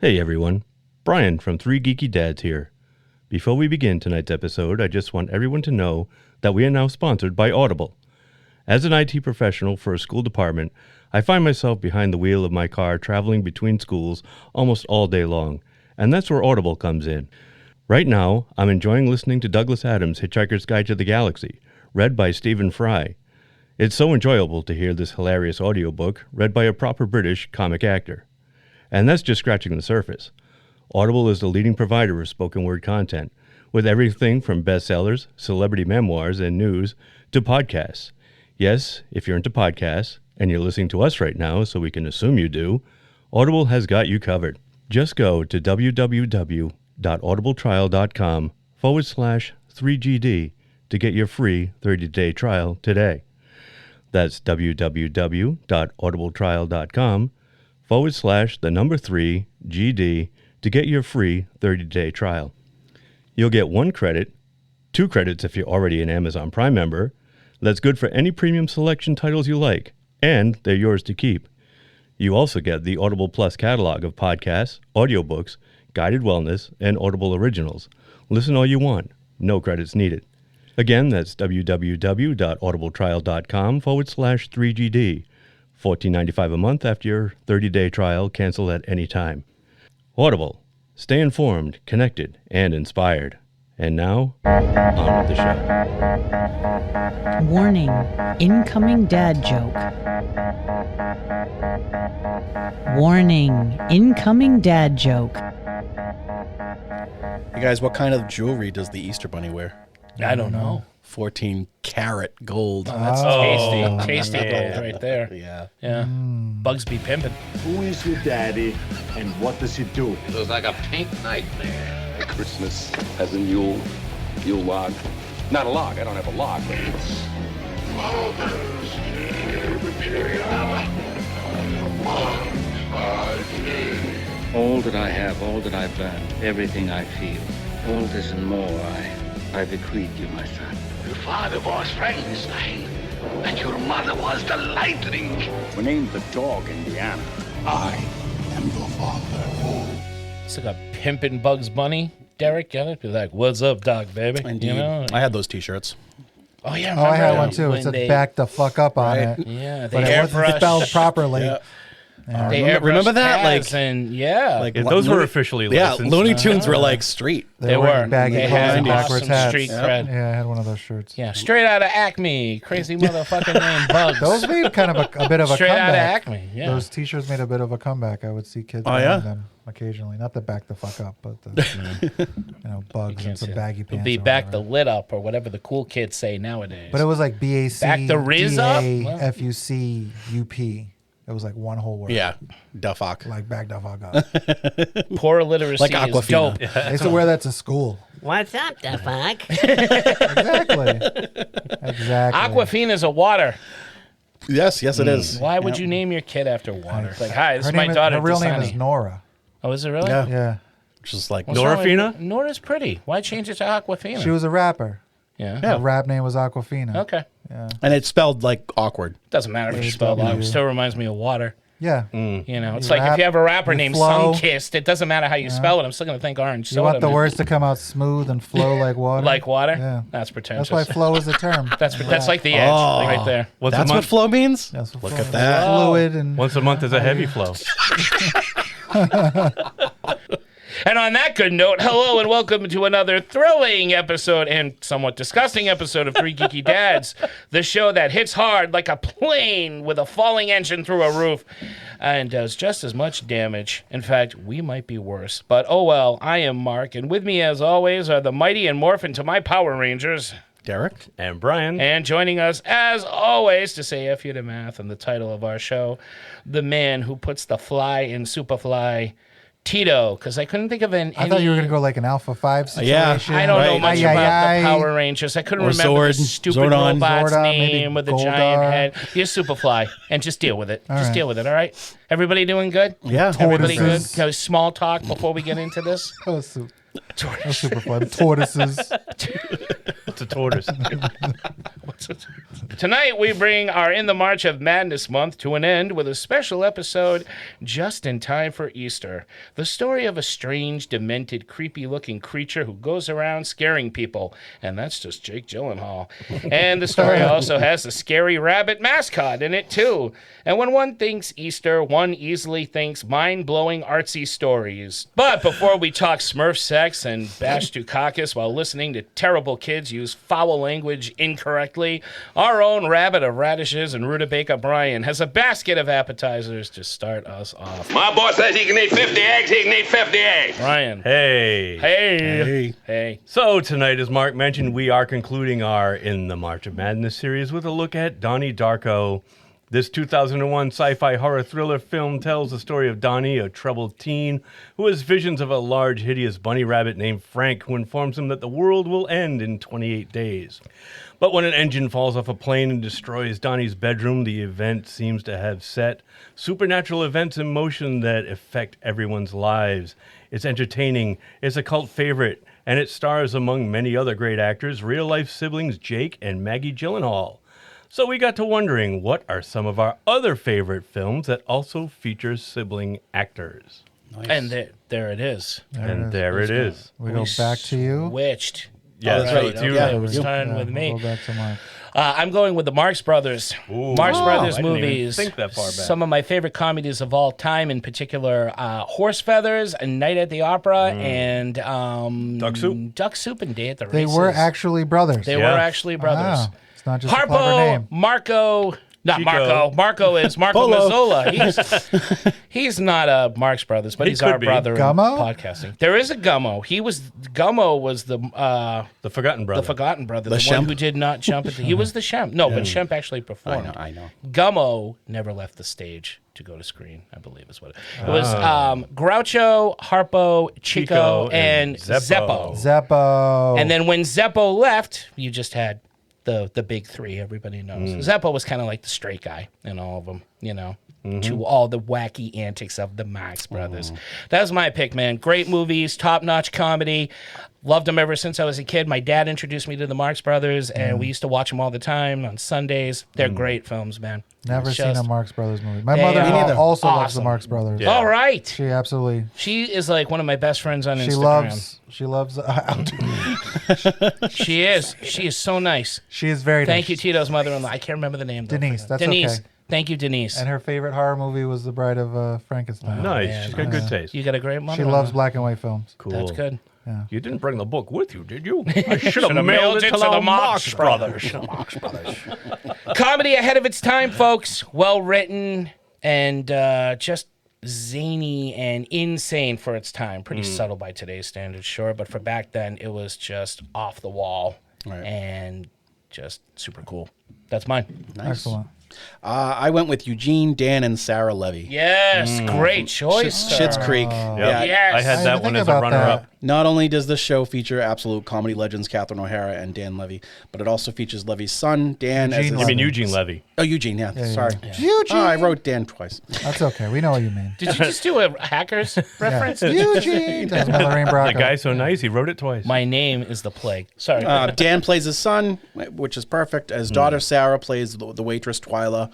Hey everyone, Brian from Three Geeky Dads here. Before we begin tonight's episode, I just want everyone to know that we are now sponsored by Audible. As an IT professional for a school department, I find myself behind the wheel of my car traveling between schools almost all day long, and that's where Audible comes in. Right now, I'm enjoying listening to Douglas Adams' Hitchhiker's Guide to the Galaxy, read by Stephen Fry. It's so enjoyable to hear this hilarious audiobook read by a proper British comic actor. And that's just scratching the surface. Audible is the leading provider of spoken word content, with everything from bestsellers, celebrity memoirs, and news to podcasts. Yes, if you're into podcasts, and you're listening to us right now, so we can assume you do, Audible has got you covered. Just go to www.audibletrial.com/3GD to get your free 30-day trial today. That's www.audibletrial.com/3GD to get your free 30-day trial. You'll get 1 credit, 2 credits if you're already an Amazon Prime member. That's good for any premium selection titles you like, and they're yours to keep. You also get the Audible Plus catalog of podcasts, audiobooks, guided wellness, and Audible originals. Listen all you want. No credits needed. Again, that's www.audibletrial.com/3GD. $14.95 a month after your 30-day trial. Cancel at any time. Audible. Stay informed, connected, and inspired. And now, on with the show. Warning, incoming dad joke. Warning, incoming dad joke. Hey guys, what kind of jewelry does the Easter Bunny wear? I don't know. 14 karat gold. Oh, that's tasty gold right there. Yeah. Bugs be pimping. Who is your daddy and what does he do? It was like a pink nightmare. Christmas as in Yule log. Not a log, I don't have a log. But It's Mother's Day, all that I have, all that I've learned, everything I feel, all this and more I bequeath you, my son. Your father was Frankenstein, and your mother was the Lightning. We named the dog Indiana. I am your father. It's like a pimping Bugs Bunny. Derek, get it? Be like, what's up, dog, baby? Indeed. You know? I had those t-shirts. Oh, yeah. Oh, I had remember one too. It said back the fuck up on it. Yeah, But it wasn't spelled properly. Yeah. They Remember that? Like, and Like Those were officially licensed. Yeah, Looney Tunes were like street. they were. baggy They clothes had and backwards awesome hats. street cred. Yeah, I had one of those shirts. Yeah, straight out of Acme. Crazy motherfucking name, Bugs. Those made kind of a bit of a Straight out of comeback. Acme, yeah. Those t-shirts made a bit of a comeback. I would see kids Oh, wearing yeah? them occasionally. Not the back the fuck up, but the Bugs and some baggy It'll pants. be or back the whatever. lid up or whatever the cool kids say nowadays. But it was like BAC, Back the Riz up? DA, FUC, UP. It was like one whole word. Yeah, Duffok. Like back the fuck up. Poor illiteracy Like is Aquafina. dope. I used to wear that to school. What's up, the fuck? Exactly. Aquafina's a water. Yes, it is. Why would you name your kid after water? Like, hi, this Her is my name daughter, Her real name Dasani. is Nora. Oh, is it really? Yeah. Yeah. Just like What's wrong with- Norafina? Nora's pretty. Why change it to Aquafina? She was a rapper. yeah. Her rap name was Aquafina. Okay. and it's spelled like awkward. Doesn't matter if you spell it out. It still reminds me of water. Yeah. You know, it's You like rap, if you have a rapper you named flow. Sunkissed, it doesn't matter how you spell it. I'm still going to think orange You soda. want the man. words to come out smooth and flow like water? Like water? Yeah. That's pretentious. That's why flow is a term. That's like the edge Oh. right there. Once a That's what month, flow means? That's what Look flow at is. that. Fluid and once a month is a heavy flow. And on that good note, hello and welcome to another thrilling episode and somewhat disgusting episode of Three Geeky Dads, the show that hits hard like a plane with a falling engine through a roof and does just as much damage. In fact, we might be worse. But oh well, I am Mark, and with me as always are the mighty and morphin to my Power Rangers. Derek? And Brian. And joining us, as always, to say F you to math and the title of our show, the man who puts the fly in Superfly, Tito, because I couldn't think of any. I thought you were going to go like an Alpha 5 situation. Yeah, I don't know Right. much about the Power Rangers. I couldn't Or remember the Zord, stupid Zordon. robot's Zordon, maybe name with the Goldar. giant head. You're Superfly, and just deal with it. All Just right. deal with it, all right? Everybody doing good? Yeah. Everybody good? Tortoises. Can we small talk before we get into this? That was super fun. Tortoises. It's a tortoise. What's it? Tonight, we bring our In the March of Madness month to an end with a special episode just in time for Easter. The story of a strange, demented, creepy-looking creature who goes around scaring people. And that's just Jake Gyllenhaal. And the story also has a scary rabbit mascot in it, too. And when one thinks Easter, one easily thinks mind-blowing artsy stories. But before we talk Smurf sex and bash Dukakis while listening to terrible kids use foul language incorrectly, our own rabbit of radishes and rutabaga Brian has a basket of appetizers to start us off. My boy says he can eat 50 eggs, he can eat 50 eggs. Brian. Hey. So tonight, as Mark mentioned, we are concluding our In the March of Madness series with a look at Donnie Darko. This 2001 sci-fi horror thriller film tells the story of Donnie, a troubled teen who has visions of a large, hideous bunny rabbit named Frank, who informs him that the world will end in 28 days. But when an engine falls off a plane and destroys Donnie's bedroom, the event seems to have set supernatural events in motion that affect everyone's lives. It's entertaining, it's a cult favorite, and it stars, among many other great actors, real-life siblings Jake and Maggie Gyllenhaal. So we got to wondering, what are some of our other favorite films that also feature sibling actors? Nice. And there it is. There it is. We go back to you. Switched. Yeah, that's right. Okay. We're starting with me. We'll go back to Mark. I'm going with the Marx Brothers. Marx Brothers I didn't even movies. think that far back. Some of my favorite comedies of all time, in particular, Horse Feathers, A Night at the Opera, and Duck Soup. Duck Soup and Day at the They Races. were actually brothers. They were actually brothers. Wow. It's not just a clever Harpo, name. Marco. Not Chico. Marco. Marco is Marco Mazzola. He's not a Marx Brothers, but He he's could our be. brother Gummo? in podcasting. There is a Gummo. Gummo was the Forgotten Brother. the Forgotten Brother, The the one Shemp? who did not jump into. He was the Shemp. No, but Shemp actually performed. I know. Gummo never left the stage to go to screen, I believe is what it was. Groucho, Harpo, Chico, and Zeppo. Zeppo. And then when Zeppo left, you just had the big three everybody knows. Zeppo was kind of like the straight guy in all of them, to all the wacky antics of the Marx Brothers. That was my pick, man. Great movies, top-notch comedy. Loved them ever since I was a kid. My dad introduced me to the Marx Brothers, and we used to watch them all the time on Sundays. They're great films, man. Never It's seen a just- Marx Brothers movie. My They mother-in-law are also loves the awesome. Marx Brothers. Yeah. All right. She absolutely. She is like one of my best friends on She Instagram. loves. She is. She is so nice. She is very. Thank you, nice. Tito's mother-in-law. I can't remember the name. though. Denise, that's Denise. okay. Thank you, Denise. And her favorite horror movie was The Bride of Frankenstein. Nice. man. She's got good taste. You got a great mother. She loves black and white films. Cool. That's good. You didn't bring the book with you, did you? I should have Should've mailed it to the Marx Marx Brothers. Comedy ahead of its time, folks. Well written and just zany and insane for its time. Pretty subtle by today's standards, sure, but for back then, it was just off the wall and just super cool. That's mine. Excellent. I went with Eugene, Dan, and Sarah Levy. Yes, great choice. Schitt's Creek. Yeah, Yes. I had I that didn't one think as a about runner-up. Not only does the show feature absolute comedy legends Catherine O'Hara and Dan Levy, but it also features Levy's son, Dan. Eugene as You his, mean Eugene Levy? Oh, Eugene, yeah. Sorry. Eugene. Oh, I wrote Dan twice. That's okay. We know what you mean. Did you just do a Hackers reference? Eugene. That's my Lorraine Bracco. The guy's so nice, he wrote it twice. My name is the plague. Sorry. Dan plays his son, which is perfect. His daughter Sarah plays the waitress Twyla.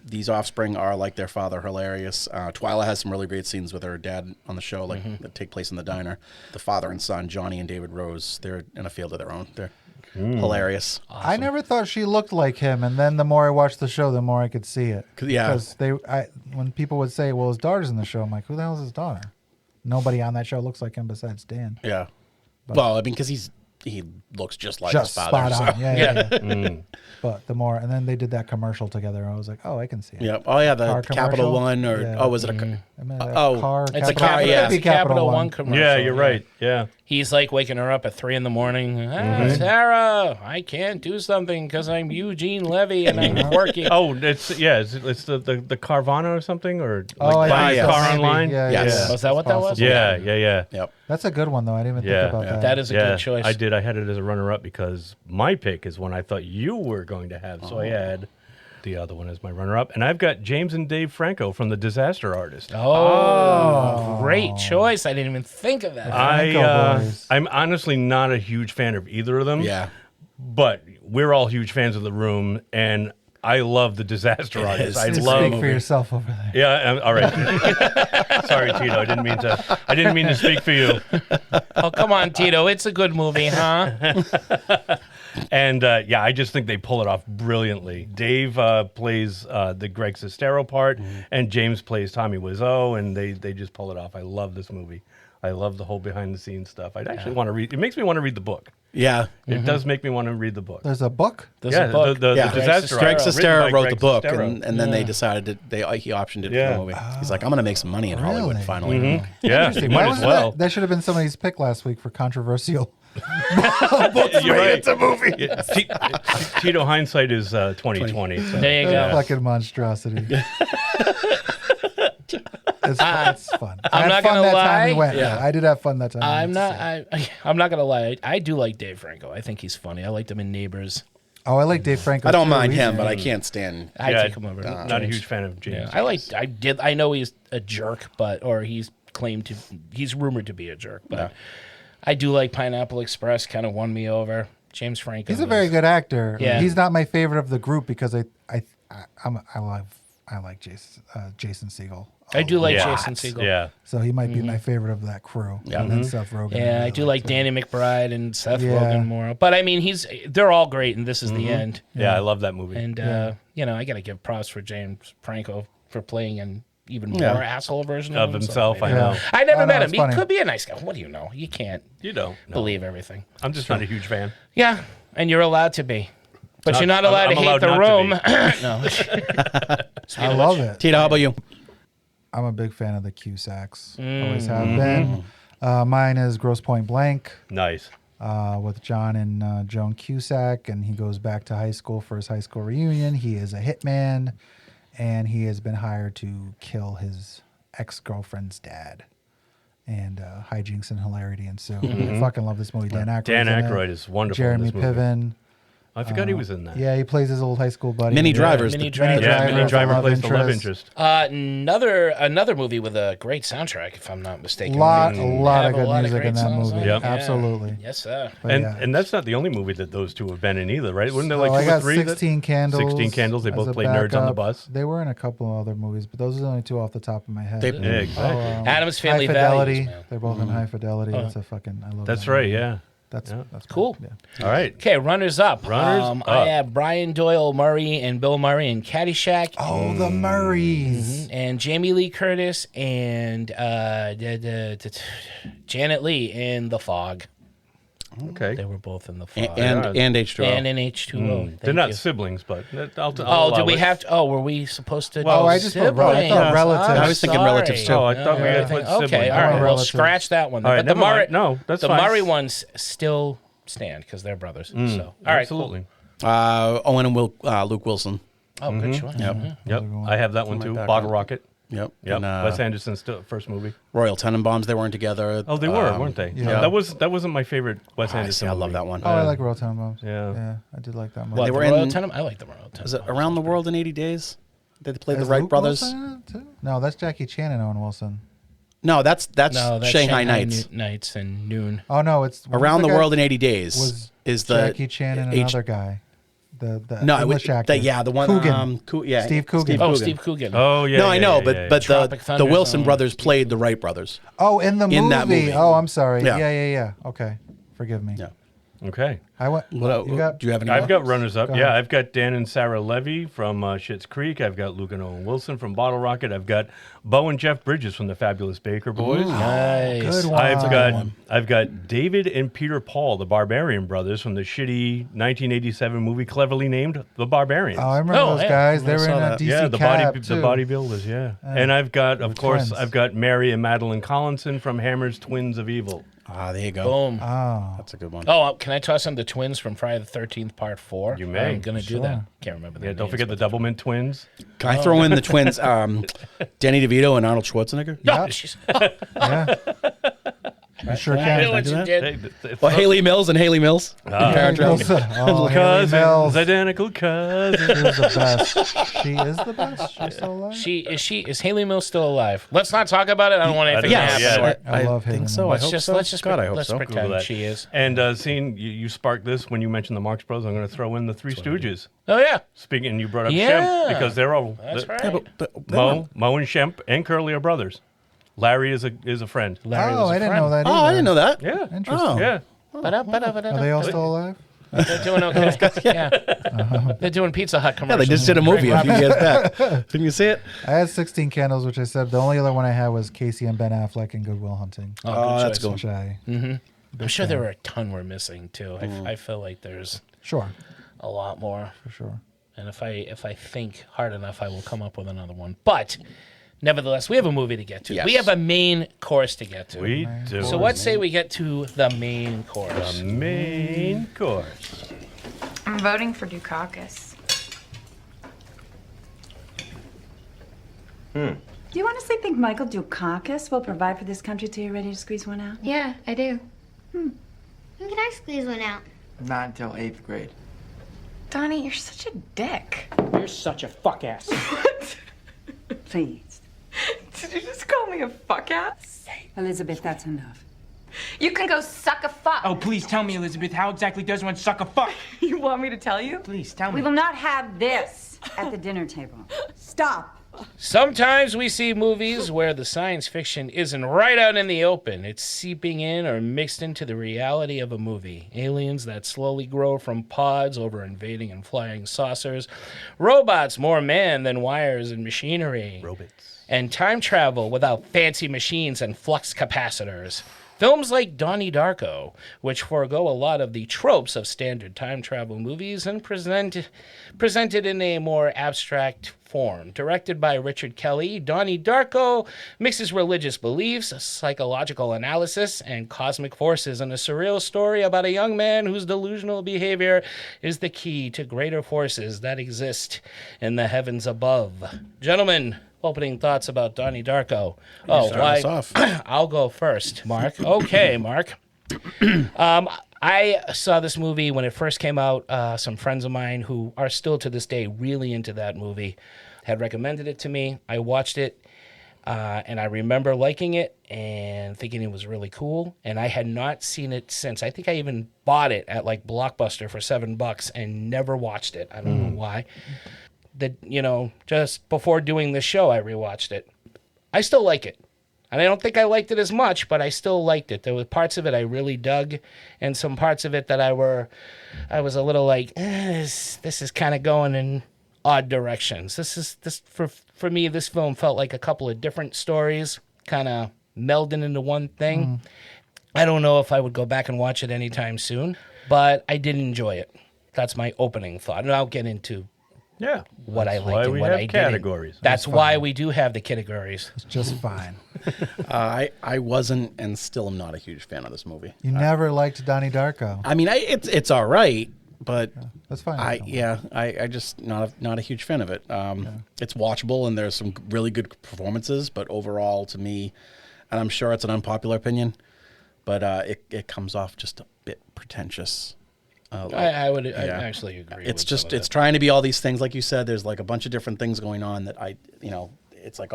These offspring are like their father, hilarious. Twyla has some really great scenes with her dad on the show, that take place in the diner. The father and son, Johnny and David Rose, they're in a field of their own. They're hilarious. I never thought she looked like him, and then the more I watched the show, the more I could see it. Yeah. Because when people would say, "Well, his daughter's in the show," I'm like, "Who the hell is his daughter?" Nobody on that show looks like him besides Dan. Yeah. Well, I mean, because he looks just like Just his father. spot on. so- Yeah. But the more, and then they did that commercial together. I was like, "Oh, I can see it." Yeah. Oh, yeah. The Car Capital commercial? One, or Yeah. was it a? I mean, Oh, car, it's a Capital- car, Capital, yeah. it's a Capital One commercial. Yeah, you're right. Yeah. He's like waking her up at 3 a.m. Sarah, I can't do something because I'm Eugene Levy and I'm quirky. Oh, it's the Carvana or something, or Oh, like I buying think a so, car maybe. online. Yeah, Yes. Was that what that was? possible. Yeah. Yep. That's a good one, though. I didn't even Yeah. think about that. That is a good choice. I did. I had it as a runner-up because my pick is one I thought you were going to have, so I had the other one as my runner-up, and I've got James and Dave Franco from The Disaster Artist. Oh, great choice. I didn't even think of that. Franco boys. I'm honestly not a huge fan of either of them. Yeah. But we're all huge fans of The Room, and I love The Disaster Artist. I love. Speak for yourself over there. Yeah, all right. Sorry, Tito. I didn't mean to speak for you. Oh, come on, Tito. It's a good movie, huh? And I just think they pull it off brilliantly. Dave plays the Greg Sestero part, and James plays Tommy Wiseau, and they just pull it off. I love this movie. I love the whole behind-the-scenes stuff. I'd actually want to read. It makes me want to read the book. Yeah. It does make me want to read the book. There's a book? There's a book. The Disaster Greg Artist, Sestero written by wrote the Greg book, Sestero. and then they decided he optioned it for the movie. He's like, I'm going to make some money in Hollywood Really? finally. Yeah, Interesting. might Why as wasn't well. that should have been somebody's pick last week for controversial. You're right. It's a movie. Yeah, Tito hindsight is 2020. So. There you go. Fucking monstrosity. It's fun. I I'm had not fun gonna that lie. time we went. Yeah. I did have fun that time. I'm not gonna lie. I do like Dave Franco. I think he's funny. I liked him in Neighbors. Oh, I like Dave Franco. I don't too. mind He's- him, but I can't stand. I take him over. Not a huge fan of James. Yeah, I know he's a jerk, he's rumored to be a jerk, but I do like Pineapple Express. Kind of won me over. James Franco. He's a very good actor. Yeah. He's not my favorite of the group because I like Jason Segel. I do like Yeah. Jason Segel. Yeah. So he might be my favorite of that crew. Yeah. And then Seth Rogen. Yeah, I do like Danny McBride and Seth Rogen more. But I mean, they're all great, and this is the end. Yeah, I love that movie. And I got to give props for James Franco for playing an even more asshole version Of himself, I know. I never met him. it's He funny. could be a nice guy. What do you know? You can't You don't believe everything. I'm just not a huge fan. Yeah, and you're allowed to be. But you're not allowed I'm to hate allowed the not to room. I love it. Tito, how about you? I'm a big fan of the Cusacks. Always have been. Mine is Grosse Point Blank Nice. with John and Joan Cusack, and he goes back to high school for his high school reunion. He is a hitman, and he has been hired to kill his ex-girlfriend's dad. And hijinks and hilarity ensue. I fucking love this movie. Dan Aykroyd. Dan Aykroyd is wonderful Jeremy in this movie. Piven. I forgot he was in that. Yeah, he plays his old high school buddy. Mini Drivers. Mini The- Drivers. Yeah, Minnie Driver love plays the love interest. interest. Another movie with a great soundtrack, if I'm not mistaken. A lot Have of good music great in that songs movie. on it. Yep. Yeah. Absolutely. Yes, sir. But And yeah. and that's not the only movie that those two have been in either, right? Wasn't there Oh, like I two or got three? 16 Candles. 16 Candles. They as both a played nerds on the backup. bus. They were in a couple of other movies, but those are the only two off the top of my head. They- Yeah, exactly. Adam's Family High Fidelity. Values, man. They're both in High Fidelity. That's a fucking. I love. That's that right. movie. Yeah. That's Cool. Yeah. All right. Okay, runners up. Runners I up. have Brian Doyle Murray and Bill Murray in Caddyshack. Oh, the Murrays. And Jamie Lee Curtis and Janet Lee in The Fog. Okay. They were both in The Fog. and H2O. And in H2O. They're not you. siblings, but I'll Oh, allow did we it. have to? Oh, were we supposed to? Well, do I just put siblings? relatives. I was thinking relatives, too. Oh, I thought we had Okay, put siblings. all right. Well, Relatives. scratch that one. All right, But the never mind. Murray, No, that's the fine. Murray ones still stand because they're brothers. So, all right, Absolutely. Owen and Mm-hmm. Luke Wilson. Cool. Oh, good choice. Yep. Yep. I have that one too. back Bottle up. Rocket. Yep. Yep. And, Wes Anderson's first movie. Royal Tenenbaums, they weren't together. Oh, they were, weren't they? yeah. That wasn't my favorite Wes Anderson. I love movie. that one. Oh, I like Royal Tenenbaums. Yeah. Yeah, I did like that movie. What, They the were Royal in- Tenenbaums? I like the Royal Tenenbaums. Is it Around the World in 80 Days? They played the Is Wright Luke brothers. Wilson in it, too? No, that's Jackie Chan and Owen Wilson. No, that's No, that's Shanghai Nights. Nights and Noon. Oh no, it's Around the guy- World in 80 Days was is the Jackie Chan and H- another guy. The No, it English was, actor. the one. Coogan. Yeah, Steve Coogan. Oh, Steve Coogan. Oh yeah. No, I know, yeah, but yeah, but Tropic the Thunder Wilson Zone. brothers played the Wright brothers. Oh, in the movie. In that movie. Oh, I'm sorry. Yeah. Yeah. Okay, forgive me. Yeah. Okay. I went. What, you got? do you have any? I've more? got runners up. Go Yeah, ahead. I've got Dan and Sarah Levy from Schitt's Creek. I've got Luke and Owen Wilson from Bottle Rocket. I've got Bo and Jeff Bridges from the Fabulous Baker Boys. Nice. Good one. I've got David and Peter Paul, the Barbarian brothers from the shitty 1987 movie cleverly named The Barbarians. Oh, I remember Oh, those yeah. guys. They I were in saw a that. DC yeah, the cab too. bodybuilders, yeah. And I've got, of course, twins. I've got Mary and Madeline Collinson from Hammer's Twins of Evil. Ah, there you go. Boom. Oh, That's a good one. Oh, can I toss in the twins from Friday the 13th Part 4? You may. I'm going to do that. Can't remember that. Yeah, don't forget the Doublemint twins. Can I throw in the twins, Danny DeVito and Arnold Schwarzenegger? No, Yeah. You sure I can. knew what you did. Well, Haley Mills and Haley Mills. Parent Trap. Oh, Haley Cousins, Mills. identical cousins. She is the best. She is the best. She's still alive. Is Haley Mills still alive? Let's not talk about it. I don't want anything to happen to her. I love Haley think so. Mills. I hope Let's so. just God, I hope let's so. pretend that. she is. And seeing you sparked this when you mentioned the Marx Bros, I'm going to throw in the Three Stooges. Oh yeah, Speaking, you brought up Yeah. Shemp because they're all that's right. Yeah, but Mo and Shemp and Curly are brothers. Larry is a friend. Larry Oh, was a I didn't friend. know that. Oh, I didn't know that. Yeah. Interesting. Oh. Yeah. Are they all still alive? They're doing okay. Yeah. They're doing Pizza Hut Yeah, commercials. they just did a movie a few years back. Didn't you see it? I had 16 Candles, which I said the only other one I had was Casey and Ben Affleck in Good Will Hunting. Oh, Oh, good that's choice. cool. Which I'm sure there were a ton we're missing too. I feel like there's Sure, a lot more. for sure. And if I think hard enough, I will come up with another one. But nevertheless, we have a movie to get to. Yes. We have a main course to get to. We do. So let's say we get to the main course. The main course. I'm voting for Dukakis. Do you honestly think Michael Dukakis will provide for this country till you're ready to squeeze one out? Yeah, I do. When can I squeeze one out? Not until 8th grade. Donnie, you're such a dick. You're such a fuck ass. Please. Did you just call me a fuck ass? Elizabeth, that's enough. You can go suck a fuck. Oh, please tell me, Elizabeth, how exactly does one suck a fuck? You want me to tell you? Please tell me. We will not have this at the dinner table. Stop. Sometimes we see movies where the science fiction isn't right out in the open. It's seeping in or mixed into the reality of a movie. Aliens that slowly grow from pods over invading and flying saucers. Robots more man than wires and machinery. Robots. And time travel without fancy machines and flux capacitors. Films like Donnie Darko, which forego a lot of the tropes of standard time travel movies and presented in a more abstract form. Directed by Richard Kelly, Donnie Darko mixes religious beliefs, psychological analysis, and cosmic forces in a surreal story about a young man whose delusional behavior is the key to greater forces that exist in the heavens above. Gentlemen, opening thoughts about Donnie Darko. Oh, Start us off. I'll go first, Mark. Okay, Mark. I saw this movie when it first came out. Some friends of mine who are still to this day really into that movie had recommended it to me. I watched it, and I remember liking it and thinking it was really cool. And I had not seen it since. I think I even bought it at like Blockbuster for $7 and never watched it. I don't know why. Just before doing this show, I rewatched it. I still like it. And I don't think I liked it as much, but I still liked it. There were parts of it I really dug, and some parts of it that I was a little like, this is kind of going in odd directions. For me, this film felt like a couple of different stories kind of melding into one thing. I don't know if I would go back and watch it anytime soon, but I did enjoy it. That's my opening thought, and I'll get into what I liked and what I didn't. Categories. That's why we do have the categories. It's just fine. I wasn't and still am not a huge fan of this movie. You never liked Donnie Darko. I mean, it's all right, but That's fine. I just not a huge fan of it. It's watchable and there's some really good performances, but overall, to me, and I'm sure it's an unpopular opinion, but it comes off just a bit pretentious. I would actually agree. It's trying to be all these things, like you said. There's like a bunch of different things going on that it's like,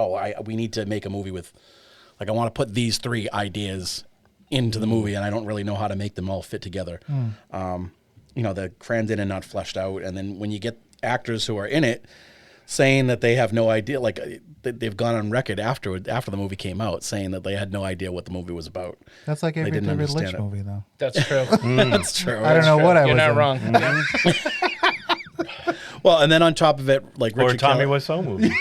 we need to make a movie with, like, I want to put these 3 ideas into the movie, and I don't really know how to make them all fit together. They're crammed in and not fleshed out, and then when you get actors who are in it saying that they have no idea, like they've gone on record after the movie came out saying that they had no idea what the movie was about. That's like every David Lynch movie, though. That's true. That's true. I don't know what I was. You're not in. wrong. Well, and then on top of it, like Richard Or Tommy Kelly, Wiseau movie.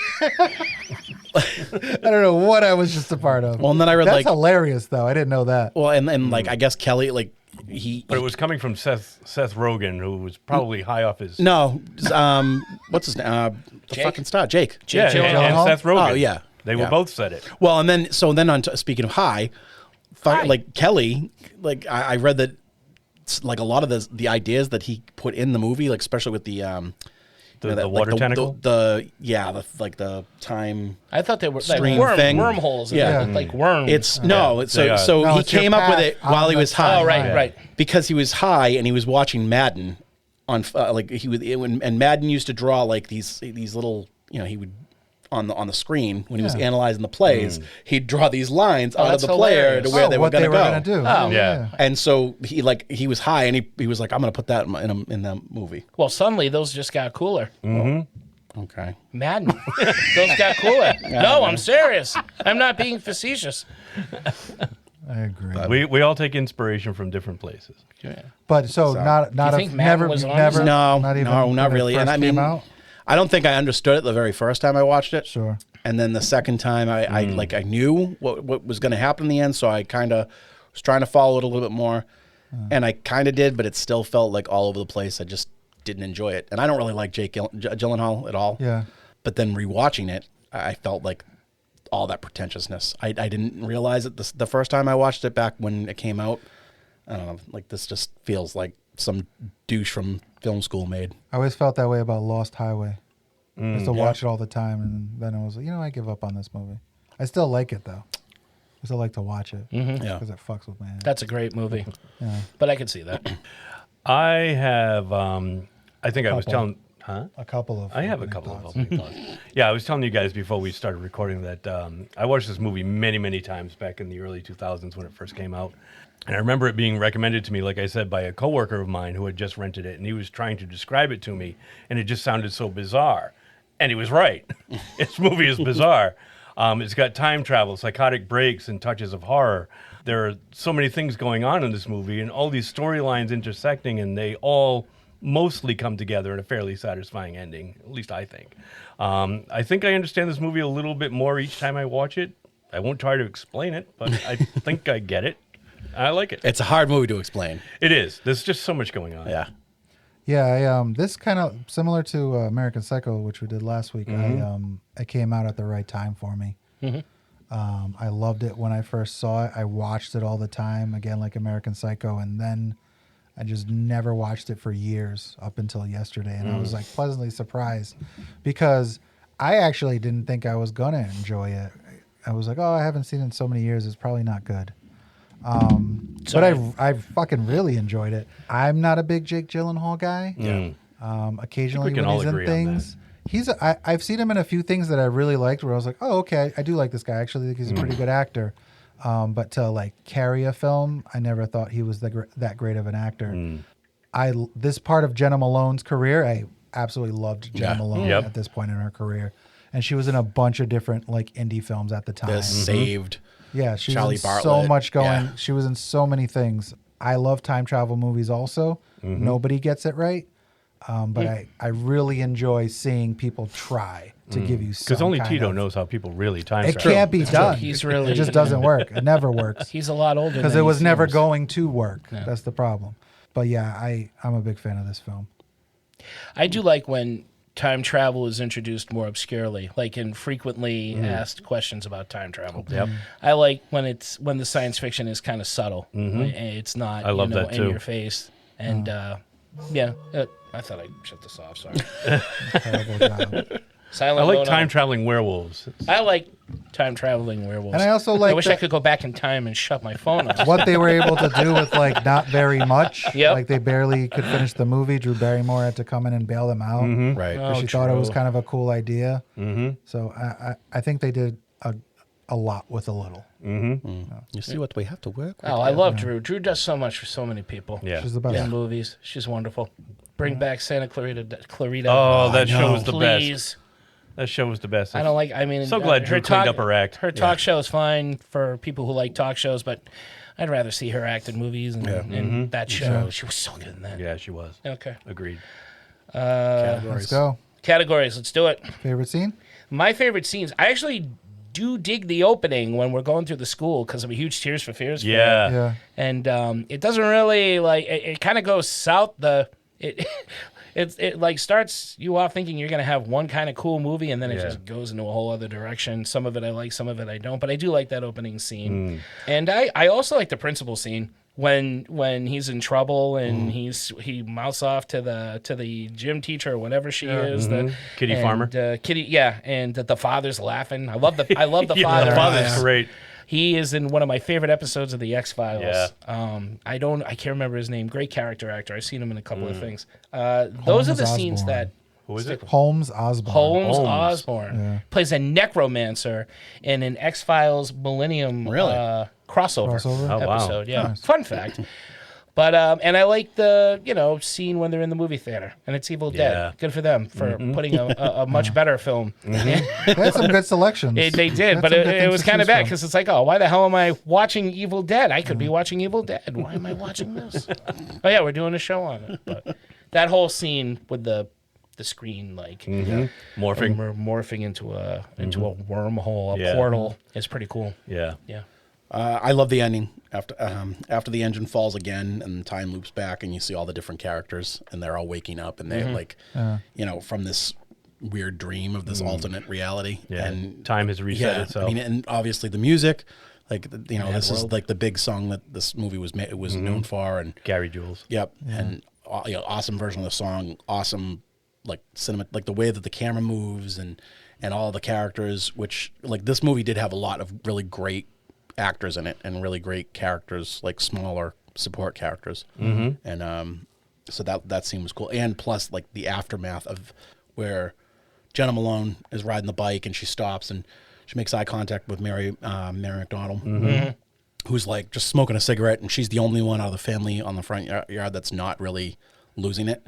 I don't know what I was just a part of. Well, and then I read That's like hilarious, though. I didn't know that. Well, and like I guess Kelly, like But it was coming from Seth Rogen, who was probably high off his. No, what's his name? The Jake? fucking star, Jake. Yeah, and Gyllenhaal? Seth Rogen. Oh yeah, They yeah. were both said it. Well, and then speaking of high, like Kelly, like I read that like a lot of the ideas that he put in the movie, like especially with the The water tentacle? The time. I thought they were like stream thing. wormholes. Yeah, like worms. It's no. So he came up with it while he was high. Oh, right. Because he was high and he was watching Madden on and Madden used to draw like these little, he would on the screen when he was analyzing the plays, he'd draw these lines out of the player to where they were going to go. Do. Oh, yeah. And so he was high and he was like, I'm going to put that in the movie. Well, suddenly those just got cooler. Mm-hmm. Okay. Madden. Those got cooler. No, I'm serious. I'm not being facetious. I agree. We all take inspiration from different places. Yeah. But not you think Madden was on this? No, not even not really. First And I came mean, out? I don't think I understood it the very first time I watched it. Sure. And then the second time, I knew what was going to happen in the end, so I kind of was trying to follow it a little bit more, and I kind of did, but it still felt like all over the place. I just didn't enjoy it, and I don't really like Jake Gyllenhaal at all. Yeah. But then rewatching it, I felt like all that pretentiousness. I didn't realize it the first time I watched it back when it came out. I don't know, like this just feels like some douche from film school made. I always felt that way about Lost Highway. I used to watch it all the time, and then I was like, I give up on this movie. I still like it, though. I still like to watch it because it fucks with my head. That's a great movie. Yeah. But I could see that. I have, I think I was telling, A couple of. I have a couple of opening thoughts. Yeah, I was telling you guys before we started recording that I watched this movie many, many times back in the early 2000s when it first came out. And I remember it being recommended to me, like I said, by a coworker of mine who had just rented it, and he was trying to describe it to me, and it just sounded so bizarre. And he was right. This movie is bizarre. It's got time travel, psychotic breaks, and touches of horror. There are so many things going on in this movie, and all these storylines intersecting, and they all mostly come together in a fairly satisfying ending, at least I think. I think I understand this movie a little bit more each time I watch it. I won't try to explain it, but I think I get it. I like it. It's a hard movie to explain. It is. There's just so much going on. Yeah. Yeah, this kind of similar to American Psycho, which we did last week. It came out at the right time for me. I loved it when I first saw it. I watched it all the time, again, like American Psycho, and then I just never watched it for years up until yesterday, and I was like pleasantly surprised because I actually didn't think I was gonna enjoy it. I was like, I haven't seen it in so many years; it's probably not good. But I fucking really enjoyed it. I'm not a big Jake Gyllenhaal guy. Yeah. Occasionally when he's in things, I've seen him in a few things that I really liked. Where I was like, oh, okay, I do like this guy. I actually think he's a pretty good actor. But to like carry a film, I never thought he was that great of an actor. This part of Jenna Malone's career, I absolutely loved Jenna Malone at this point in her career, and she was in a bunch of different like indie films at the time. Saved. Yeah, she Charlie was in Bartlett. so much going. Yeah. She was in so many things. I love time travel movies also. Nobody gets it right. But I really enjoy seeing people try to give you some because only kind Tito of- knows how people really time It travel. can't be done. He's really- It just doesn't work. It never works. He's a lot older Because than it was he never seems. going to work. That's the problem. But yeah, I'm a big fan of this film. I do like when time travel is introduced more obscurely, like in frequently asked questions about time travel. Yep. I like when the science fiction is kind of subtle. It's not I love that in too. your face. And I thought I'd shut this off. Sorry. Terrible job. Silent I like mode time on. traveling werewolves. I like time traveling werewolves. And I also like I wish the- I could go back in time and shut my phone off. What they were able to do with like not very much. Yep. Like they barely could finish the movie. Drew Barrymore had to come in and bail them out. Right. Oh, She thought it was true. kind of a cool idea. So I think they did a lot with a little. You see what we have to work with? Oh, I love Drew. Drew does so much for so many people. Yeah. She's the best. In movies, she's wonderful. Bring back Santa Clarita. Oh, that show was the Please. best. That show was the best. I don't like. I mean, So glad Drew cleaned up her act. Her talk show is fine for people who like talk shows, but I'd rather see her act in movies and that show. She was so good in that. Yeah, she was. Okay. Agreed. Let's go. Categories. Let's do it. Favorite scene? My favorite scenes. I actually do dig the opening when we're going through the school because I'm a huge Tears for Fears fan. Yeah. Yeah. And it doesn't really like it kind of goes south. It like starts you off thinking you're gonna have one kind of cool movie, and then it just goes into a whole other direction. Some of it I like, some of it I don't, but I do like that opening scene. And I also like the principal scene when he's in trouble and he mouths off to the gym teacher or whatever she is, Kitty Farmer. And the father's laughing. I love the father. The father's great. He is in one of my favorite episodes of the X-Files. Yeah. I can't remember his name. Great character actor. I've seen him in a couple of things. Those are the scenes that. Who is it? Holmes Osborne. Holmes Osborne plays a necromancer in an X-Files Millennium crossover episode. Yeah, Nice. Fun fact. But and I like the scene when they're in the movie theater and it's Evil Dead. Good for them for putting a much better film. They had some good selections. They did, but it was kind of bad because it's like, oh, why the hell am I watching Evil Dead? I could be watching Evil Dead. Why am I watching this? Oh yeah, we're doing a show on it. But that whole scene with the screen morphing into a wormhole, a portal is pretty cool. Yeah. I love the ending after the engine falls again and time loops back and you see all the different characters and they're all waking up and they're from this weird dream of this alternate reality. Yeah. And time has reset itself. I mean, and obviously the music, this is like the big song that this movie was known for, and Gary Jules. Yep. Yeah. And awesome version of the song, awesome like cinema, like the way that the camera moves and all the characters, which like this movie did have a lot of really great actors in it and really great characters, like smaller support characters. And so that scene was cool. And plus like the aftermath of where Jenna Malone is riding the bike and she stops and she makes eye contact with Mary McDonald, who's like just smoking a cigarette, and she's the only one out of the family on the front yard that's not really losing it.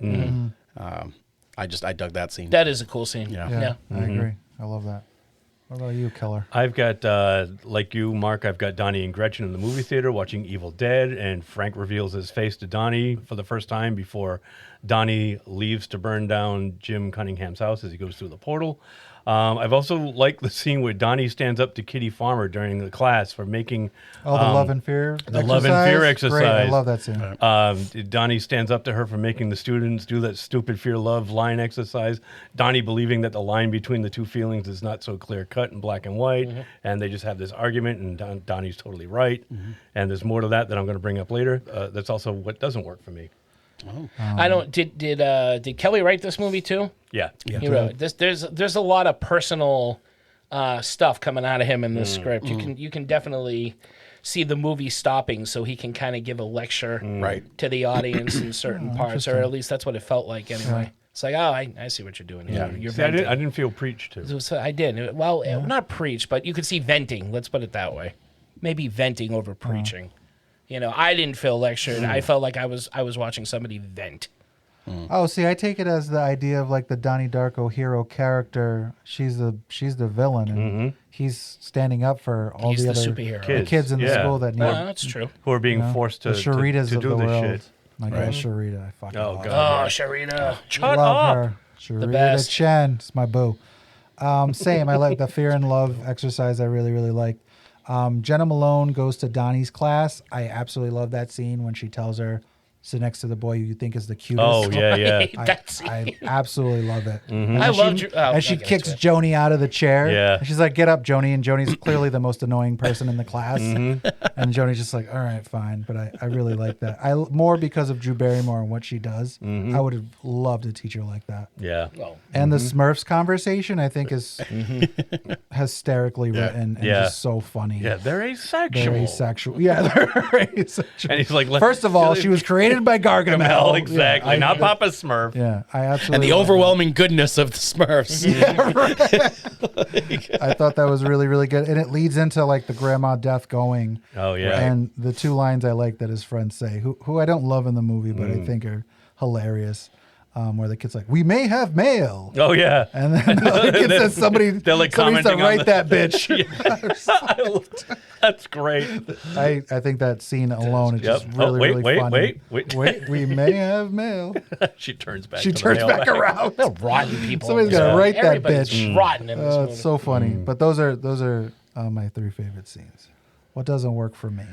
I dug that scene. That is a cool scene. Yeah. I agree. I love that. What about you, Keller? I've got, like you, Mark, I've got Donnie and Gretchen in the movie theater watching Evil Dead, and Frank reveals his face to Donnie for the first time before Donnie leaves to burn down Jim Cunningham's house as he goes through the portal. I've also liked the scene where Donnie stands up to Kitty Farmer during the class for making... the love and fear exercise? Love and fear exercise. Great. I love that scene. Donnie stands up to her for making the students do that stupid fear-love line exercise. Donnie believing that the line between the two feelings is not so clear-cut and black and white, and they just have this argument, and Donnie's totally right. And there's more to that I'm going to bring up later. That's also what doesn't work for me. I don't. Did Kelly write this movie too? Yeah. He wrote this. There's a lot of personal stuff coming out of him in this script. You can definitely see the movie stopping so he can kind of give a lecture to the audience in certain parts, or at least that's what it felt like anyway. It's like, oh, I see what you're doing here. You're see, I didn't feel preached to. So I did. Well, not preach, but you could see venting. Let's put it that way. Maybe venting over preaching. I didn't feel lectured. I felt like I was watching somebody vent. Oh, see, I take it as the idea of like the Donnie Darko hero character. She's the villain, and he's standing up for all the other superhero. Kids in the school that need. That's true. Who are being forced to the Sharitas to of do the this world. shit. My girl Sharita, I fucking love her. Oh, Sharita. I love her. Sharita Chen. It's my boo. Same. I like the fear and love exercise. I really, really liked. Jenna Malone goes to Donnie's class. I absolutely love that scene when she tells her, sit next to the boy who you think is the cutest. Oh, yeah. I absolutely love it. I loved you. And she kicks Joni out of the chair. Yeah. And she's like, get up, Joni. And Joni's clearly the most annoying person in the class. And Joni's just like, all right, fine. But I really like that. More because of Drew Barrymore and what she does. I would have loved a teacher like that. Yeah. And the Smurfs conversation, I think, is hysterically written and just so funny. Yeah, they're asexual. They're asexual. Yeah, they're asexual. And he's like, first of all, she was created by Gargamel. Exactly. Not Papa Smurf. Yeah, I absolutely. And the overwhelming goodness of the Smurfs. Yeah, right. I thought that was really, really good. And it leads into like the grandma death going. Oh, yeah. And the two lines I like that his friends say, who I don't love in the movie, but I think are hilarious. Where the kid's like, we may have mail. Oh, yeah. And then the other kid says, somebody needs to write that bitch. That's great. I think that scene alone is just really, really funny. Wait, we may have mail. She turns back. She turns back around. They're rotten people. Somebody's got to write that bitch. Everybody's rotten in this movie. It's so funny. But those are my three favorite scenes. What doesn't work for me?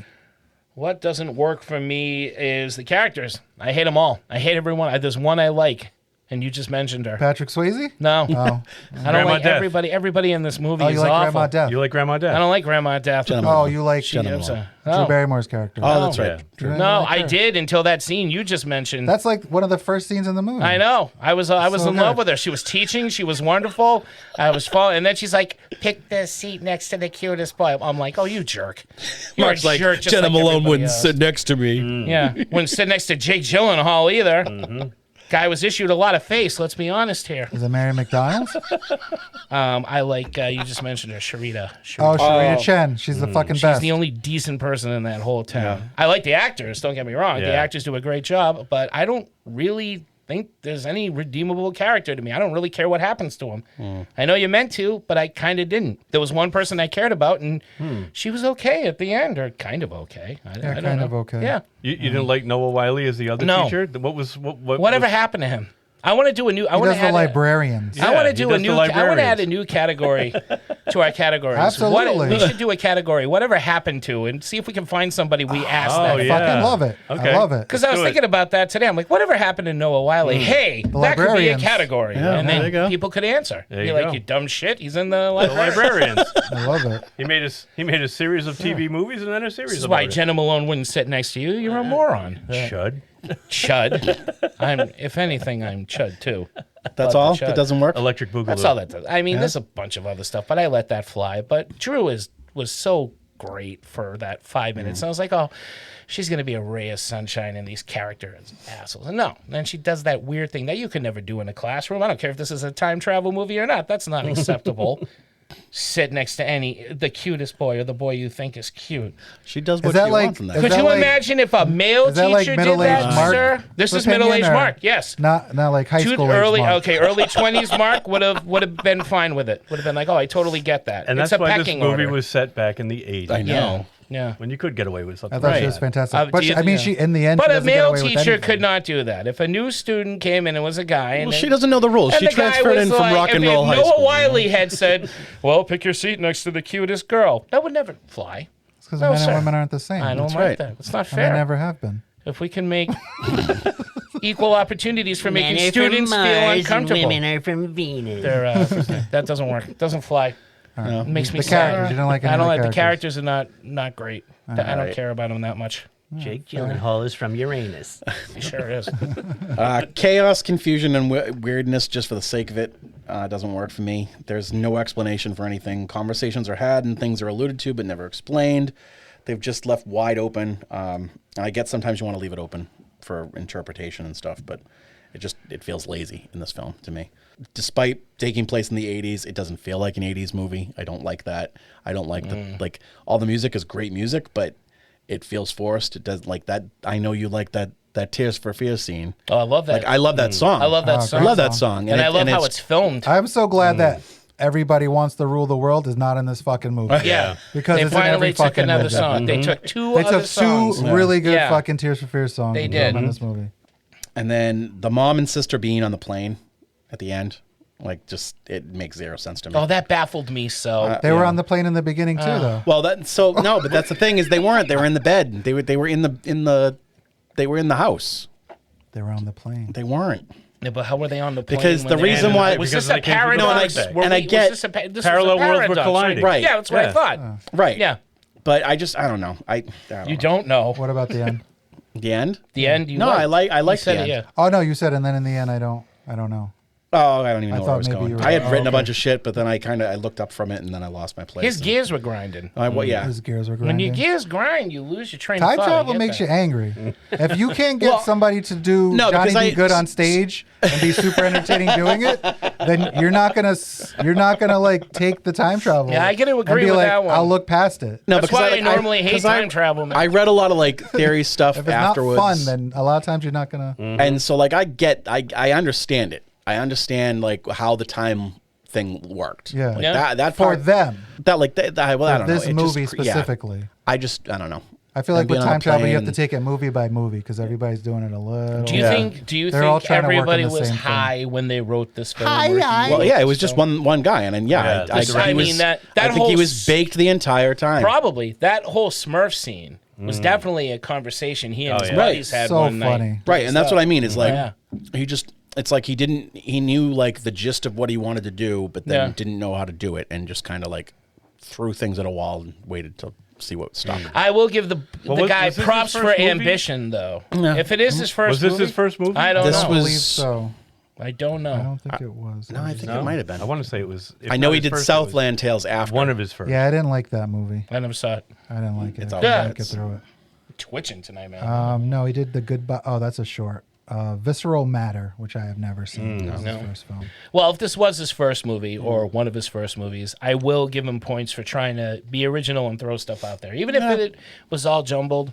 What doesn't work for me is the characters. I hate them all. I hate everyone. There's one I like. And you just mentioned her. Patrick Swayze? No. Oh. I don't Grandma like Death. everybody in this movie Oh, is you like awful. Grandma Death? You like Grandma Death? I don't like Grandma Death. Oh, you like She gives a- Drew no. Barrymore's character. Oh, that's right. You didn't No, like I her? did until that scene you just mentioned. That's like one of the first scenes in the movie. I know. I was So in love good. with her. She was teaching. She was wonderful. I was following, and then she's like, "Pick the seat next to the cutest boy." I'm like, "Oh, you jerk! You're Mark's a like, jerk, just Jenna like Malone everybody wouldn't else." sit next to me. Yeah, wouldn't sit next to Jake Gyllenhaal either. Guy was issued a lot of face. Let's be honest here. Is it Mary McDonald? I like you just mentioned her, Sharita. Oh, Sharita Chen. She's the fucking She's best. the only decent person in that whole town. I like the actors, don't get me wrong. The Yeah. actors do a great job, but I don't really think there's any redeemable character to me. I don't really care what happens to him. I know you meant to, but I kind of didn't. There was one person I cared about, and she was okay at the end, or kind of okay. I don't kind know. of okay. Yeah. You didn't like Noah Wiley as the other No. teacher? What Whatever was- happened to him? I want to do a new. I He want does to the librarians. I want to he do a does the new. I want to add librarians. a new category to our categories. Absolutely. We should do a category. Whatever happened to, and see if we can find somebody we asked that. yeah. Fucking love it. Okay. I love it. Because I was do it. thinking about that today. I'm like, whatever happened to Noah Wiley? Hey, that could be a librarians. category. Yeah, and there you then go. people could answer. There Be you like, go. you dumb shit. He's in the The library. librarians. I love it. He made a series of TV movies and then a series This is of why others. Jenna Malone wouldn't sit next to you. You're a moron. Chud. Chud. If anything, I'm chud too. That's Love all? the That Chud. doesn't work? Electric Boogaloo. That's all that does. I mean, there's a bunch of other stuff, but I let that fly. But Drew was so great for that 5 minutes. And I was like, oh, she's going to be a ray of sunshine in these characters assholes. And no. Then she does that weird thing that you can never do in a classroom. I don't care if this is a time travel movie or not. That's not acceptable. Sit next to the cutest boy or the boy you think is cute. She does what Is that she like- wants in that. is Could that you like- imagine if a male Is that teacher like did middle-aged that, Mark? sir? This is Opinion, middle-aged or- Mark, yes. Not like high school age Early, Mark. okay, early 20s Mark would have been fine with it. Would have been like, oh, I totally get that. And it's that's a why this pecking movie order. was set back in the 80s. I know. Yeah. When you could get away with something. I thought like she was that. fantastic. But I mean, yeah. she in the end, But she a doesn't get male away with teacher anything. could not do that. If a new student came in and was a guy, and Well, she doesn't know the rules. and She the guy transferred was in from like, rock and if roll high Noah school. Wiley had said, "Well, pick your seat next to the cutest girl," that would never fly. Because No, men sir. and women aren't the same. I don't That's like right. that. It's not And they fair. never have been. If we can make equal opportunities for making Men are students from feel Mars uncomfortable, and women are from Venus. that doesn't work. It doesn't fly. It makes me The sad. characters, you don't like any I of don't the like the characters. characters are not great. I don't care about them that much. Jake Gyllenhaal is from Uranus. He sure is. Chaos, confusion, and weirdness just for the sake of it doesn't work for me. There's no explanation for anything. Conversations are had and things are alluded to but never explained. They've just left wide open. I get sometimes you want to leave it open for interpretation and stuff, but it feels lazy in this film to me. Despite taking place in the 80s, it doesn't feel like an 80s movie. I don't like that. I don't like like all the music is great music, but it feels forced. It does like that. I know you like that Tears for Fears scene. Oh, I love that. Like I love that song. I love that song. I love that song. And I love how it's filmed. I'm so glad that Everybody Wants to Rule the World is not in this fucking movie. Yeah. Because They it's in every finally took fucking another movie. song. They took two They other took songs. two really good Yeah. fucking Tears for Fears songs. They and put them did. in this movie. And then the mom and sister being on the plane at the end, like just it makes zero sense to me. Oh, that baffled me so. They were on the plane in the beginning too, though. Well, no, but that's the thing is they weren't. They were in the bed. They were in the house. They were on the plane. They weren't. Yeah, but how were they on the plane? Because when the they reason landed? why was because this a they came from the paradox? flashback. And I get this was parallel a worlds were paradox, colliding. Right. Yeah, that's what I thought. Right. Yeah. But I don't know. I don't You know. don't know. What about the end? The end. The end. You No, like. I like You said the it, end. yeah. Oh no, you said, and then in the end, I don't know. Oh, I don't even I know where thought I was maybe going. you were- I had oh, written a okay. bunch of shit, but then I looked up from it and then I lost my place. His gears were grinding. Yeah. His gears were When grinding. your gears grind, you lose your train of Time thought. I travel get makes that. you angry. If you can't get Well, somebody to do no, Johnny because Be Good on stage and be super entertaining doing it, then you're not gonna like take the time travel. Yeah, I gotta and agree be with like, that one. I'll look past it. No, That's because why I normally hate 'cause time travel, man. I read a lot of like theory stuff If it's afterwards. not fun, then a lot of times you're not gonna. And so like I understand it. I understand like how the time thing worked. Yeah. Like, Yeah. that For part, them, that like that, well, I for don't this know. It movie just, yeah. specifically. I don't know. I feel like And being with on a time travel, you have to plane- take it movie by movie because everybody's doing it a little. Do you Yeah. think They're all trying to work on everybody the was same thing. high when they wrote this film? Hi, or do you- hi. Well, yeah, it was just one guy, and then Yeah, I I agree. mean, that I think he whole was baked the entire time. Probably that whole Smurf scene was definitely a conversation he and Oh, his yeah. buddies had So one funny. night. Right, and that's what I mean. Is like Yeah. he just it's like he knew like the gist of what he wanted to do, but then didn't know how to do it, and just kind of like threw things at a wall and waited to see what stopped him. I will give the guy props for ambition, though. Yeah. If it is his first movie. Was this his first movie? I don't know. I believe so. I don't know. I don't think it was. No, I think it might have been. I want to say it was. I know he did Southland Tales after. One of his first. Yeah, I didn't like that movie. I never saw it. I didn't like it. It's I all couldn't right. get through it. Twitching tonight, man. No, he did the Goodbye. Oh, that's a short. Visceral Matter, which I have never seen. That was No. his first film. Well, if this was his first movie or one of his first movies, I will give him points for trying to be original and throw stuff out there. Even if it was all jumbled.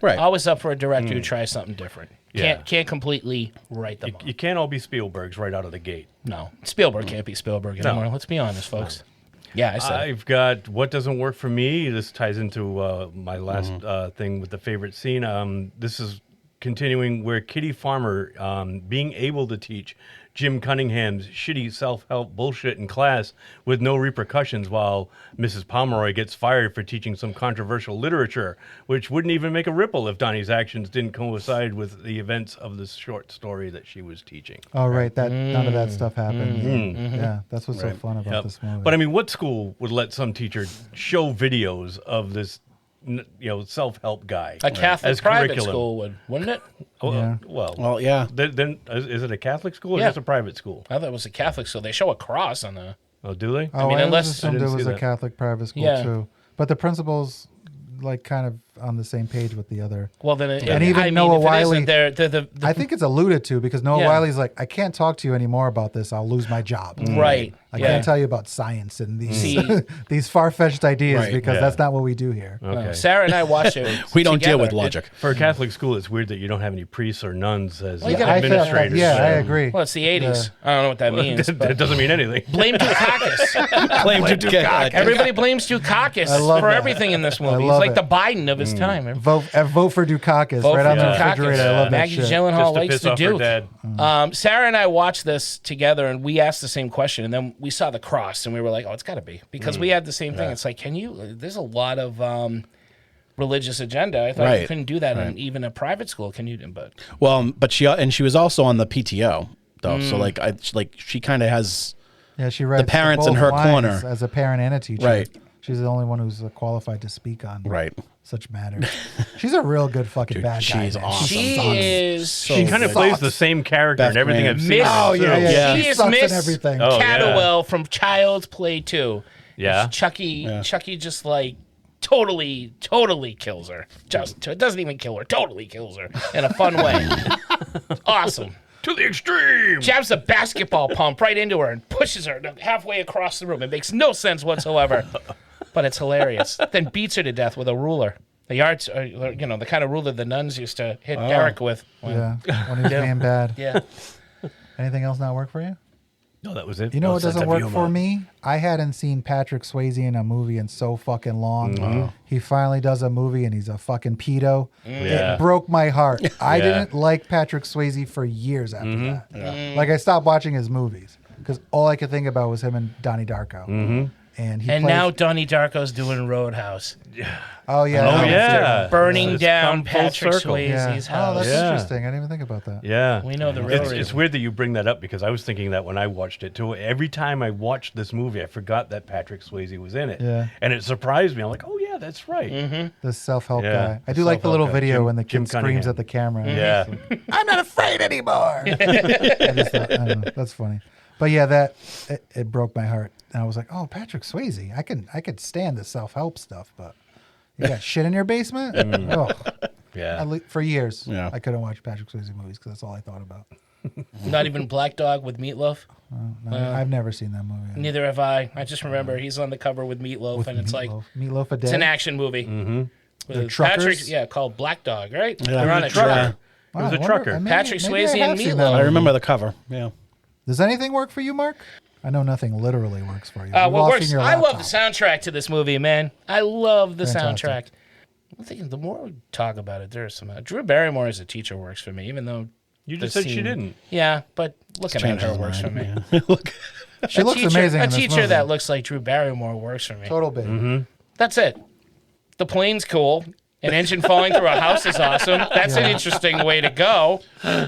Right. Always up for a director who tries something different. Yeah. Can't completely write them You can't all be Spielbergs right out of the gate. No. Spielberg can't be Spielberg anymore. Let's be honest, folks. Yeah, I said I've got What Doesn't Work for Me. This ties into my last thing with the favorite scene. This is continuing where Kitty Farmer being able to teach Jim Cunningham's shitty self-help bullshit in class with no repercussions, while Mrs. Pomeroy gets fired for teaching some controversial literature, which wouldn't even make a ripple if Donnie's actions didn't coincide with the events of this short story that she was teaching. Oh, right. That none of that stuff happened. Yeah, that's what's so fun about this movie. But I mean, what school would let some teacher show videos of this, self-help guy? a Catholic as private curriculum? school would, wouldn't it? Well, yeah. Then is it a Catholic school or Yeah. just a private school? I thought it was a Catholic school. They show a cross on the. Oh, do they? Oh, mean, I unless- always assumed I it didn't was see a that. Catholic private school Yeah. too. But the principal's like kind of on the same page with the other. Well, then, And even Noah if it Wiley- isn't, they're the I think it's alluded to because Noah Yeah. Wiley's like, I can't talk to you anymore about this. I'll lose my job. right. I yeah. can't tell you about science and these See- these far-fetched ideas Right. because Yeah. that's not what we do here. Okay. Sarah and I watched it. We don't deal together. with logic. For a Catholic school, it's weird that you don't have any priests or nuns as Well, you gotta- I felt that, administrators. yeah, I agree. Well, it's the 80s. I don't know what that means. That but doesn't mean anything. blame Dukakis. Blame Dukakis. Everybody blames Dukakis I love for that. everything in this movie. I He's love like it. the Biden of his time. Vote for Dukakis Vote right for on the Dukakis. refrigerator. I love that Maggie shit. Gyllenhaal Just to likes piss the off her Duke. dad. Sarah and I watched this together, and we asked the same question, and then we saw the cross, and we were like, "Oh, it's got to be," because we had the same thing. It's like, can you? There's a lot of religious agenda. I thought you Right. couldn't do that in even a private school. Can you? But Well, but she was also on the PTO though, so she kind of has. Yeah, she writes parents in both her lines corner. as a parent and a teacher. Right. She's the only one who's qualified to speak on Right. such matters. She's a real good fucking Dude, bad guy. she's man. awesome. she Sucks. is. She kind of good. plays the same character Beth in everything Graham. I've seen. Miss- Oh, yeah, yeah. Yeah. She She is sucks in Miss everything. Oh, yeah. Cattlewell from Child's Play 2. Yeah. Chucky just like totally kills her. Just it doesn't even kill her. Totally kills her in a fun way. Awesome. To the extreme. Jabs a basketball pump right into her and pushes her halfway across the room. It makes no sense whatsoever, but it's hilarious. Then beats her to death with a ruler. The yards, the kind of ruler the nuns used to hit Eric with. Yeah, when he was being bad. Yeah. Anything else not work for you? No, that was it. You know No what sense doesn't of work humor. for me? I hadn't seen Patrick Swayze in a movie in so fucking long. He finally does a movie and he's a fucking pedo. Yeah. It broke my heart. I Yeah. didn't like Patrick Swayze for years after that. Like I stopped watching his movies because all I could think about was him and Donnie Darko. And he And plays- now Donnie Darko's doing Roadhouse. oh yeah, Oh, no, yeah. Burning It's down come full Patrick circle. Swayze's Oh, house. that's Yeah. interesting. I didn't even think about that. Yeah. We know the real It's reason. weird that you bring that up because I was thinking that when I watched it too. Every time I watched this movie, I forgot that Patrick Swayze was in it. Yeah. And it surprised me. I'm like, oh, yeah, that's right. The self-help Yeah, guy. I the do like the little self-help guy. video Jim- when the Jim kid screams Cunningham. at the camera. Yeah. I'm not afraid anymore. I don't know. That's funny. But yeah, it broke my heart. And I was like, oh, Patrick Swayze. I could stand the self-help stuff, but you got shit in your basement? Oh. Yeah. For years, Yeah. I couldn't watch Patrick Swayze movies because that's all I thought about. Not even Black Dog with Meatloaf. No, I've never seen that movie. Neither have I. I just remember he's on the cover with Meatloaf, and it's like Meatloaf a Day. it's an action movie. They're With truckers? called Black Dog, right? Yeah. They're on a truck. Wow, It was I a wonder- trucker. maybe- Patrick maybe I Swayze have and seen that Meatloaf. I movie. remember the cover. Yeah. Does anything work for you, Mark? I know nothing literally works for you. You've What all works? seen your I love the laptop. soundtrack to this movie, man. I love the Fantastic. soundtrack. I'm thinking the more we talk about it, there's some. Drew Barrymore as a teacher works for me, even though You the just said she scene- didn't. Yeah, but looking at her works for me. She looks teacher, amazing A in this teacher movie. that looks like Drew Barrymore works for me. Total baby. That's it. The plane's cool. An engine falling through a house is awesome. That's an interesting way to go.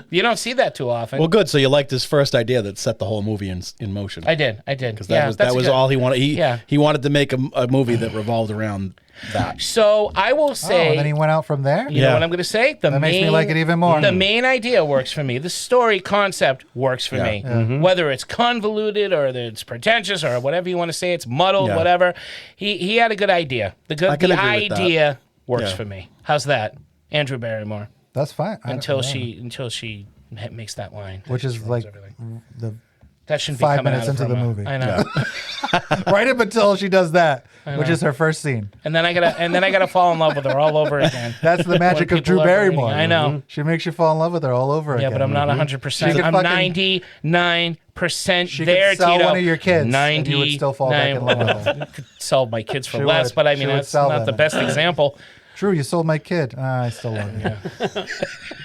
You don't see that too often. Well, good. So you liked his first idea that set the whole movie in motion. I did. Because that was all he wanted. He wanted to make a movie that revolved around that. So I will say... and then he went out from there? You know what I'm going to say? That makes me like it even more. The main idea works for me. The story concept works for me. Whether it's convoluted or it's pretentious or whatever you want to say, it's muddled, whatever. He had a good idea. The idea works for me. How's that? Andrew Barrymore. That's fine. Until she makes that line. Which is like the that shouldn't 5 be minutes into the movie. I know. Right up until she does that, which is her first scene. And then I gotta fall in love with her all over again. That's the magic of Drew Barrymore. I know. She makes you fall in love with her all over again. Yeah, but I'm not 100%. I'm 99% there, could sell Tito. one of your kids, and you would still fall back in love with her. Could sell my kids for She less, would. but I She mean would that's sell not them. the best example. Drew, you sold my kid. I still love you.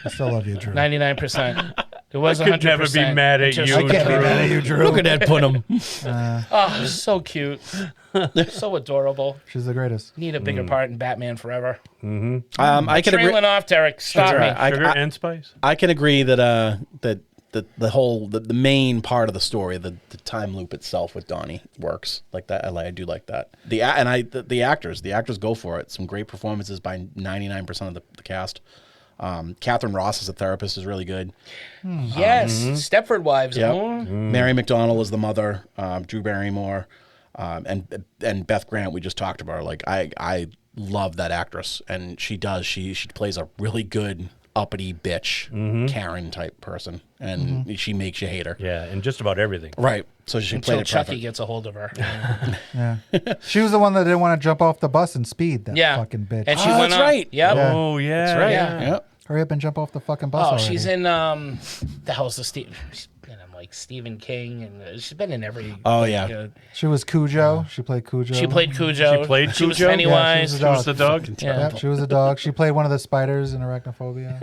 I still love you, Drew. 99%. It was 100%. I could never be mad at you, I can't be mad at you, Drew. Look at that Punim. Oh, so cute. So adorable. She's the greatest. Need a bigger part in Batman Forever. I can agree. Trailing off, Derek. Stop me. Sugar and spice. I can agree that the main part of the story, the time loop itself with Donnie works like that. I do like that. The actors go for it. Some great performances by 99% of the cast. Catherine Ross as a therapist is really good. Yes, Stepford Wives. Yep. Oh. Mary McDonnell is the mother. Drew Barrymore, and Beth Grant. We just talked about her. Like I love that actress, and she plays a really good uppity bitch, Karen type person, and she makes you hate her. Yeah, and just about everything. Right. So she Until played it Chucky perfect. gets a hold of her. Yeah. She was the one that didn't want to jump off the bus and speed. That fucking bitch. And she went that's on. right. Yep. Yeah. Oh, yeah. That's right. Yeah. Yep. Hurry up and jump off the fucking bus Oh, already. she's in the hell's the Steve? Like Stephen King, and she's been in every. Oh, yeah. She was Cujo. She played Cujo. She played Cujo. She played She was Cujo? Pennywise. Yeah, She was the dog. Yeah. Yep, she was a dog. She played one of the spiders in Arachnophobia.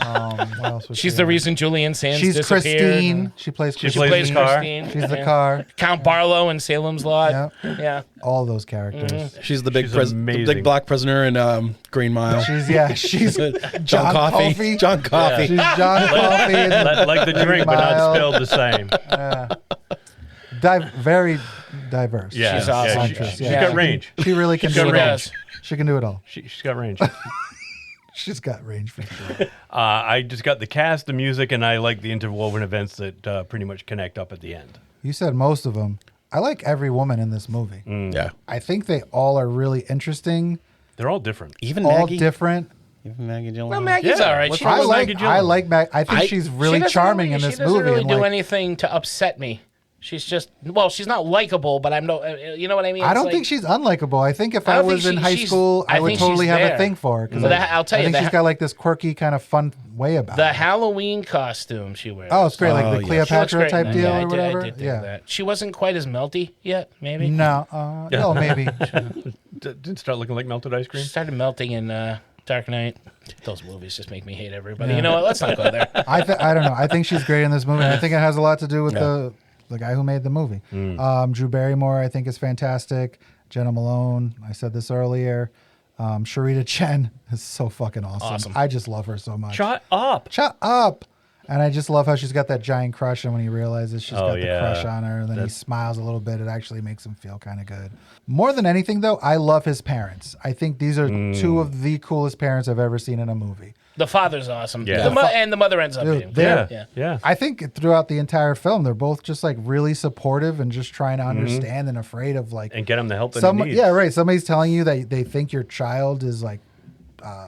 Oh, What else was she's she the in? reason Julian Sands She's disappeared. Christine. She plays She Christine. plays Car. Christine. She's the Yeah. car. Count Barlow in Salem's Lot. Yep. Yeah. All those characters. She's the big She's the amazing. big black prisoner in Green Mile. She's John Coffey. John Coffey. She's John Coffey. in Like the drink, but not spelled the same. Very diverse. Yeah, She's awesome. yeah, Actress, she's yeah. got range. She really can She's do got it all. range. She can do it all. She's got range. She's got range for sure. I just got the cast, the music, and I like the interwoven events that pretty much connect up at the end. You said most of them. I like every woman in this movie. Yeah. I think they all are really interesting. They're all different. Even all Maggie. different. Even Maggie Gyllenhaal. Well, Maggie's all right. what's She wrong I with like. Maggie I Gyllenhaal? like Mag. I think she's really doesn't charming in really- this She doesn't movie. really and do like, anything to upset me. She's just she's not likable, but I'm no. You know what I mean? I It's don't like- think she's unlikable. I think if I I don't was think in she- high she's- school, I I would think totally she's have there. a thing for her. 'Cause But I I'll tell you, I think the she's ha- got like this quirky kind of fun way about the it. Halloween costume she wears. Oh, it's great, like the yeah. She looks Cleopatra great type in deal that. or I did whatever. think Yeah. that. She wasn't quite as melty yet, maybe. No, no, maybe. Didn't start looking like melted ice cream. She started melting in Dark Knight. Those movies just make me hate everybody. You know what? Let's not go there. I don't know. I think she's great in this movie. I think it has a lot to do with the guy who made the movie. Drew Barrymore, I think, is fantastic. Jenna Malone, I said this earlier. Sharita Chen is so fucking awesome. I just love her so much. Shut up. Shut up. And I just love how she's got that giant crush, and when he realizes she's got the crush on her, and then he smiles a little bit, it actually makes him feel kind of good. More than anything, though, I love his parents. I think these are two of the coolest parents I've ever seen in a movie. The father's awesome. Yeah. And the mother ends up being. Yeah. I think throughout the entire film, they're both just like really supportive and just trying to understand and afraid of like And get them the help that he needs. Yeah, right. Somebody's telling you that they think your child is like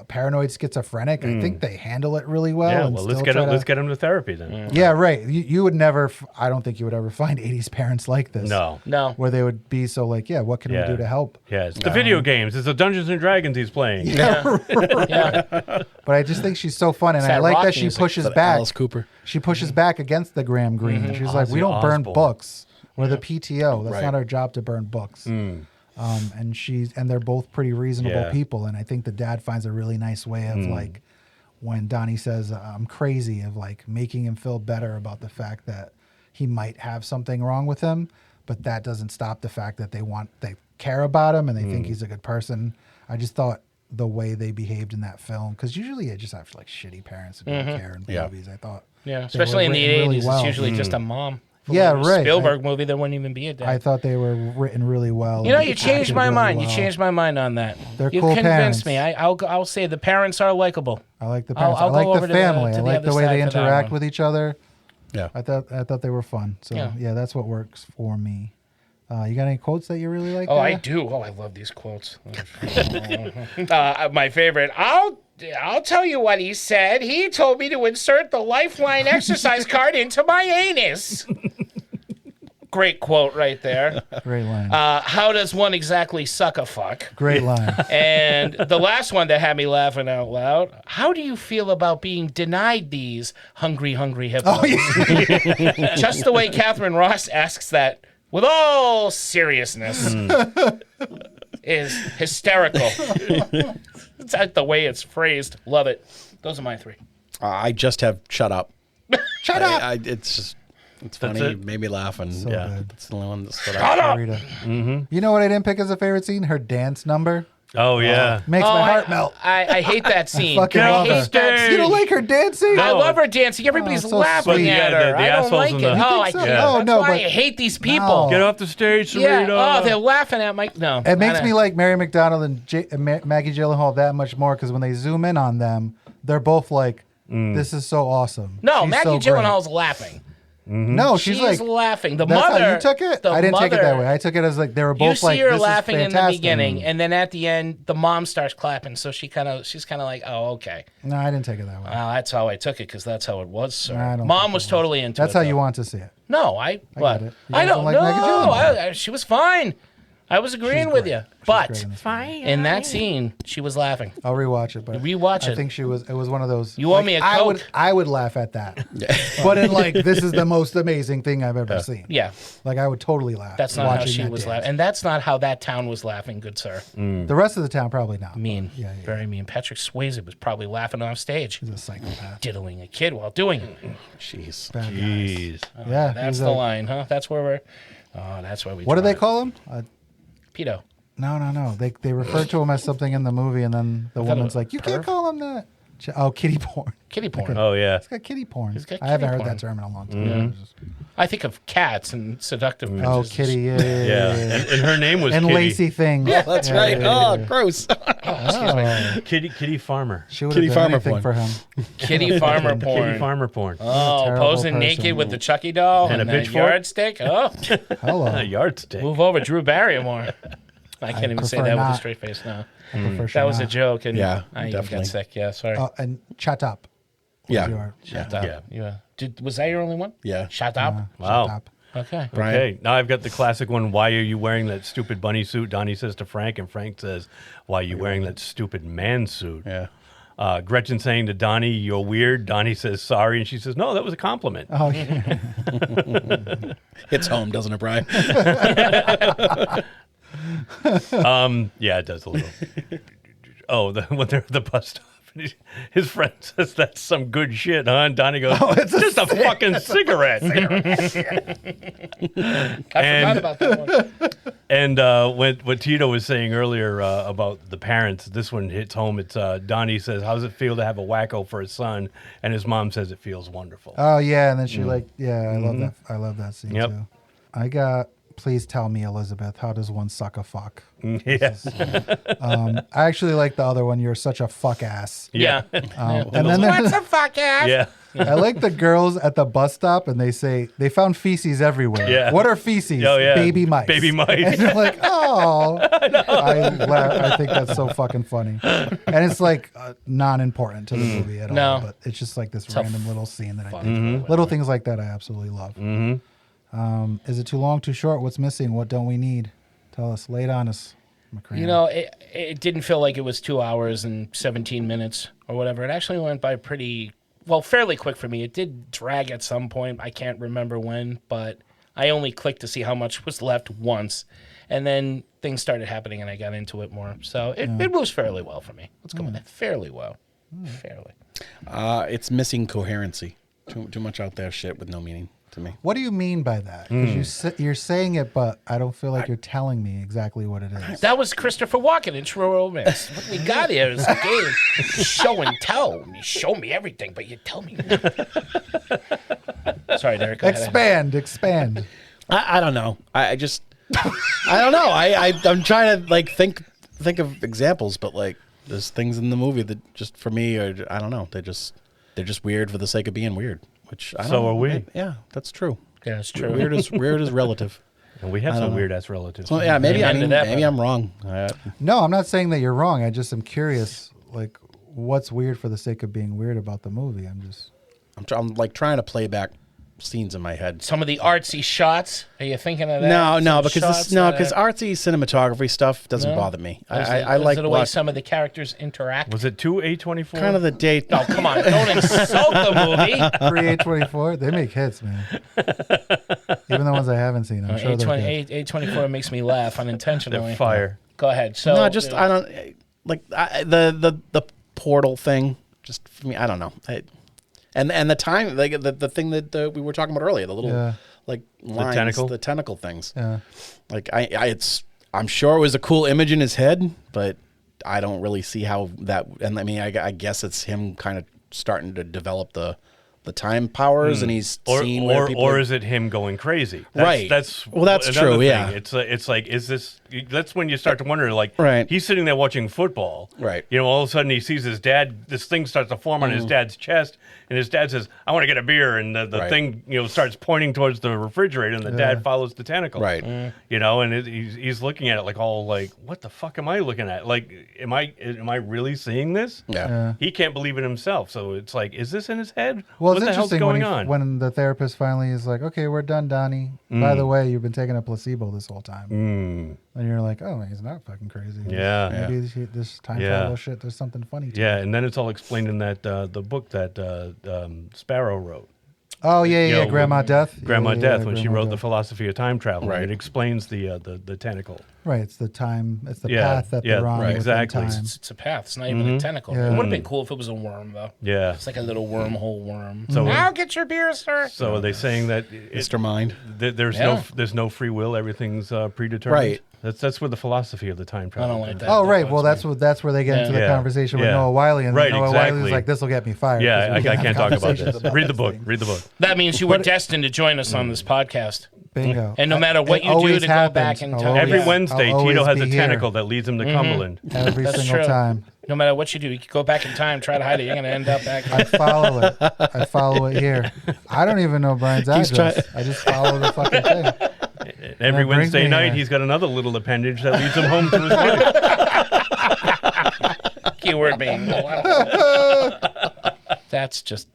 paranoid schizophrenic. I think they handle it really well. Yeah, and well, still let's get him to therapy then. Yeah, right. You would never. I don't think you would ever find 80s parents like this. No. Where they would be so like, yeah, what can we do to help? Yeah, it's the video games. It's the Dungeons and Dragons he's playing. But I just think she's so fun, and It's I that like rock that she music. pushes That back. Alice Cooper. She pushes back against the Graham Greene. She's like, we Ozzy don't burn Osbourne. books. We're the PTO. That's Right. not our job to burn books. And they're both pretty reasonable people. And I think the dad finds a really nice way of like, when Donnie says, I'm crazy, of like making him feel better about the fact that he might have something wrong with him, but that doesn't stop the fact that they care about him and they think he's a good person. I just thought the way they behaved in that film, because usually I just have like shitty parents who don't care in movies. I thought, especially in the 80s, really it's usually just a mom. Yeah, right. Spielberg movie, there wouldn't even be a dad. I thought they were written really well. You know, you changed my mind. You changed my mind on that. They're you cool convinced parents. me. I'll say the parents are likable. I like the parents. I'll I go like over the to family. to I the like other the way they side for that interact one. with each other. Yeah, I thought they were fun. So yeah, that's what works for me. You got any quotes that you really like? Oh, I do. Oh, I love these quotes. My favorite. I'll tell you what he said. He told me to insert the Lifeline exercise card into my anus. Great quote right there. Great line. How does one exactly suck a fuck? Great line. And the last one that had me laughing out loud. How do you feel about being denied these hungry hippos? Oh, yeah. Just the way Catherine Ross asks that with all seriousness is hysterical. It's the way it's phrased. Love it. Those are my three. I just have shut up. Shut up. It's funny. It made me laugh, and So good. that's the only one that's Shut up. You know what I didn't pick as a favorite scene? Her dance number. Oh, yeah. Makes my heart melt. I hate that scene. Fucking I love hate her. that scene. You don't like her dancing? I love her dancing. Everybody's so laughing sweet. at Yeah, her. the I don't assholes like in it. the- No, You I think can't. so? Oh, That's no, why but- I hate these people. Get off the stage, Yeah. Serena. Oh, they're laughing at Mike. No. It makes me like Mary McDonald and Maggie Gyllenhaal that much more, because when they zoom in on them, they're both like, "This is so awesome." No, She's Maggie so great. Gyllenhaal's laughing. No, she's like laughing. The That's mother. how you took it? the I didn't take it that mother- way. I took it as like they were You both see like, her "This laughing is in the fantastic." beginning, and then at the end, the mom starts clapping. So she's kind of like, "Oh, okay." No, I didn't take it that way. That's how I took it, because that's how it was, sir. I don't Mom think was totally into That's it. how you though. want to see it. No, I what? get it. You I guys don't don't like Maggie know. Gyllenhaal? She was fine. I was agreeing with you, but Fine. in that scene, she was laughing. I'll rewatch it, but Rewatch I it. think it was one of those. You owe me a Coke. I would laugh at that, but in like, this is the most amazing thing I've ever seen. Yeah, Like, I would totally laugh. that's not how watching she that was dance. laughing, and that's not how that town was laughing, good sir. The rest of the town probably not. Mean, Yeah, very mean. Patrick Swayze was probably laughing off stage, He's a psychopath. diddling a kid while doing it. Jeez. Bad guys. Jeez. Yeah, That's he's the like- line, huh? That's where we're. Oh, that's where we. What do they drive. call him? Pedo. No. They refer to him as something in the movie, and then the I thought it woman's was like, "You can't perv. call him that." Oh, kitty porn. Kitty porn. Oh, yeah. It's got kitty porn. He's got I haven't kitty heard porn. that term in a long time. I think of cats and seductive. Oh, pictures. kitty. Yeah. Yeah. And her name was And Kitty. lacy things. Oh, that's right. Oh, gross. Oh. Kitty Farmer. She would Kitty have done farmer anything porn. for him. Kitty farmer porn. Kitty Farmer porn. Oh, terrible posing person. naked with the Chucky doll And a that pitchfork? yardstick. Oh, Hello. A yardstick. move over, Drew Barrymore. I can't even say prefer that with a not. straight face now. I prefer That was a not. joke, and Yeah, I even definitely. got sick. Yeah, sorry. And shut up. Yeah. Your- Shut up. Yeah. Was that your only one? Yeah. Shut up. Wow. Shut up. Okay. Brian. Okay, now I've got the classic one. Why are you wearing that stupid bunny suit? Donnie says to Frank, and Frank says, "Why are you wearing that stupid man suit?" Yeah. Gretchen saying to Donnie, "You're weird." Donnie says, "Sorry," and she says, "No, that was a compliment." Oh, yeah. Hits home, doesn't it, Brian? Yeah, it does a little. Oh, when they're at the bus stop, and his friend says, "That's some good shit, huh?" And Donnie goes, "It's just a fucking cigarette." I forgot about that one. And what Tito was saying earlier about the parents, this one hits home. It's Donnie says, "How does it feel to have a wacko for a son?" And his mom says, "It feels wonderful." Oh, yeah. And then she I love that. I love that scene, Yep. too. I got, "Please tell me, Elizabeth, how does one suck a fuck?" Yeah. I actually like the other one. "You're such a fuck ass." Yeah. And then What's a fuck ass? Yeah. I like the girls at the bus stop, and they say they found feces everywhere. Yeah. What are feces? Oh, yeah. Baby mice. Baby mice. And you're like, oh. I think that's so fucking funny. And it's like non-important to the movie at No. all, but it's just like this a random little scene that I funny think. Little things like that I absolutely love. Is it too long, too short? What's missing? What don't we need? Tell us. Lay it on us, McCrane. You know, it didn't feel like it was 2 hours and 17 minutes or whatever. It actually went by fairly quick for me. It did drag at some point. I can't remember when, but I only clicked to see how much was left once. And then things started happening and I got into it more. So it moves fairly well for me. Let's go with that. Fairly well. Fairly. It's missing coherency. Too much out there shit with no meaning to me. What do you mean by that? Because you're saying it, but I don't feel like you're telling me exactly what it is. That was Christopher Walken in True Romance. What we got here is a game. Show and tell. You show me everything, but you tell me. Sorry, Derek. Go ahead. Expand. I don't know. I just I don't know. I'm trying to like think of examples, but like there's things in the movie that just for me are I don't know. They're just weird for the sake of being weird. Which I don't know. Are we. Yeah, that's true. Yeah, it's true. Weird is relative. And we have some weird ass relatives. Well, yeah, maybe I'm wrong. No, I'm not saying that you're wrong. I just am curious, like, what's weird for the sake of being weird about the movie. I'm like trying to play back scenes in my head. Some of the artsy shots. Are you thinking of that? No, because artsy cinematography stuff doesn't bother me. I like the way some of the characters interact. Was it too A24? Kind of the date. No, come on, don't insult the movie. Pre A24, they make hits, man. Even the ones I haven't seen, I'm sure they're good. A24 makes me laugh unintentionally. They're fire. Go ahead. So no, just I don't like the portal thing. Just for me, I don't know. And the time, like the thing that we were talking about earlier, the little like lines, the tentacle things. Yeah. Like I'm sure it was a cool image in his head, but I don't really see how that. And I mean, I guess it's him kind of starting to develop the time powers, and he's seen or is it him going crazy? Right. That's true. Thing. Yeah. It's like is this? That's when you start to wonder. Like, right. He's sitting there watching football. Right. You know, all of a sudden he sees his dad. This thing starts to form on his dad's chest, and his dad says, "I want to get a beer," and the thing starts pointing towards the refrigerator, and the dad follows the tentacle. Right. You know, and he's looking at it like all like, what the fuck am I looking at? Like, am I really seeing this? Yeah. He can't believe it himself. So it's like, is this in his head? Well, what it's the hell's interesting going on? when the therapist finally is like, "Okay, we're done, Donnie. By the way, you've been taking a placebo this whole time." And you're like, "Oh, he's not fucking crazy. Yeah. Maybe this time travel shit. There's something funny to it." Yeah, and then it's all explained in that the book that Sparrow wrote. Oh yeah, Grandma Death. Grandma Death, when she Grandma wrote Death. The Philosophy of Time Travel. Right. It explains the tentacle. Right, it's the time. It's the path that they're on. Right, within exactly. Time. It's a path. It's not even a tentacle. Yeah. It would have been cool if it was a worm, though. Yeah. It's like a little wormhole worm. So I'll get your beer, sir. So are they saying that Mr. Mind? There's no free will, everything's predetermined? Right. That's where the philosophy of the time travel. I don't like that. Oh right, well that's where they get into the conversation with Noah Wiley, and Noah Wiley's like, "This will get me fired." Yeah, I can't talk about this. Read the book. thing. Read the book. That means you were destined to join us on this podcast. Bingo. And no matter what It you do always to go happens. back in I'll time. Every always- Wednesday, I'll Tito always has a be here. tentacle that leads him to Cumberland. Every That's single true. time. No matter what you do, you can go back in time, try to hide it. You're going to end up back I follow it. I follow it here. I don't even know Brian's address. I just follow the fucking thing. Every That brings Wednesday me night, here. he's got another little appendage that leads him home to his wife. keyword being. That's just.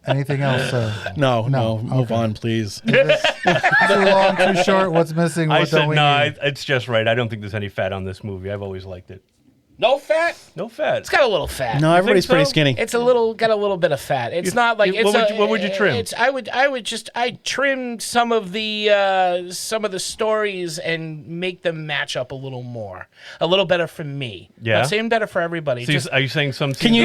Anything else? No. Move on, please. Too long, too short. What's missing? What I said, don't we no, need? it's just right. I don't think there's any fat on this movie. I've always liked it. No fat? No fat. It's got a little fat. No, You everybody's think so? pretty skinny. It's got a little bit of fat. It's not like it's what would you trim? I trim some of the stories and make them match up a little more, a little better for me. Yeah. Not saying better for everybody. So are you saying some? Can you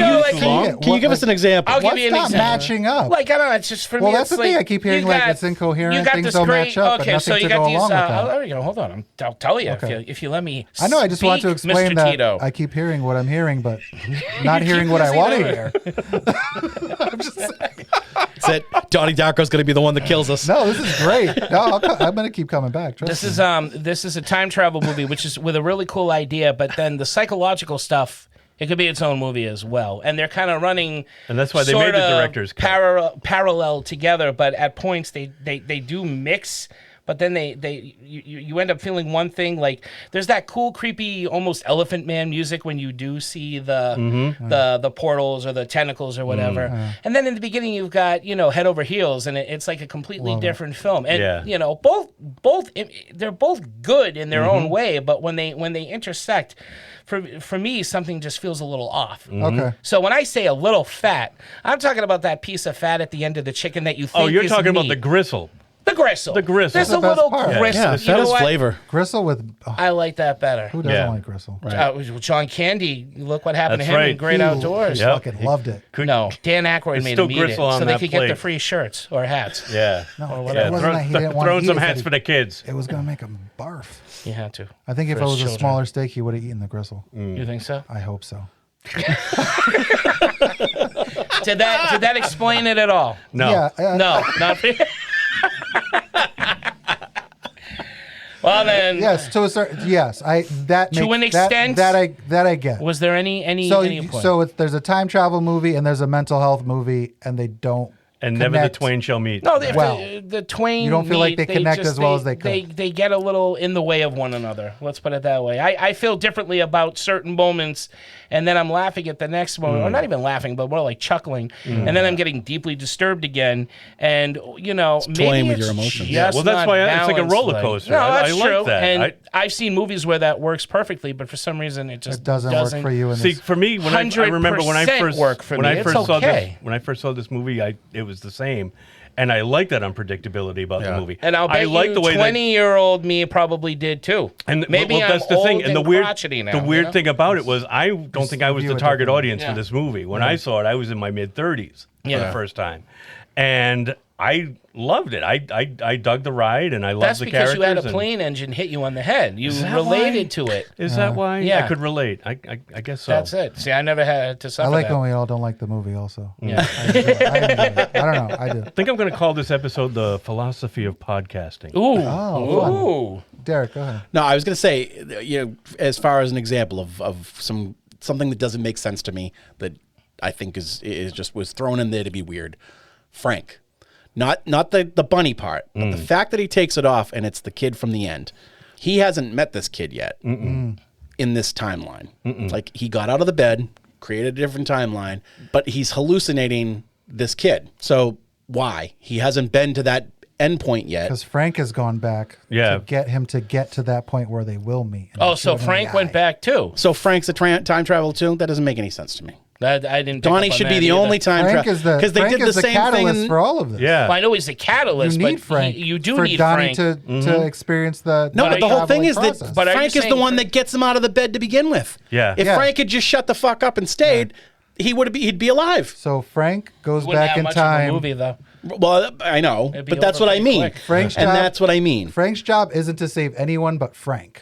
give us an example? I'll give you an What's not example. matching up? Like I don't know. It's just for me. Well, that's it's the thing. like, I keep hearing you like got- it's incoherent. You got Things this don't great. match up. Okay, but so nothing you to got go these. along with that. Hold on. I'll tell you Okay. if you let me. I know. I just want to speak, explain Mr. that Tito. I keep hearing what I'm hearing, but not hearing what I want to hear. I'm just saying. That's it. Donnie Darko's going to be the one that kills us. No, this is great. No, I'm going to keep coming back. Trust This me. is a time travel movie, which is with a really cool idea, but then the psychological stuff. It could be its own movie as well, and they're kind of running. And that's why they made the director's cut. parallel together, but at points they do mix. But then you end up feeling one thing, like there's that cool, creepy, almost Elephant Man music when you do see the portals or the tentacles or whatever. And then in the beginning you've got head over heels, and it's like a completely different film. And both they're both good in their own way, but when they intersect, for me something just feels a little off. Okay. So when I say a little fat, I'm talking about that piece of fat at the end of the chicken that you think Oh, you're is talking about meat. the gristle. The gristle. The gristle. There's That's a the best little part. gristle. Yeah, You that know is what? flavor. Gristle with I like that better. who doesn't Yeah. like gristle? John Candy, look what happened That's to him right. in Great He Outdoors. Yep. fucking loved it. No, Dan Aykroyd There's made still him eat it gristle on so they that could get the plate. free shirts or hats. Yeah. No, Or it whatever. wasn't that he didn't want Throwing to eat some it, hats he- for the kids. It was gonna make him barf. You had to. I think if For it his was a children. smaller steak, he would have eaten the gristle. You think so? I hope so. Did that explain it at all? No. Yeah, No, not. Well then, Yes, to a certain yes, I that To makes, an extent- that I get. was there any So point? so there's a time travel movie and there's a mental health movie, and they don't And never the connect. twain shall meet. No, if Well, the twain. you don't feel like meet, they connect just- as well as they could. They get a little in the way of one another. Let's put it that way. I feel differently about certain moments, and then I'm laughing at the next moment, or not even laughing, but more like chuckling, and then I'm getting deeply disturbed again. And maybe toying with it's your emotions. just Well, that's not why it's like a balanced roller right. coaster. No, I that's like true. that. And I've seen movies where that works perfectly, but for some reason it just It doesn't work for you in See, this. for me, when I remember when I 100% first work for when me. I It's first saw okay. this when I first saw this movie, it was the same, and I like that unpredictability about the movie. And I'll bet I like you the way 20-year-old me probably did too. And maybe well, that's I'm the thing. old And the and weird, crotchety now, the weird you know? thing about it was, I don't think I was view the it target differently. audience for this movie. When I saw it, I was in my mid 30s for the first time, and I loved it. I dug the ride, and I loved That's the because characters. you had a and- plane engine hit you on the head. You that related why? to it. Is that why? Yeah. I could relate. I guess so. That's it. See, I never had to I suffer like that. when we all don't like the movie. Also, Yeah. I enjoy it. I don't know. I do. I think I'm going to call this episode "The Philosophy of Podcasting." Ooh. Oh, fun. Ooh. Derek, go ahead. No, I was going to say, as far as an example of something that doesn't make sense to me that I think is just was thrown in there to be weird. Frank, not the bunny part, but the fact that he takes it off and it's the kid from the end. He hasn't met this kid yet in this timeline. Like, he got out of the bed, created a different timeline, but he's hallucinating this kid. So why? He hasn't been to that end point yet. Because Frank has gone back to get him to get to that point where they will meet. and Oh, shoot so him in the Frank went eye. back too. So Frank's a time travel too? That doesn't make any sense to me. I didn't. pick Donnie up on should be that the either. only time Frank travel is the because they Frank did the is the same catalyst thing. for all of this. Yeah. Well, I know he's the catalyst, You need but Frank. you do for need Donnie Frank. to experience the No, but the whole thing traveling is process. that But are you Frank is the saying one Frank- that gets him out of the bed to begin with. Yeah. If Yeah. Frank had just shut the fuck up and stayed, he'd be alive. So Frank goes Wouldn't back have in much time. Of a movie though. Well, I know, It'd be but that's over what I pretty mean. quick. Frank's and job- that's what I mean. Frank's job isn't to save anyone but Frank.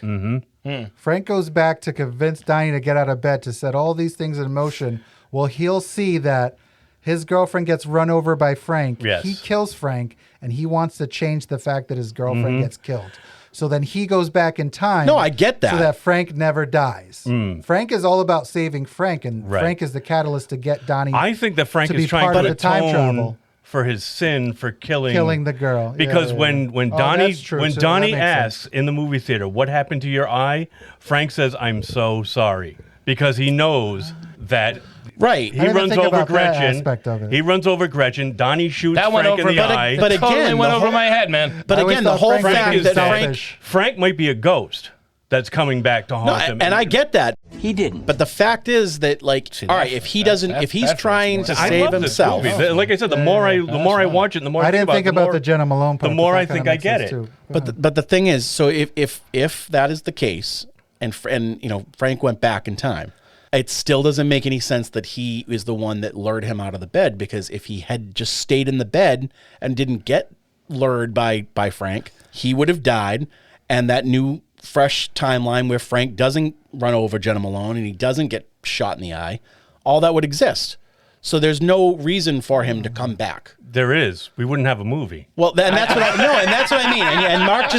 Frank goes back to convince Donnie to get out of bed to set all these things in motion. Well, he'll see that his girlfriend gets run over by Frank. Yes. He kills Frank, and he wants to change the fact that his girlfriend gets killed. So then he goes back in time. No, I get that. So that Frank never dies. Frank is all about saving Frank, and Right. Frank is the catalyst to get Donnie I think that Frank to is be trying part to of the time atone travel. for his sin for killing the girl. Because Yeah. when Oh, Donnie that's true, when too. Donnie That makes asks sense. in the movie theater, "What happened to your eye?" Frank says, "I'm so sorry," because he knows that. Right. He I didn't runs think over about that Gretchen. aspect of it. He runs over Gretchen. Donnie shoots That went Frank over, in the but eye. but totally again, went the over whole- my head, man. But I always again, the thought whole Frank fact is that dead. Frank. Frank might be a ghost that's coming back to No, haunt him. and I get that. He didn't. But the fact is that, like, all right, if he doesn't, if he's trying to I save love this himself, movie. Like I said, the more I watch it, the more I didn't about think it, about the Jenna Malone part. the more but I that kinda think I makes get sense it. too. but the thing is, so if that is the case, and Frank went back in time, it still doesn't make any sense that he is the one that lured him out of the bed, because if he had just stayed in the bed and didn't get lured by Frank, he would have died, and that new fresh timeline where Frank doesn't run over Jenna Malone and he doesn't get shot in the eye, all that would exist. So there's no reason for him to come back. There is. We wouldn't have a movie. Well, that's what I mean. And Mark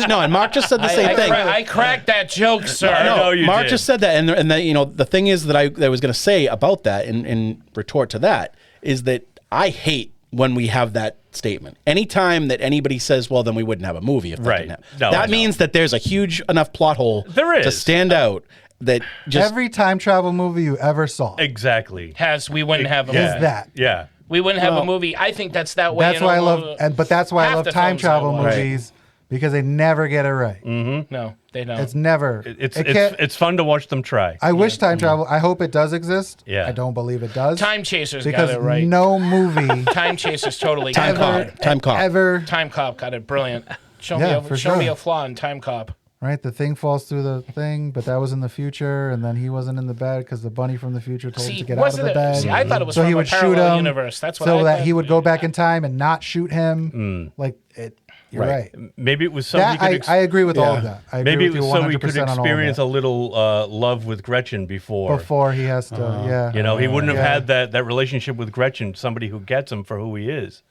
just said the same thing. I cracked that joke, sir. I know you Mark did. just said that, and the thing is that I was going to say about that in retort to that is that I hate when we have that statement. Anytime that anybody says, "Well, then we wouldn't have a movie," if that Right. didn't happen. No, I that know. means that there's a huge enough plot hole There is. to stand out that just Every time travel movie you ever saw Exactly. We wouldn't have a Yeah. is movie. that. We wouldn't have Well, a movie. I think that's that way. That's in why I almost- love, but that's why I half love the time films I travel watch. movies, because they never get it right. No, they don't. It's never. It's fun to watch them try. I wish time travel. I hope it does exist. Yeah. I don't believe it does. Time Chasers because got it right. no movie. Time Chasers totally Time got it. Cop. Time Cop. Ever. Time Cop got it brilliant. Show Yeah, me a flaw in Time Cop. Right, the thing falls through the thing, but that was in the future, and then he wasn't in the bed because the bunny from the future told him to get out of the bed. See, I thought it was so from he a would shoot parallel him, universe. That's what so I that thought. he would go back in time and not shoot him. Like it. You're right. Maybe it was so That, I agree with all of that. I Maybe agree it with was you so he could 100% on all of experience that. a little love with Gretchen before. Before he has to, yeah. You know, he wouldn't have Yeah. had that relationship with Gretchen, somebody who gets him for who he is.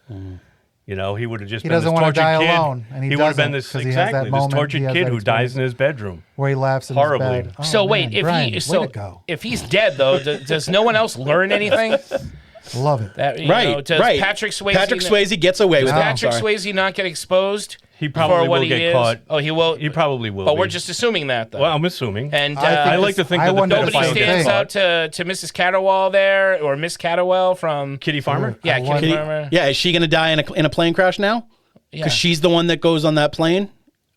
You know, he would have just He been doesn't this wanna tortured die kid. alone, and he would have been doesn't, this 'cause he has that exactly this moment, he tortured has kid that who dies experience. in his bedroom. Where he laughs in Horribly. his bed. Oh, So wait, man, if Brian, he way so to go. if he's dead though, does no one else learn anything? Love it. That, you Right, know, does right. Patrick Swayze Patrick Swayze gets away with does it. Patrick Sorry. Swayze not get exposed? He probably for what will he get is? caught. Oh, he will. He probably will. But be. we're just assuming that, though. Well, I'm assuming. And I like to think that the nobody pedophile gets stands caught. out to Mrs. Catterwall there, or Miss Catterwell from Kitty Farmer. Yeah, Kitty Farmer. Yeah, is she going to die in a plane crash now? Yeah. Because she's the one that goes on that plane.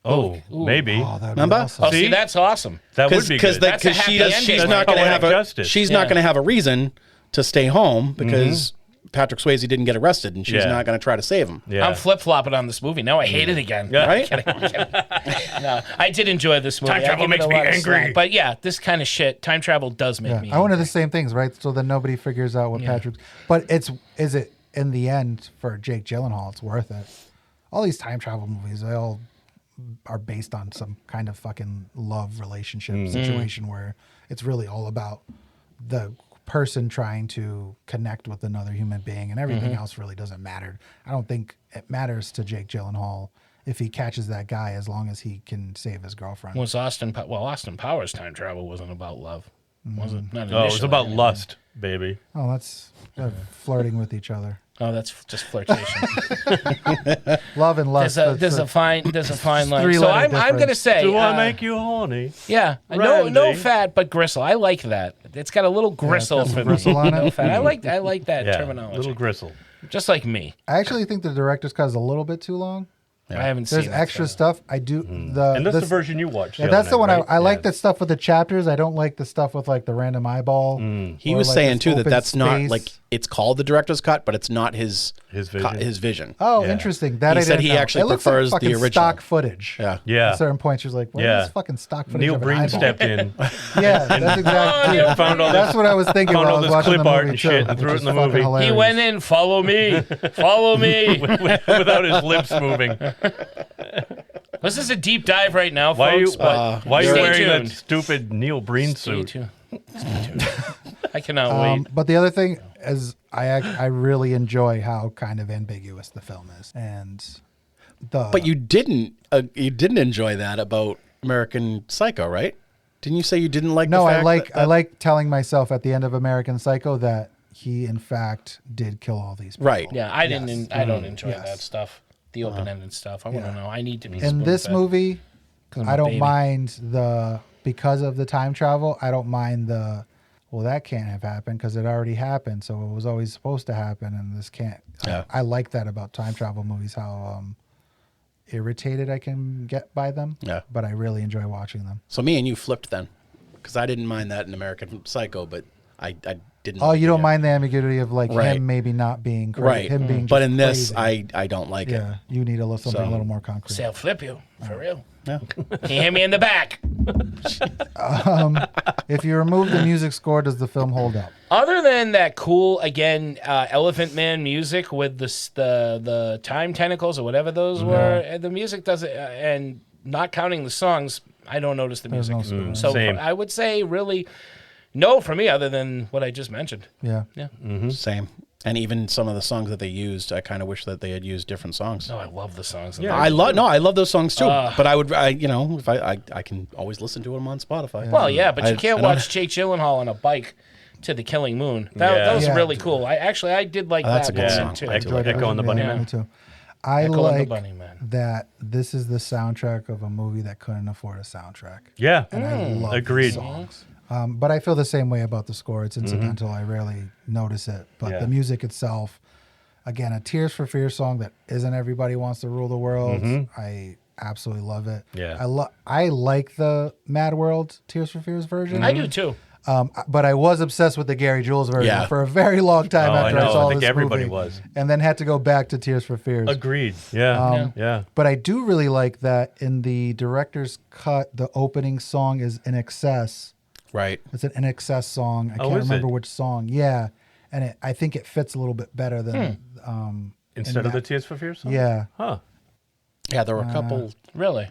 Oh, Ooh. maybe. Remember? Oh, see, that's awesome. That would be good. That's a Because happy she's ending. not going to have Justice. not going to have a reason to stay home because Patrick Swayze didn't get arrested, and she's Yeah. not going to try to save him. Yeah. I'm flip flopping on this movie. Now I hate it again. Yeah. Right? I'm kidding. No, I did enjoy this movie. Time I travel give it makes a me lot of angry. slack. But yeah, this kind of shit, time travel does make me I wanted angry. the same things, right? So then nobody figures out what Patrick's. But is it in the end for Jake Gyllenhaal? It's worth it. All these time travel movies, they all are based on some kind of fucking love relationship situation where it's really all about the person trying to connect with another human being, and everything else really doesn't matter. I don't think it matters to Jake Gyllenhaal if he catches that guy, as long as he can save his girlfriend. Was Austin Powers time travel wasn't about love, was it? Not Oh, it was initially, about anyway. lust, baby. Oh, that's flirting with each other. Oh, that's just flirtation. Love and lust. There's a fine line. So three-letter I'm gonna difference. say, Do I make you horny? yeah, Randy? no fat, but gristle. I like that. It's got a little gristle got some for gristle me. on No it. fat. I like that Yeah, terminology. little gristle. Just like me. I actually think the director's cut is a little bit too long. I haven't There's seen that, extra so- stuff. I do And that's the version you watched. Yeah, the that's other the one night, right? I like. Yeah. The stuff with the chapters. I don't like the stuff with like the random eyeball. He or, was like, saying this too that open that's not space. like it's called the director's cut, but it's not his vision. His vision. Oh, Yeah. interesting. That He I said didn't he know. actually It looks prefers like the fucking original. stock footage. Yeah. Yeah. At certain points, you're like, what Yeah. is this fucking stock footage? Neil of an Breen eyeball? stepped in. Yeah, that's exactly. and found all That's this, what I was thinking found while I all was this watching clip the art movie and too, shit and which threw it is in the fucking movie. hilarious. He went in. Follow me. Follow me. without his lips moving. This is a deep dive right now, Why are you, folks. but why are you stay wearing tuned. that stupid Neil Breen Stay suit? tuned. Stay tuned. I cannot wait. But the other thing is, I really enjoy how kind of ambiguous the film is, and But you didn't enjoy that about American Psycho, right? Didn't you say you didn't like? No, the I fact like that- I like telling myself at the end of American Psycho that he in fact did kill all these people. Right. Yeah, I didn't. Yes. I don't enjoy Yes. that stuff. The open-ended stuff. I want to Yeah. know. I need to be. In this spoon-fed. movie, 'Cause I'm a I don't baby. mind because of the time travel. I don't mind well, that can't have happened because it already happened, so it was always supposed to happen, and this can't. Yeah. I like that about time travel movies, how irritated I can get by them. Yeah. But I really enjoy watching them. So me and you flipped then, because I didn't mind that in American Psycho, but I didn't. Oh, you don't yeah. mind the ambiguity of like Right. him maybe not being crazy, Right. him being. But just in this, crazy. I don't like it. yeah, you need something So- a little more concrete. Say I'll flip you for real. Yeah. Can you hit me in the back? If you remove the music score, does the film hold up? Other than that cool Elephant Man music with the time tentacles or whatever those were, the music doesn't. And not counting the songs, I don't notice the There's music. no So Same. I would say really no for me, other than what I just mentioned. Yeah. Yeah. Same. And even some of the songs that they used, I kind of wish that they had used different songs. No, I love the songs. Yeah. I love those songs too. But if I can always listen to them on Spotify. Well, yeah, but you can't I don't- watch Jake Gyllenhaal on a bike to the Killing Moon. That was Yeah. really cool. I did like that's that a good one, song. too. Echo and the Bunny Yeah. Man. Me too. I Echo and the like Bunny Man. that this is the soundtrack of a movie that couldn't afford a soundtrack. Yeah, And I love agreed. these songs. But I feel the same way about the score. It's incidental. I rarely notice it. But Yeah. the music itself, again, a Tears for Fears song that isn't Everybody Wants to Rule the World. I absolutely love it. Yeah. I like the Mad World Tears for Fears version. I do too. But I was obsessed with the Gary Jules version for a very long time after I saw this everybody movie. was. And then had to go back to Tears for Fears. Agreed. Yeah. But I do really like that in the director's cut, the opening song is In Excess. Right. It's an In Excess song. I can't remember which song. Yeah. And I think it fits a little bit better than... Instead of the Tears for Fears song? Yeah. Huh. Yeah, there were a couple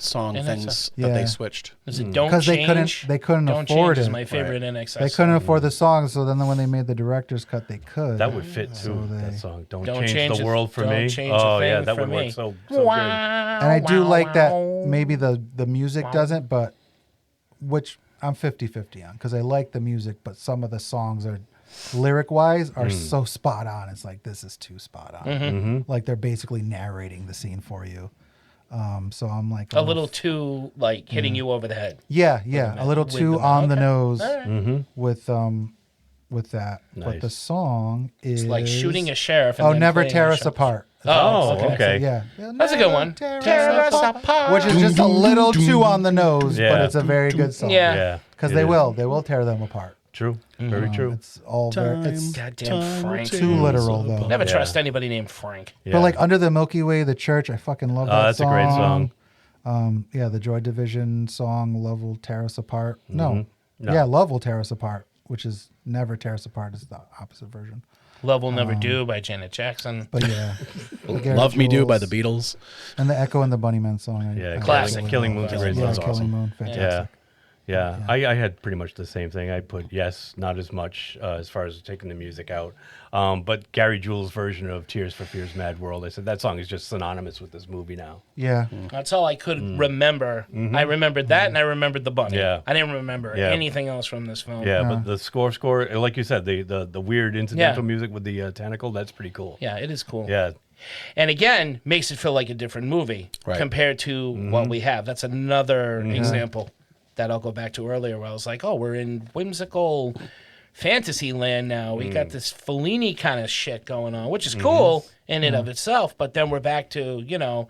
song In things Excess. that they switched. Is it Don't Because Change? they couldn't Don't afford Change it. is my favorite in excess. They couldn't afford the song, so then when they made the director's cut, they could. That would fit too. That song. Don't change change the it- world for don't me. change a Oh thing yeah, that for would me. work so good. And I do like that maybe the music doesn't, but which I'm 50-50 on because I like the music, but some of the songs are lyric-wise are so spot on. It's like, this is too spot on. Like they're basically narrating the scene for you. So I'm like a little too like hitting you over the head. Yeah, a little With too the- on the okay. nose All right. with that. But Nice. the song is It's like shooting a sheriff. And Oh, then Never playing Tear a Us sheriff. Apart. Oh, okay. Yeah. That's a good one. Tear Tear us apart. Which is just a little too on the nose, but Yeah. it's a very good song. Yeah. Because it they is. will tear them apart. True. Very true. It's all very, it's Goddamn Frank. too literal though. Never trust anybody named Frank. Yeah. But like Under the Milky Way, the church, I fucking love that that's song. a great song. Yeah, the Joy Division song, Love Will Tear Us Apart. No. No. Yeah, Love Will Tear Us Apart, which is Never Tear Us Apart is the opposite version. Love Will Never Do by Janet Jackson. But yeah. Love Me Do by the Beatles. And the Echo and the Bunnymen song. Yeah, Classic. Killing Moon's a great Yeah, song. Killing Moon, fantastic. Yeah. I had pretty much the same thing. I put yes, not as much as far as taking the music out. But Gary Jules' version of Tears for Fears Mad World, I said that song is just synonymous with this movie now. Yeah. That's all I could remember. I remembered that and I remembered the bunny. Yeah. I didn't remember anything else from this film. Yeah, but the score, like you said, the weird incidental music with the tentacle, that's pretty cool. Yeah, it is cool. Yeah. And again, makes it feel like a different movie compared to what we have. That's another example that I'll go back to earlier where I was like, oh, we're in whimsical fantasy land now. We got this Fellini kind of shit going on, which is cool in and of itself. But then we're back to, I don't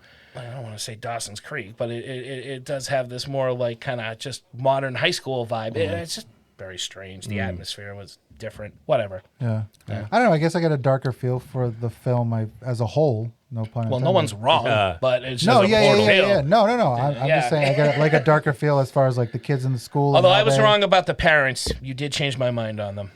want to say Dawson's Creek, but it does have this more like kind of just modern high school vibe. It's just very strange. The atmosphere was different. Whatever. Yeah. I don't know. I guess I got a darker feel for the film as a whole. No pun intended. Well, no one's wrong, but it's just No, a yeah. feel. No. I'm just saying I got like a darker feel as far as like the kids in the school. Although I was wrong about the parents, you did change my mind on them.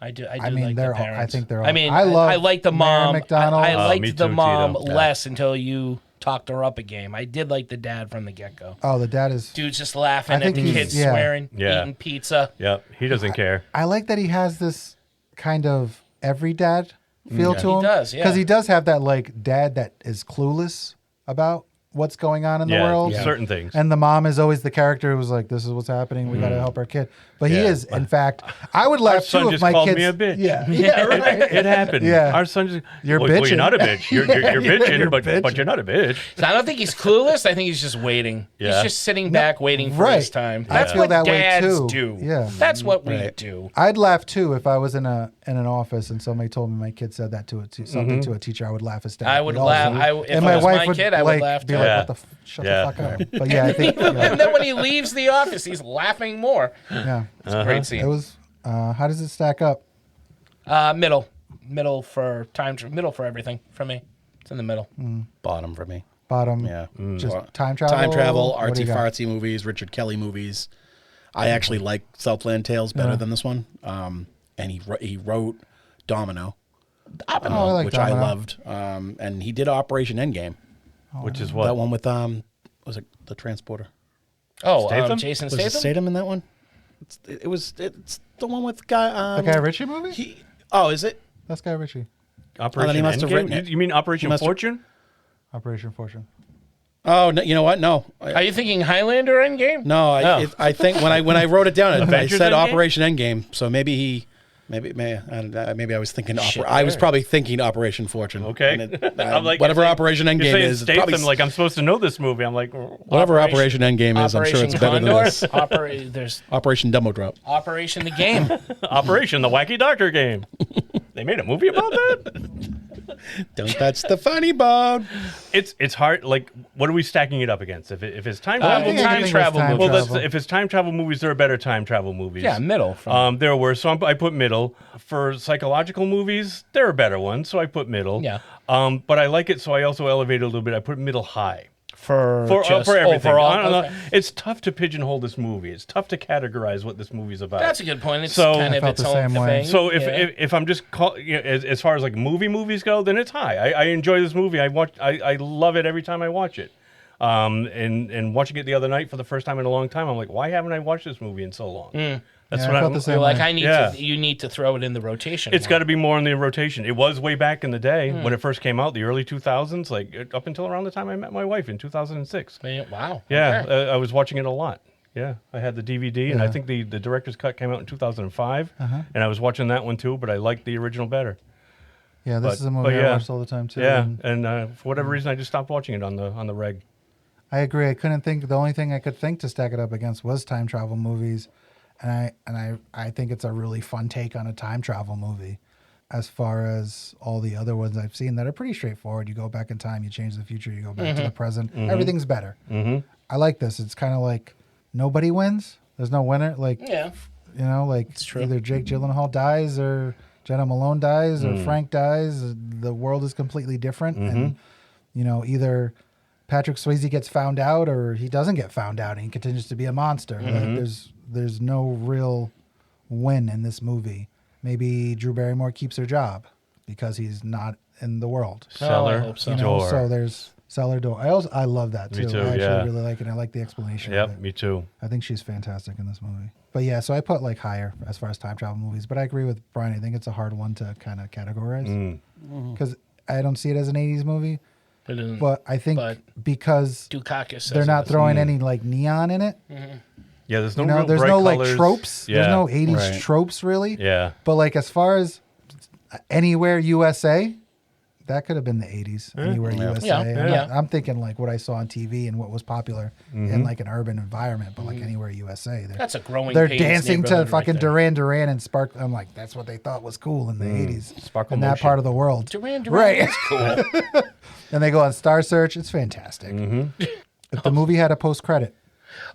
I do mean, like they're the parents. I think they're all. I mean, I like the Mary mom. McDonald. I me liked too, the mom Tito. less until you talked her up a game. I did like the dad from the get-go. Oh, the dad is. Dude's just laughing I at think the he's- kids yeah. swearing, Yeah. eating pizza. Yep. He doesn't care. I like that he has this kind of every dad feel to him. He does, yeah. Because he does have that like dad that is clueless about what's going on in the world. Certain things. And the mom is always the character who's like, this is what's happening. We got to help our kid. But he is, in fact, I would Our laugh son too if just my called kids. me a bitch. Yeah, right. It happened. Yeah. Our son just. You're well, bitching. you're not a bitch. You're bitching, You're but bitching. you're not a bitch. So I don't think he's clueless. I think he's just waiting. Yeah. He's just sitting back waiting for right. his time. I That's feel what that way dads too. do. Yeah. That's what we do. I'd laugh too if I was in an office and somebody told me my kid said that to something to a teacher. I would laugh hysterically. I would also. laugh. If and it my was wife my kid, I would laugh be too. like, Yeah. "What the? Shut the fuck up." But yeah, I think. And then when he leaves the office, he's laughing more. Yeah, It's a great scene. it was. How does it stack up? Middle for time. Middle for everything for me. It's in the middle. Bottom for me. Bottom. Yeah. Just time travel. Time travel, What do you artsy got? fartsy movies, Richard Kelly movies. I actually like Southland Tales better than this one. And he wrote Domino, I like which Domino. I loved. And he did Operation Endgame. Which is what? That one with was it the transporter? Oh, Statham? Jason Was it Statham. Statham in that one? It's the one with guy. The Guy Ritchie movie? Is it? That's Guy Ritchie. Operation he must have Endgame? written it. You mean Operation He must have- Fortune? Operation Fortune. Oh, no, you know what? No, Are you thinking Highlander Endgame? no. I think when I wrote it down, I Avengers said Endgame? Operation Endgame. So maybe I was thinking. Shit, I was where? probably thinking Operation Fortune. Okay. And I'm like, whatever you're saying- Operation You're Endgame saying is. it's Statham, probably like I'm supposed to know this movie. I'm like, whatever Operation Endgame is. I'm sure it's better than this. There's Operation Demo Drop. Operation the Game. Operation the Wacky Doctor Game. They made a movie about that. Don't touch the funny bone. It's hard. Like what are we stacking it up against? If it's time Well, travel, time travel movies. Well, if it's time travel movies, there are better time travel movies. Yeah, middle. There were, so I put middle. For psychological movies, there are better ones, so I put middle. Yeah. But I like it, so I also elevated a little bit. I put middle high. For everything. overall, I don't know. okay. It's tough to pigeonhole this movie. It's tough to categorize what this movie's about. That's a good point. It's So- kind I of felt its the own same way. thing. So if Yeah. if I'm just as far as like movies go, then it's high. I enjoy this movie. I love it every time I watch it. And watching it the other night for the first time in a long time, I'm like, why haven't I watched this movie in so long? That's what I'm You're like, you need to throw it in the rotation. It's got to be more in the rotation. It was way back in the day when it first came out, the early 2000s, like up until around the time I met my wife in 2006. Wow. Yeah, Okay. I was watching it a lot. Yeah, I had the DVD, and I think the director's cut came out in 2005, and I was watching that one too, but I liked the original better. Yeah, this is a movie I watched all the time too. Yeah, and for whatever reason, I just stopped watching it on the reg. I agree. I couldn't think. The only thing I could think to stack it up against was time travel movies, and I think it's a really fun take on a time travel movie. As far as all the other ones I've seen that are pretty straightforward, you go back in time, you change the future, you go back to the present. Everything's better. I like this. It's kind of like nobody wins. There's no winner. Like either Jake Gyllenhaal dies or Jenna Malone dies or Frank dies. The world is completely different, and either Patrick Swayze gets found out or he doesn't get found out and he continues to be a monster. Like, there's no real win in this movie. Maybe Drew Barrymore keeps her job because he's not in the world. Cellar, I hope so. door. So there's cellar door. I love that too. Me too, I actually yeah. really like it. I like the explanation. Yep, of it. me too. I think she's fantastic in this movie. But yeah, so I put like higher as far as time travel movies. But I agree with Brian. I think it's a hard one to kind of categorize because I don't see it as an 80s movie. It isn't, but I think because Dukakis says they're not it. throwing any like neon in it. Yeah, there's no You know, real there's bright no colors. like tropes. Yeah. There's no 80s Right. tropes really. Yeah. But like as far as Anywhere USA, that could have been the 80s. Anywhere USA. I'm thinking like what I saw on TV and what was popular in like an urban environment, but like Anywhere USA. That's a growing They're pains dancing to neighborhood fucking right there. Duran Duran and Spark. I'm like, that's what they thought was cool in the 80s. Sparkle in that motion. part of the world. Duran Duran Right. is cool. And they go on Star Search. It's fantastic. If the movie had a post credit.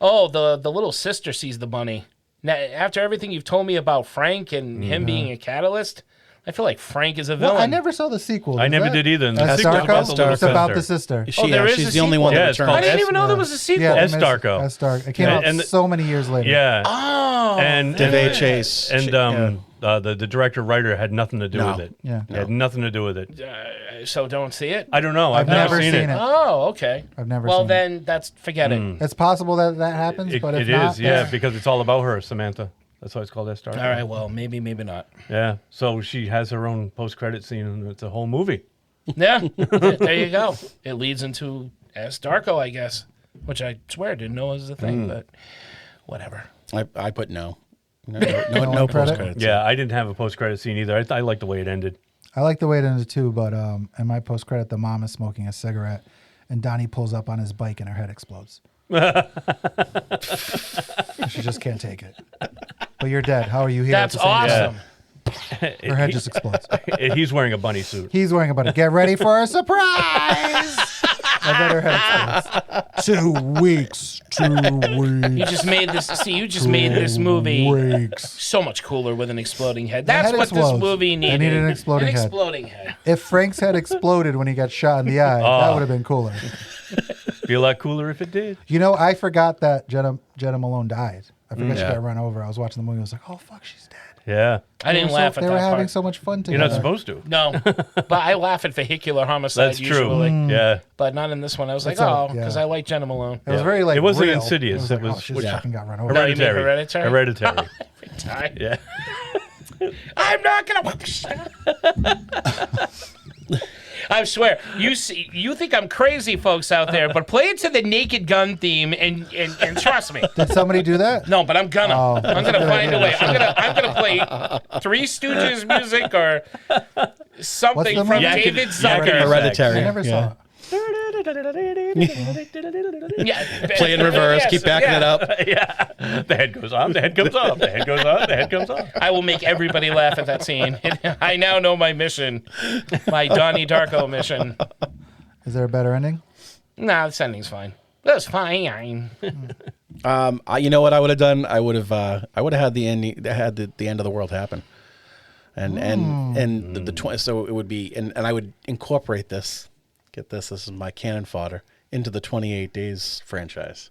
Oh, the little sister sees the bunny. Now, after everything you've told me about Frank and him being a catalyst, I feel like Frank is a villain. Well, I never saw the sequel. I Is never that- did either. And the That's sequel's Darko? about the little It's about the sister. sister. there is she's a the only one sequel. that Yeah, it's returns. called I didn't even know there was a sequel. Yeah, S. Darko. S. Darko. It came out And so many years later. Yeah. Oh. And DeVay Chase. And the director writer had nothing to do with it. Yeah. It had nothing to do with it. So don't see it? I don't know. I've never never seen it. Oh, okay. I've never well, seen it. then that's forget it. It's possible that that happens, but if It not, is, yeah, then- because it's all about her, Samantha. That's why it's called S. Darko. All right, well, maybe not. Yeah. So she has her own post-credit scene, and it's a whole movie. Yeah, there you go. It leads into S. Darko, I guess, which I swear I didn't know was a thing, but whatever. I put no. No credit? post credits. Yeah, I didn't have a post-credit scene either. I like the way it ended. I like the way it ended too, but in my post credit, the mom is smoking a cigarette, and Donnie pulls up on his bike, and her head explodes. She just can't take it. But you're dead. How are you here? That's at the same time? awesome. Her head just explodes. He's wearing a bunny suit. He's wearing a button. Get ready for a surprise! I bet her head explodes. 2 weeks. 2 weeks. You just made this. See, you just made this movie so much cooler with an exploding head. That's head what this explodes. movie I needed. needed an exploding head. exploding head. If Frank's head exploded when he got shot in the eye, that would have been cooler. Be a lot cooler if it did. You know, I forgot that Jenna Malone died. I forgot she Yeah. got run over. I was watching the movie. I was like, oh, fuck, she's dead. Yeah. I didn't laugh at They that were having part. so much fun You're together. not supposed to. No, but I laugh at vehicular homicide That's usually. true. Yeah. But not in this one. I was like, That's oh, yeah. because I like Jenna Malone. It was very like It wasn't real. Insidious. It was, It like, was- oh, she yeah. fucking got run over. No, you mean Hereditary? Hereditary. Hereditary? Yeah. I'm not gonna. I swear, you think I'm crazy, folks out there, but play it to the Naked Gun theme and trust me. Did somebody do that? No, but I'm gonna. Oh, I'm gonna find a way. I'm gonna play Three Stooges music or something the from movie? David Yakety Zucker. Hereditary. I never saw it. Yeah, Play in reverse. yes, Keep backing it up. Yeah. The head goes on, the head comes off, the head goes on, the head comes off. I will make everybody laugh at that scene. I now know my mission, my Donnie Darko mission. Is there a better ending? Nah, this ending's fine. That's fine. You know what I would have done? I would have had the ending, had the end of the world happen, and so it would be, and I would incorporate this. Get this. This is my cannon fodder into the 28 Days franchise.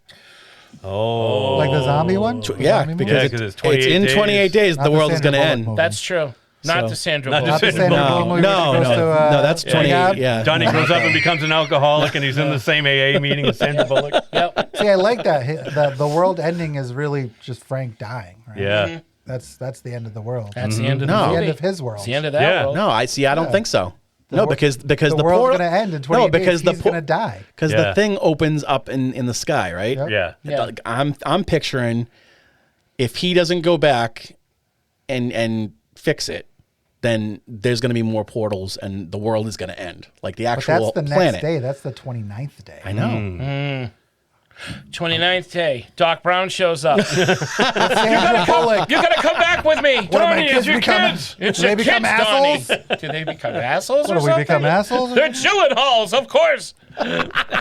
Oh, like the zombie one? Yeah, zombie because movie? it's in 28 days Not the the world is Sandra going to Bullock end. movie. That's true. Not the Sandra Not the Bullock. Not the Sandra Sandra Bullock. Bullock movie. No, where she goes no, to, no, that's 28. rehab? Yeah, Johnny grows up and becomes an alcoholic, and he's in the same AA meeting as Sandra Bullock. Yep. See, I like that. The world ending is really just Frank dying. Right? Yeah. That's the end of the world. That's the end of the No. movie. the end of his world. It's the end of that Yeah. world. No, I don't think so. No, because the the world's portal going to end in 28 days. He's going to die. Because Yeah. the thing opens up in the sky, right? Yep. Yeah. Yeah. I'm picturing if he doesn't go back and fix it, then there's going to be more portals and the world is going to end. Like the But actual that's the planet. next day. That's the 29th day. I know. 29th day. Doc Brown shows up. Sandra Bullock. You gotta come back with me. What, are my Donnie, it's kids your become- kids. It's do they your become kids, assholes? Donnie. Do they become assholes What, or do we something? become assholes? They're Gyllenhaals, of course.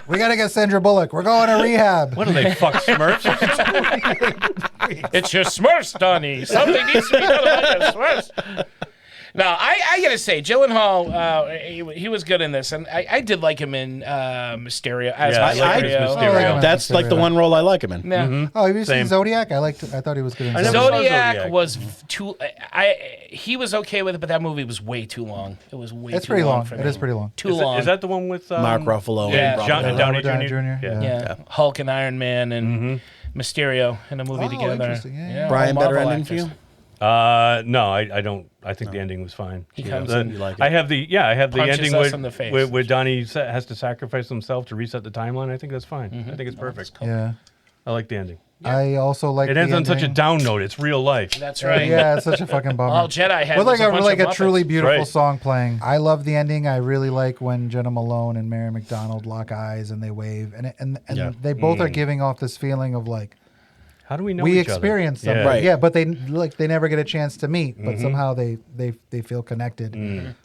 We got to get Sandra Bullock. We're going to rehab. What are they, fuck Smurfs? It's your Smurfs, Donnie. Something needs to be done about your Smurfs. Now, I gotta say, Gyllenhaal, he was good in this, and I did like him in Mysterio. As Yeah, I like him as Mysterio. Mysterio. That's like the one role I like him in. Yeah. Oh, have you seen Same. Zodiac? I thought he was good in I never Zodiac. saw Zodiac Zodiac. was too. He was okay with it, but that movie was way too long. It was way It's too pretty long. for It me. is pretty long. Too long. Is that the one with Mark Ruffalo. Yeah. and John, Robert Downey Downey Jr.? Jr., Yeah. Yeah. Hulk and Iron Man and Mysterio in a movie Oh, together. interesting. Yeah. Brian, all better Marvel ending for actors. you? No, I don't. I think the ending was fine. He comes The- in, you like it. I have the Punches ending us in the face. where Donnie has to sacrifice himself to reset the timeline. I think that's fine. I think it's perfect. Yeah. I like the ending. I also like It the ends on such a ending. down note. It's real life. That's right. Yeah, it's such a fucking bummer. All Jedi had With was like a bunch like of a truly Muppets. beautiful Right. song playing. I love the ending. I really like when Jenna Malone and Mary McDonald lock eyes and they wave, and Yeah. they both are giving off this feeling of like How do we know we each other? experience something. Right. Yeah, but they never get a chance to meet, but somehow they feel connected. And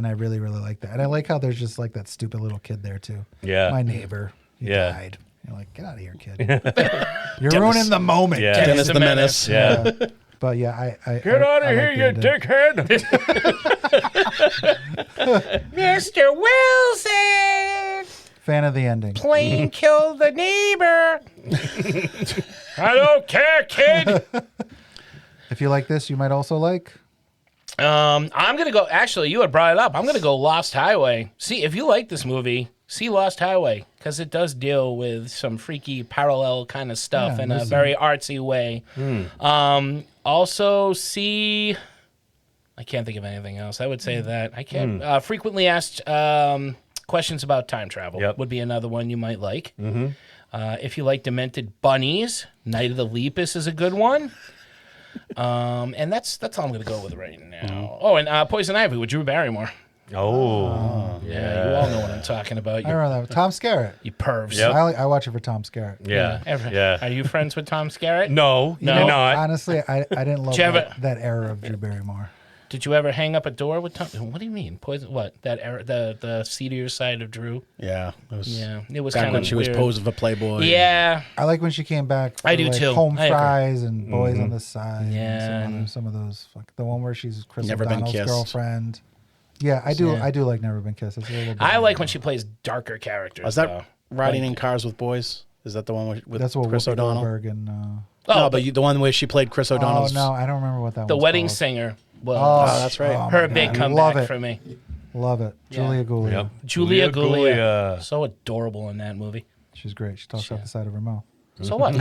I really like that. And I like how there's just like that stupid little kid there too. Yeah. My neighbor. He Yeah. died. You're like, get out of here, kid. You're ruining the moment. Yeah. Dennis the Menace. Yeah. But yeah, I Get out of I here, like you the ending. dickhead! Mr. Wilson! Fan of the ending. Plane killed the neighbor. I don't care, kid. If you like this, you might also like. I'm gonna go. Actually, you had brought it up. I'm gonna go Lost Highway. See, if you like this movie, see Lost Highway because it does deal with some freaky parallel kind of stuff Yeah, in a there's very artsy way. Also, see. I can't think of anything else. I would say that I can't. Frequently asked questions about time travel would be another one you might like. If you like Demented Bunnies, Night of the Lepus is a good one. And that's all I'm going to go with right now. Oh, and Poison Ivy with Drew Barrymore. Oh. Yeah, you all know what I'm talking about. I remember that. Tom Skerritt. You pervs. Yep. I watch it for Tom Skerritt. Yeah. Yeah. Are you friends with Tom Skerritt? No, No. you're not. Honestly, I didn't love Did you ever- that era of Drew Barrymore. Did you ever hang up a door with Tom? What do you mean? Poison? What? That era, the seedier side of Drew? Yeah. It was It was back kind when of she weird. was posing for Playboy. Yeah. I like when she came back. For I do like too. Home I agree. Fries and Boys on the Side. Yeah. And some of those. The one where she's Chris Never Been O'Donnell's Kissed. girlfriend. Yeah, I do. Yeah. I do like Never Been Kissed. It's a little bit I like when she plays darker characters. Was that though. Riding in Cars with Boys? Is that the one with That's what Chris Whoopi O'Donnell? Goldberg and. No, but the one where she played Chris O'Donnell's. Oh no, I don't remember what that. The one's Wedding called. Singer? Well, Oh, that's right. Oh, her my big God. comeback Love it. for me. Love it. Julia Goulia. Yep. Julia Julia Goulia. So adorable in that movie. She's great. She talks out the side of her mouth. So what?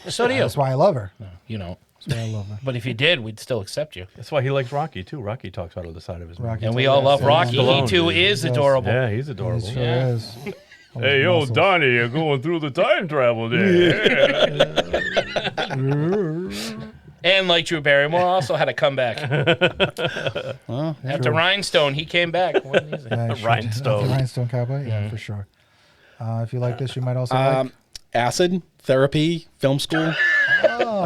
So do you. That's why I love her. You know. That's why I love her. But if you did, we'd still accept you. That's why he likes Rocky too. Rocky talks out of the side of his mouth. Rocky And we talks all out love the side of Rocky. his Stallone, He too dude. is adorable. Yeah, he's adorable. He sure Yeah. is. Hey, yo, Muscles. Donnie, you're going through the time travel there. And like Drew Barrymore, also had a comeback. After Rhinestone, he came back. What is it? Yeah, sure. Rhinestone. The Rhinestone Cowboy? Yeah, for sure. If you like this, you might also like. Acid, Therapy, Film School. Oh,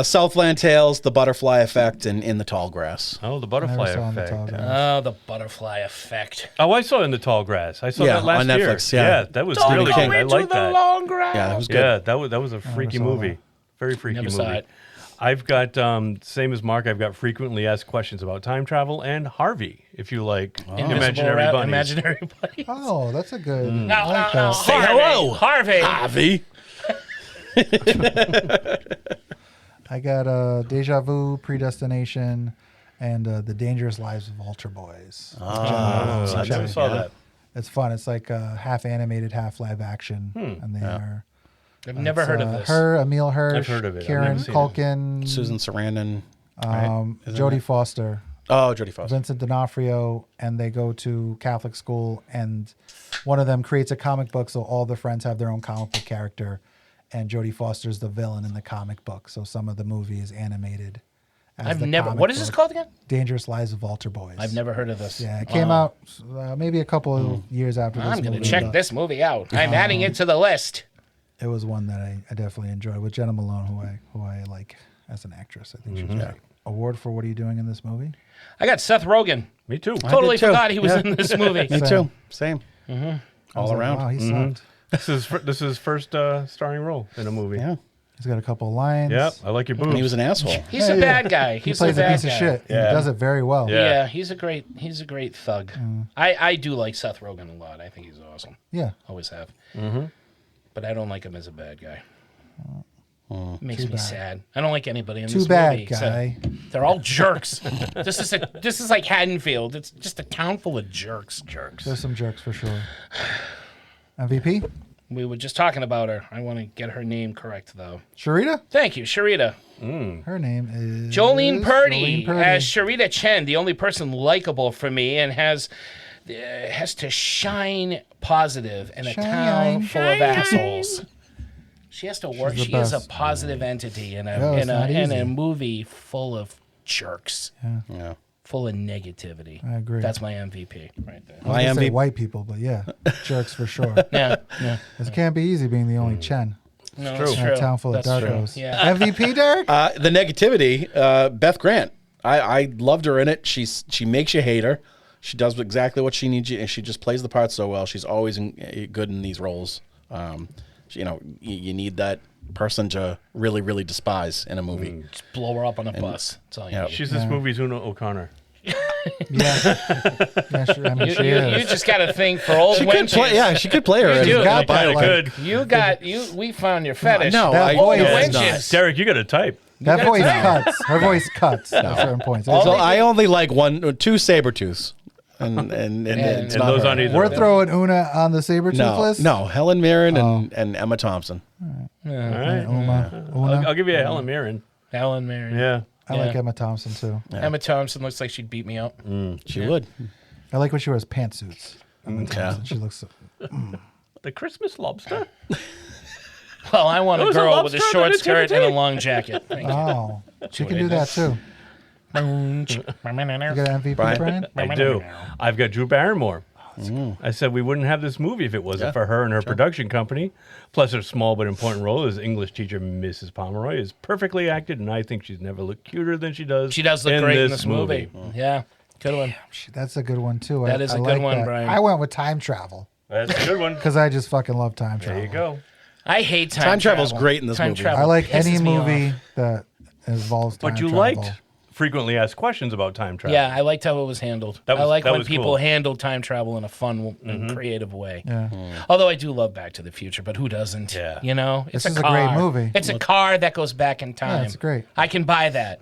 Southland Tales, The Butterfly Effect, and In the Tall Grass. Oh, The Butterfly Effect. Oh, The Butterfly Effect. Oh, I saw In the Tall Grass. I saw that last on year. Netflix. Yeah, that was Don't really go good. I into like the that. long grass. Yeah, it was good. Yeah, that was a freaky saw movie. that. Very freaky Never movie. saw it. I've got same as Mark. I've got frequently asked questions about time travel and Harvey. If you like imaginary bunnies. Imaginary bunnies. Oh, that's a good. No, I like that. Say Harvey. hello, Harvey. I got Deja Vu, Predestination, and The Dangerous Lives of Altar Boys. I never saw that. It's fun. It's like half animated, half live action, and they are. I've never heard of this. Her, Emil Hirsch, I've heard of it. I've Kieran never seen Culkin, Susan Sarandon. Jodie Foster, Oh, Jodie Foster. Vincent D'Onofrio, and they go to Catholic school, and one of them creates a comic book, so all the friends have their own comic book character, and Jodie Foster's the villain in the comic book, so some of the movie is animated. I've never. What is this called again? Dangerous Lives of Altar Boys. I've never heard of this. Yeah, it came out maybe a couple of years after this I'm going movie, to check but this movie out. I'm adding it to the list. It was one that I definitely enjoyed with Jenna Malone, who I like as an actress. I think she's great. Award for What Are You Doing in This Movie? I got Seth Rogen. Me too. Totally too. forgot he was Yeah. in this movie. Me too. Same. I All was like, around. wow, he sucked. This is first starring role in a movie. Yeah. He's got a couple of lines. Yep. I like your boobs. And he was an asshole. He's a bad guy. He He's plays a a bad piece guy. of shit. And Yeah. he does it very well. Yeah. Yeah, he's a great thug. I do like Seth Rogen a lot. I think he's awesome. Yeah. Always have. But I don't like him as a bad guy. Makes me bad. sad. I don't like anybody in Too this bad, movie. except guy. They're all jerks. This is like Haddonfield. It's just a town full of jerks. There's some jerks for sure. MVP? We were just talking about her. I want to get her name correct, though. Sharita? Thank you, Sharita. Her name is Jolene Purdy, Jolene Purdy. as Sharita Chen, the only person likable for me, and has to shine positive in a town full of assholes. She has to work. She's the She is a best. positive entity in Yeah, it's not in easy. a movie full of jerks, Yeah. full of negativity. I agree. That's my MVP right there. I was gonna say white people, but yeah, jerks for sure. Yeah. This can't be easy being the only Chen. No, true. that's In true. a town full of That's true. darkos. Yeah. MVP, Derek? The negativity, Beth Grant. I loved her in it. She makes you hate her. She does exactly what she needs you, and she just plays the part so well. She's always good in these roles. You need that person to really, really despise in a movie. Just blow her up on a bus. That's all you need. She's this movie's Una O'Connor. Yeah, sure. I mean, You, she you, is. you just got to think for old She could wenches. play. Yeah, she could play her. You as do. a got bio- that, Good. We found your fetish. No, That I voice old is wenches. Derek, you got to type. That gotta voice type. cuts. Her voice cuts at certain points. So I only like two Sabertooths, and it's And not those her. aren't either. We're throwing Una on the Sabretooth list? No, Helen Mirren and Emma Thompson. All right. Una. I'll give you a Helen Mirren. Helen Mirren. Yeah. I like Emma Thompson, too. Emma Thompson looks like she'd beat me up. She would. I like when she wears pantsuits. Emma Yeah. Thompson. She looks... The Christmas lobster. Well, I want a Those are girl with a lobster short on skirt the and a table. long jacket. Thank you. Oh, she can do that, too. You got an MVP, Brian? I do. I've got Drew Barrymore. I said we wouldn't have this movie if it wasn't for her and her production company. Plus, her small but important role as English teacher Mrs. Pomeroy is perfectly acted, and I think she's never looked cuter than she does. She does look great in this movie. Yeah, good one. That's a good one, too. That is a good one, Brian. I went with time travel That's a good one. because I just fucking love time travel. There you go. I hate Time travel's great in this movie. I like any pisses me movie off. that involves time But you travel. liked frequently asked questions about time travel. Yeah, I liked how it was handled. That I was- like that when was people cool. handle time travel in a fun and creative way. Yeah. Although I do love Back to the Future, but who doesn't? Yeah. You know, it's This is a car. great movie. It's a car that goes back in time. it's great. I can buy that.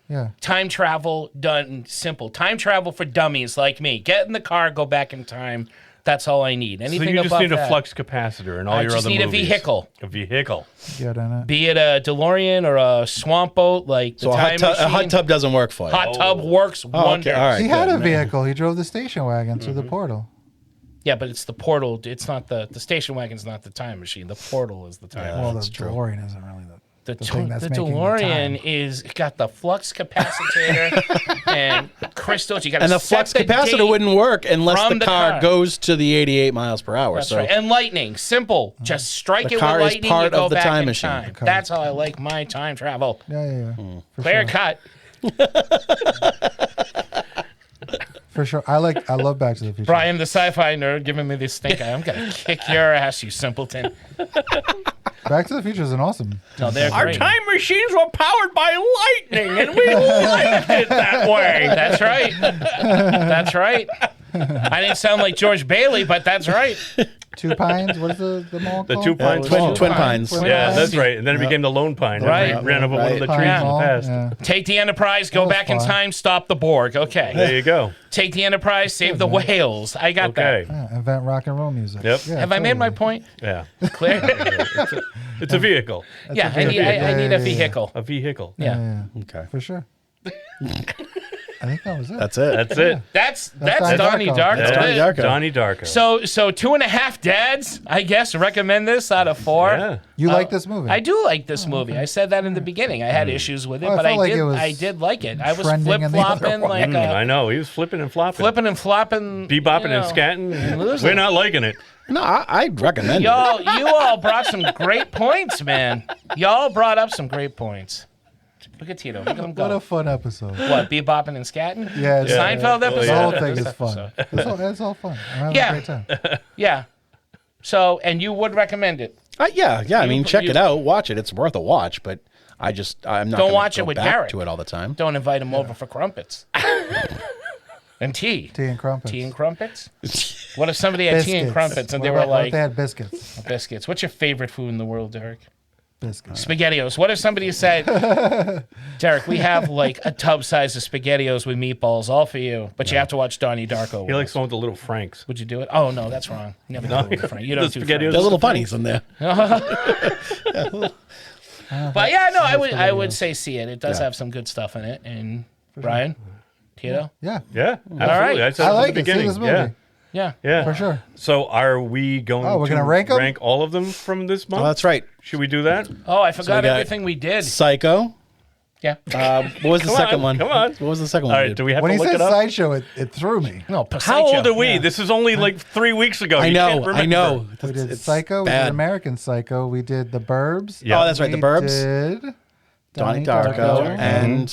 Yeah. Time travel done simple. Time travel for dummies like me. Get in the car, go back in time. That's all I need. So Anything you just above need that, a flux capacitor and all I your just other need a movies. vehicle. A vehicle. Get in it. Be it a DeLorean or a swamp boat, like So the a time hot machine. tub doesn't work for you. Hot tub works wonders. all right. He had good, a man. vehicle. He drove the station wagon through the portal. Yeah, but it's the portal. It's not the station wagon's not the time machine. The portal is the time. Well, the that's true. DeLorean isn't really the The thing that's making the DeLorean time. is got the flux capacitor and crystals. You got And the flux capacitor wouldn't work unless from the the car car. goes to the 88 miles per hour. That's so right. And lightning, simple. Just strike The it car with is lightning. part you go of the back time in machine. time. The car That's how I like my time travel. Yeah. For Clear sure. cut. For sure. I love Back to the Future. Brian, the sci-fi nerd, giving me this stink eye. I'm gonna kick your ass, you simpleton. Back to the Future is an awesome. No, they're Our great. time machines were powered by lightning, and we liked it that way. That's right. That's right. I didn't sound like George Bailey, but that's right. Two Pines. What is the mall The called? Two Pines Twin Mall. Pines. Twin Yeah, Pines. that's right. And then it became the Lone Pine. Right. And we ran over one of the Right. trees in the Mall, past. yeah. Take the Enterprise, go was back in fun. time, stop the Borg. Okay. There you go. Take the Enterprise, save the whales. I got Okay. Yeah, invent rock and roll music. Yep. Yeah, that. Have I made my totally. point? Yeah. Clear? It's a vehicle. Yeah, I need a vehicle. A vehicle. Yeah. Okay. For sure. I think that was it. That's it. That's it. That's Donnie Donnie Darko. Darko. That's Donnie Darko. Donnie Darko. So 2.5 dads, I guess, recommend this out of 4. Yeah. You like this movie? I do like this movie. I said that in the beginning. I had issues with it, Well, I but felt like it was I did like it. I was trending flip in the other flopping one. like I know. He was flipping and flopping. flipping and flopping, Bebopping you know, and scatting. and losing. We're not liking it. No, I'd recommend it. You all brought some great points, man. Y'all brought up some great points. Look at Tito. Look at him What go. a fun episode. What, bebopping and scatting? Yeah, The Seinfeld The episode? whole thing This is fun. episode. It's all fun. I'm having Yeah. a great time. Yeah. So, and you would recommend it? Yeah. I mean, check you- it out. Watch it. It's worth a watch, but I'm not Don't gonna watch go it with back Garrett. to it all the time. Don't invite him over for crumpets. And tea. Tea and crumpets. Tea and crumpets? What if somebody had tea and Biscuits. crumpets and they What were about- what if like they had biscuits. biscuits? What's your favorite food in the world, Derek? Biscuits. SpaghettiOs. What if somebody said, Derek, we have like a tub size of SpaghettiOs with meatballs, all for you, but you have to watch Donnie Darko. He likes one with the little Franks. Would you do it? Oh no, that's wrong. Never do it with Frank. You don't do SpaghettiOs. Frank. There's little bunnies in there. But yeah, no, I would say see it. It does have some good stuff in it. And Brian, Tito, Yeah. Yeah. Absolutely. right. I said I it like at the it. See beginning. this movie. Yeah. yeah. Yeah. For sure. So are we going Oh, we're to gonna rank 'em? rank all of them from this month? Oh, that's right. Should we do that? Oh, I forgot got everything we did. Psycho. Yeah. What was the Come second on, one? come on. What was the second All one? right. Do we have When to he look said it up? sideshow, it threw me. No, How old are we? Yeah. This is only like 3 weeks ago. I You know. can't remember. I know. We did It's Psycho. We bad. did American Psycho. We did The Burbs. Yeah. Oh, that's right. The We Burbs. did Donnie Darko. And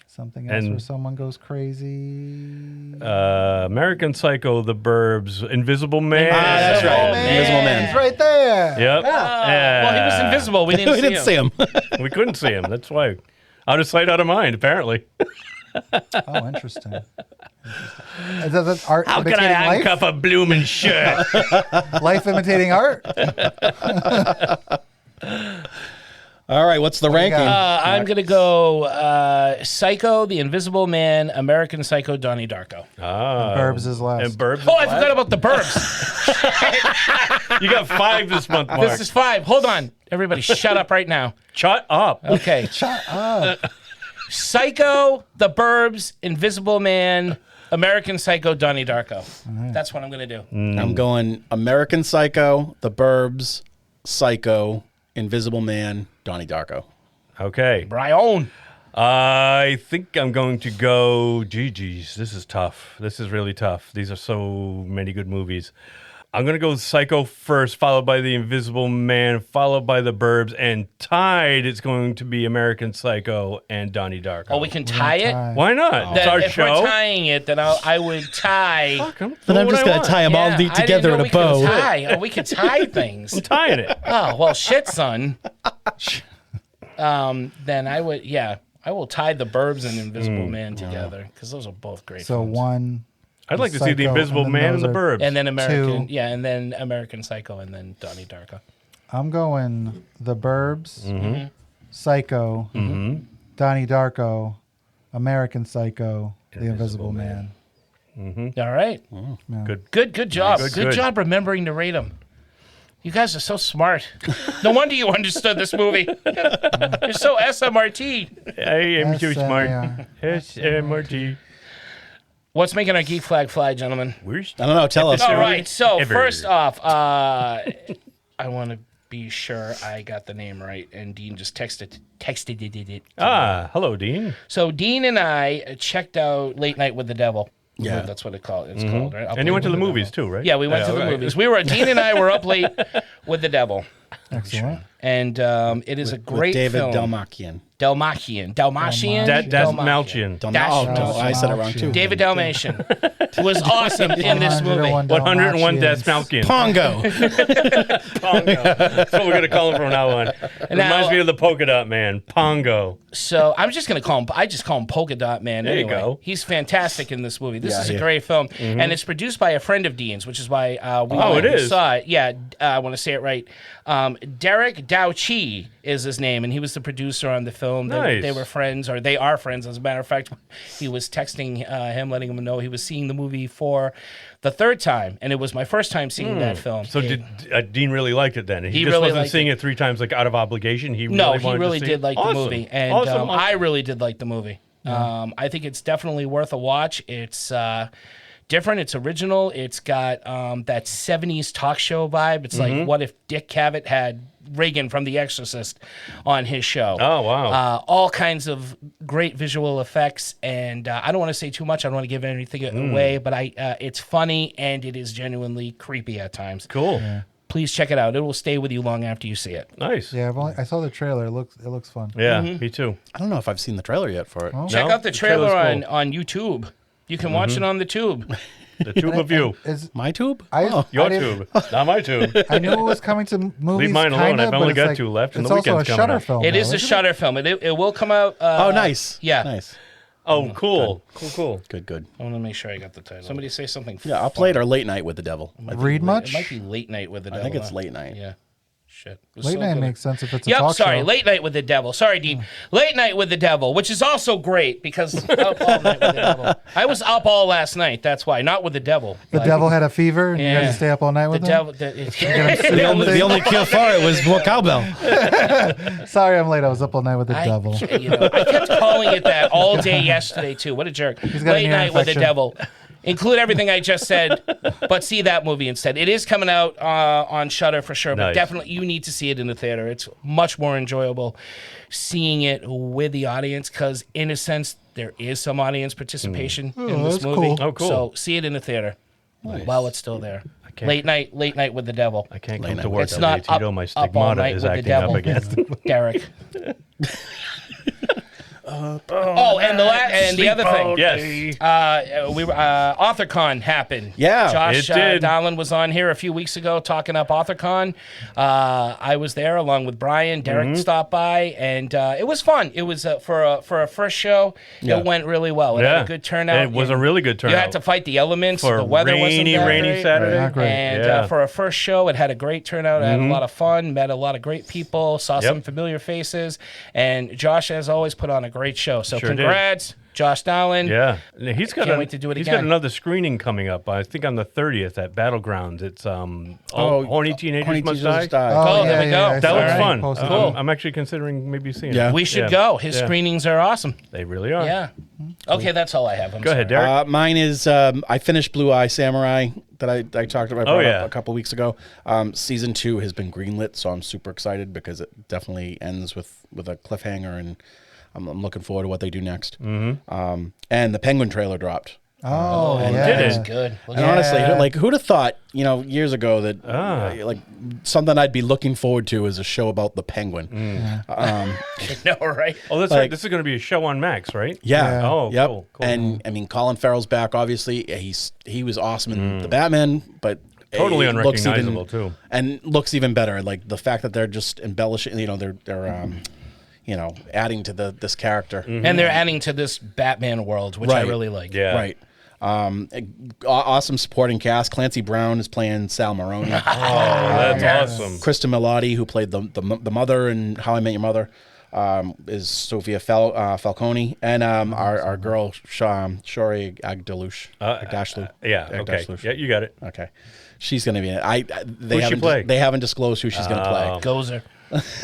something else And- where someone goes crazy. American Psycho, The Burbs, Invisible Man. that's right. Invisible Man. He's right there. Yep. Well, he was invisible. We didn't, we didn't see him. We couldn't see him. That's why. Out of sight, out of mind, apparently. Oh, interesting. Is that art How can imitating I life? uncuff a blooming shirt? Life imitating art? All right. What's the ranking? I'm going to go Psycho, The Invisible Man, American Psycho, Donnie Darko. Ah. Burbs is last. And Burbs. Oh, I forgot about The Burbs. You got 5 this month, Mark. This is 5. Hold on. Everybody shut up right now. Shut up. Okay. Shut up. Psycho, The Burbs, Invisible Man, American Psycho, Donnie Darko. That's what I'm going to do. I'm going American Psycho, The Burbs, Psycho, Invisible Man, Donnie Darko. Okay. Brian. I think I'm going to go. Geez, this is tough. This is really tough. These are so many good movies. I'm going to go Psycho first, followed by The Invisible Man, followed by The Burbs, and tied it's going to be American Psycho and Donnie Darko. Oh, we can tie it? Why not? It's Then our if show. we're tying it, then I would tie. Then I'm just going to tie them all Yeah, neat I didn't together know in a we could bow. tie. Oh, we could tie things. I'm tying it. Oh, well, shit, son. Then I would, I will tie The Burbs and Invisible Man together because those are both great. So films. one. I'd like to see The Psycho, Invisible and then Man and those The are Burbs. And then American, two. and then American Psycho, and then Donnie Darko. I'm going The Burbs, Mm-hmm. Psycho, Donnie Darko, American Psycho, The Invisible Man. All right. Good job. Nice. Good Good. job remembering to rate them. You guys are so smart. No wonder you understood this movie. You're so SMRT. I am too smart. SMAR. SMRT. What's making our geek flag fly, gentlemen? I don't know. Tell us. All right. So Ever. first off, I want to be sure I got the name right. And Dean just texted it. Hello, Dean. So Dean and I checked out Late Night with the Devil. Yeah. That's what it's called, right? Up And you Late went to with the movies Devil. too, right? Yeah, we went to the movies. Dean and I were up late with the Devil. Excellent. And it is a great David film. Dalmachian. Dalmatian. Dalmatian. I said it wrong too. David Dalmatian was awesome in this movie. 101 Dalmatians. Pongo. Pongo. That's what we're going to call him from now on. It reminds me of the Polka Dot Man. Pongo. So I'm just going to call him, I just call him Polka Dot Man There you anyway. go. He's fantastic in this movie. This is a yeah. great film. And it's produced by a friend of Dean's, which is why we it is? saw it. Yeah, I want to say it right. Derek Douchi is his name, and he was the producer on the film. They were friends, or they are friends. As a matter of fact, he was texting him, letting him know he was seeing the movie for the third time, and it was my first time seeing that film. So did Dean really liked it then? He just really wasn't seeing it 3 times like out of obligation? He No, really he wanted really to see did like Awesome. the movie, and Awesome. I really did like the movie. I think it's definitely worth a watch. It's different. It's original. It's got that 70s talk show vibe. It's like, what if Dick Cavett had Reagan from The Exorcist on his show? Oh, wow. All kinds of great visual effects, and I don't want to say too much. I don't want to give anything away, but it's funny, and it is genuinely creepy at times. Cool. Yeah. Please check it out. It will stay with you long after you see it. Nice. Yeah, I saw the trailer. It looks fun. Yeah, me too. I don't know if I've seen the trailer yet for it. Oh. Check out the trailer on YouTube. You can watch it on the tube. The tube of you. Is My tube? Your tube. Not my tube. I knew it was coming to movies. Leave mine alone. Kinda, I've only but it's got like, 2 left, and it's the also a weekend's coming Shudder up. film. It is a isn't Shudder film. It will come out. Oh, nice. Yeah. Nice. Oh, cool. Cool. Good. I want to make sure I got the title. Somebody say something. Yeah, up late or Late Night with the Devil. Read much? It might be Late Night with the Devil. I think it's huh? Late Night. Yeah. Shit. It was Late so night good. makes sense if it's a Yep, talk sorry. show. Late Night with the Devil. Sorry, Dean. Late Night with the Devil, which is also great because up all night with the devil. I was up all last night. That's why. Not with the devil. The devil had a fever, and you had Yeah. to stay up all night with The him. devil. The only cure for it was more cowbell. Sorry, I'm late. I was up all night with the devil. I kept calling it that all day yesterday too. What a jerk! got an Late ear Night with the infection. Devil. Include everything I just said, but see that movie instead. It is coming out on Shudder for sure, but Nice. definitely you need to see it in the theater. It's much more enjoyable seeing it with the audience because, in a sense, there is some audience participation in this that's movie. cool. Oh, cool. So see it in the theater while it's still there. Late night with the devil. I can't come to work. It's not Tito. up, My up all stigmata night is with the acting up devil. again. Derek. And the other thing. Yes. AuthorCon happened. Yeah, Josh it did. Donlan was on here a few weeks ago talking up AuthorCon. I was there along with Brian. Derek stopped by, and it was fun. It was for a first show. Yeah. It went really well. It had a good turnout. It was a really good turnout. You had to fight the elements. For the weather wasn't that rainy great. Saturday. Not great. And Yeah. for a first show, it had a great turnout. I had a lot of fun, met a lot of great people, saw Yep. some familiar faces, and Josh, as always, put on a great show. So Sure did. congrats, Josh Donlan. Yeah, he's got Can't wait to do it He's again. got another screening coming up. I think on the 30th at Battlegrounds. It's Horny Teenagers Horny Must Teenagers Die. Die. Oh, there we go. I That saw looks it. fun. Posted Cool. it. I'm actually considering maybe seeing Yeah. it. We should go. His screenings are awesome. They really are. Yeah. Okay, that's all I have. Go ahead, Derek. Mine is I finished Blue Eye Samurai that I talked about Oh, brought yeah. up a couple weeks ago. Season 2 has been greenlit, so I'm super excited because it definitely ends with a cliffhanger, and I'm looking forward to what they do next. Mm-hmm. And the Penguin trailer dropped. Oh, and yeah. did it? That's good. And honestly, like, who'd have thought, years ago that like something I'd be looking forward to is a show about the Penguin. No, right? Oh, that's right. This is going to be a show on Max, right? Yeah. Oh, yep. cool. And I mean, Colin Farrell's back. Obviously, he was awesome in the Batman, but Totally it looks unrecognizable, too. and looks even better. Like the fact that they're just embellishing. They're adding to this character. And they're adding to this Batman world, which I Right. really like. Yeah. Right. Awesome supporting cast. Clancy Brown is playing Sal Maroni. Oh, that's awesome. Krista Milotti, who played the mother in How I Met Your Mother, is Sophia Falcone, and our girl Shori Agdalush. Agdashlu. Yeah. Okay. Agdashlu. Yeah, you got it. Okay. She's going to be in it. Who's she play? They haven't disclosed who she's going to play. Gozer.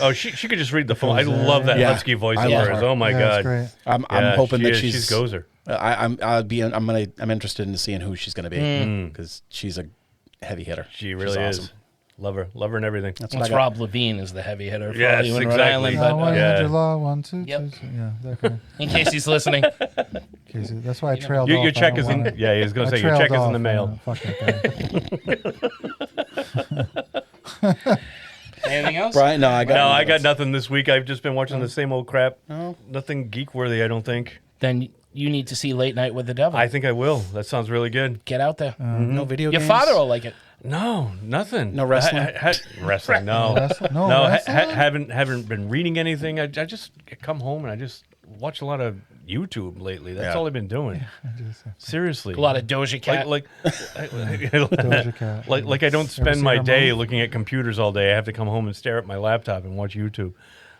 Oh, she could just read the phone. I love that Yeah. husky voice I of love hers. her. Oh my Yeah, god. that's great. I'm Yeah, hoping that she's Gozer. I'm interested in seeing who she's going to be because she's a heavy hitter. She really She's is. awesome. love her and everything. That's It's Rob Levine is the heavy hitter for Yes, you in exactly. Rhode Island. But, 100 law, 1, 2, Yep. 2, yeah, that kind in case he's listening. Casey, that's why I trailed off. Your I check don't is in. wanna- Yeah, he was going I to say your trailed check is in off, the mail. Fuck that guy. Anything else? Brian, no, I got nothing this week. I've just been watching the same old crap. No. Nothing geek worthy, I don't think. Then you need to see Late Night with the Devil. I think I will. That sounds really good. Get out there. No video Your games? father will like it. No, nothing. No wrestling? Wrestling, no. No wrestling? Haven't been reading anything. I just come home and I just watch a lot of YouTube lately. That's all I've been doing. Seriously. A lot of Doja Cat. Doja Cat. Like I don't Ever spend seen my her day move? looking at computers all day. I have to come home and stare at my laptop and watch YouTube.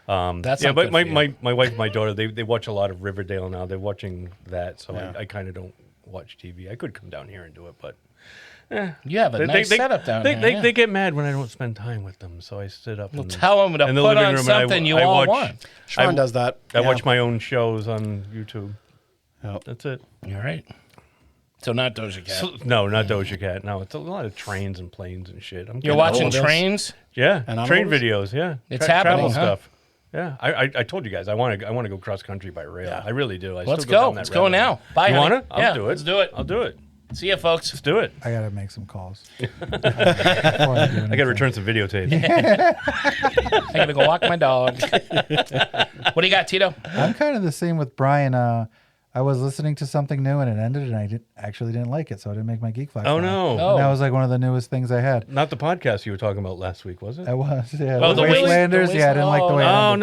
That's yeah, not but good my, for you. my wife and my daughter, they watch a lot of Riverdale now. They're watching that, so I kind of don't watch TV. I could come down here and do it, but you have a nice setup down they, there. They get mad when I don't spend time with them, so I sit up. Well, and, tell them to in the put living on room something and you I all watch, want. Sean does that. I watch my own shows on YouTube. Yep. That's it. All right. So not Doja Cat. So, no, not Doja Cat. No, it's a lot of trains and planes and shit. You're watching trains? Yeah, And train animals? videos. Yeah, It's happening, travel huh? stuff. Yeah, I told you guys I want to go cross country by rail. I really do. Let's go. Let's go now. Bye, You honey. want to? Yeah, I'll do it. let's do it. I'll do it. See you, folks. Let's do it. I gotta make some calls. I got to return some videotapes. I gotta go walk my dog. What do you got, Tito? I'm kind of the same with Brian. I was listening to something new and it ended, and I didn't like it, so I didn't make my geek flag. Oh, no. And that was like one of the newest things I had. Not the podcast you were talking about last week, was it? I was, yeah. Oh, the Wastelanders. Yeah, I didn't like the way. It Oh ended.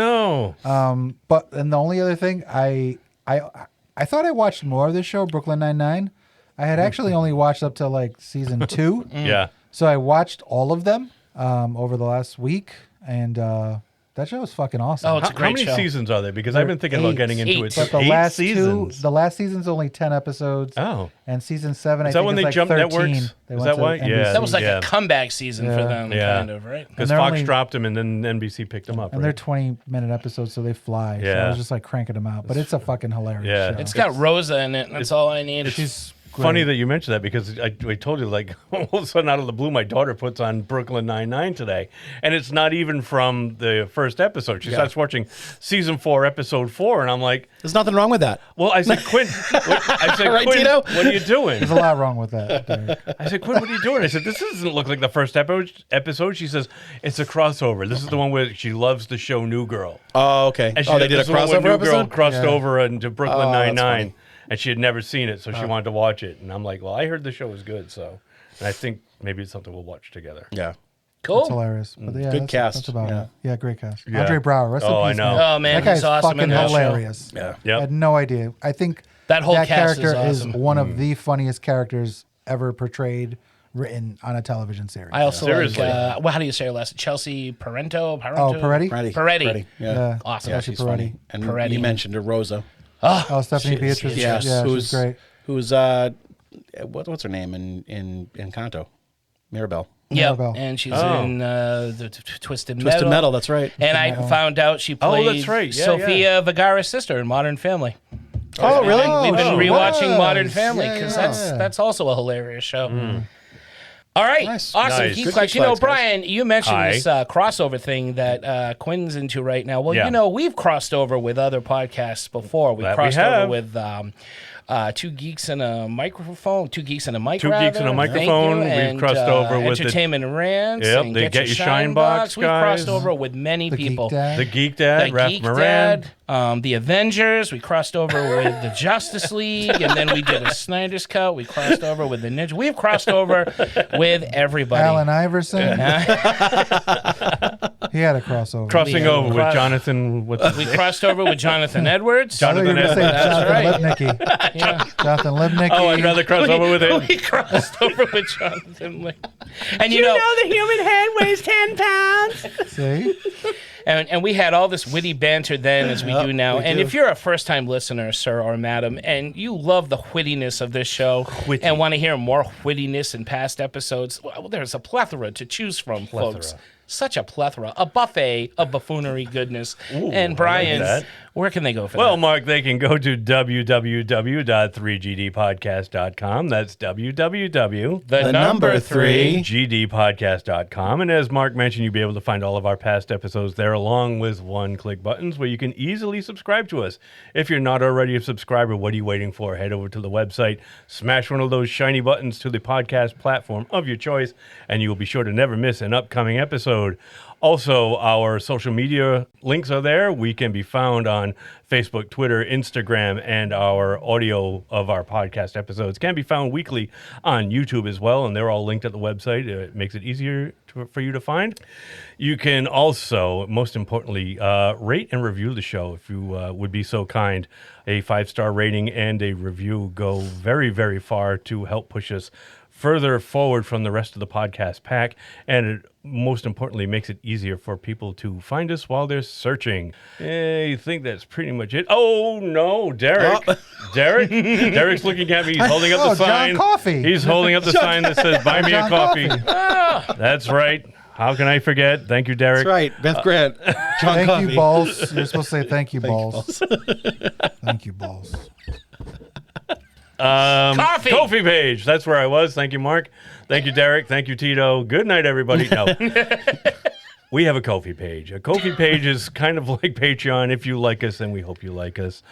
no. But and the only other thing, I thought I watched more of this show, Brooklyn Nine-Nine. I had actually only watched up to like season 2. Yeah. So I watched all of them over the last week, and that show was fucking awesome. Oh, it's a How great many show. seasons are there? Because I've been thinking about getting into it. But the 8 last seasons. the last season's only 10 episodes. Oh. And season 7, Is I that think when it's they like jumped 13. networks? They Is went that to why? NBC. Yeah. That was like Yeah. a comeback season for them, kind of, right? Because they're Fox only- dropped them and then NBC picked them up. And they're 20-minute episodes, so they fly. So I Yeah. was just like cranking them out. But it's a fucking hilarious show. It's got Rosa in it. That's all I need. She's funny that you mentioned that because I told you, like, all of a sudden out of the blue, my daughter puts on Brooklyn Nine-Nine today. And it's not even from the first episode. She starts watching season 4, episode 4. And I'm like, there's nothing wrong with that. Well, I said, Quinn, Right, Quinn, Tito? what are you doing? There's a lot wrong with that, Derek. I said, Quinn, what are you doing? I said, this doesn't look like the first episode. She says, it's a crossover. This is the one where she loves the show New Girl. Oh, okay. And They did a this is the one where crossover New Girl episode? crossed Yeah. over into Brooklyn Oh, that's Nine-Nine. funny. And she had never seen it, so she wanted to watch it. And I'm like, well, I heard the show was good, so. And I think maybe it's something we'll watch together. Yeah. Cool. It's hilarious. But yeah, Good that's, cast. That's about Yeah. it. Yeah, great cast. Yeah. Andre Braugher. Rest in Oh, I peace, know. man. Oh, man, that guy's he's awesome in fucking that show. hilarious. Yeah. Yep. I had no idea. I think That whole cast is character awesome. one of the funniest characters ever portrayed, written on a television series. I also like, Seriously. well, how do you say her last? Chelsea Parento? Oh, Peretti? Peretti. Yeah. Awesome. Yeah, Chelsea she's Peretti. funny. And Peretti. you mentioned her, Rosa. Oh, Stephanie Beatrice. Yes. Yeah, who's she's great. Who's what's her name in Encanto? Mirabelle. Yeah, Mirabelle. and she's Oh. in the Twisted Metal. Twisted Metal. That's right. And I found out she played that's right. Yeah, Sofia Vergara's sister in Modern Family. Oh, really? We've been Oh, rewatching was. Modern Family Yeah, because yeah. that's also a hilarious show. All right, Nice. awesome. Nice. Geek Good Flex. Geek You know, Flex, guys. Brian, you mentioned Hi. this crossover thing that Quinn's into right now. Well, Yeah. you know, we've crossed over with other podcasts before. We That we crossed over have. with Two Geeks and a Microphone, Two Geeks and a Mic. Two Geeks and a rather. Thank Microphone. you. We've And, crossed over with the- Entertainment Rants. Yep, and the Get Get Your Your Shine Shine Box. Box We've crossed guys. over with many The people. Geek Dad. The Geek Dad, The Raph Geek Moran. Dad, the Avengers. We crossed over with the Justice League, and then we did a Snyder's Cut. We crossed over with the Ninja. We've crossed over with everybody. Allen Iverson. He had a crossover. Crossing over with Jonathan. We crossed over with Jonathan Edwards. I thought you were Jonathan gonna say Edwards. That's Jonathan right. Lipnicki. Yeah. Jonathan Lipnicki. Oh, I'd rather cross over with him. We crossed over with Jonathan Lee. And you know the human head weighs 10 pounds? See? and we had all this witty banter then as we do now. And if you're a first-time listener, sir or madam, and you love the wittiness of this show Witty. and want to hear more wittiness in past episodes, well, there's a plethora to choose from, folks. such a plethora, a buffet of buffoonery goodness. Ooh, and Brian, I like that. where can they go for Well, that? Mark, they can go to www.3gdpodcast.com. That's www. The number 3 gdpodcast.com. And as Mark mentioned, you'll be able to find all of our past episodes there, along with one-click buttons where you can easily subscribe to us. If you're not already a subscriber, what are you waiting for? Head over to the website, smash one of those shiny buttons to the podcast platform of your choice, and you will be sure to never miss an upcoming episode. Also, our social media links are there. We can be found on Facebook, Twitter, Instagram, and our audio of our podcast episodes can be found weekly on YouTube as well, and they're all linked at the website. It makes it easier for you to find. You can also, most importantly, rate and review the show if you would be so kind. A 5-star rating and a review go very, very far to help push us further forward from the rest of the podcast pack, and it most importantly makes it easier for people to find us while they're searching. I think that's pretty much it. Oh no, Derek. Derek's looking at me. He's holding up the sign. John Coffee. He's holding up the sign that says buy me a John coffee. Coffee. That's right. How can I forget? Thank you, Derek. That's right. Beth Grant. John Thank Coffee. you, Balls. You're supposed to say thank you, Balls. Thank you, Balls. Coffee page. That's where I was. Thank you, Mark. Thank you, Derek. Thank you, Tito. Good night, everybody. No. We have a Ko-fi page. A Ko-fi page is kind of like Patreon. If you like us, and we hope you like us,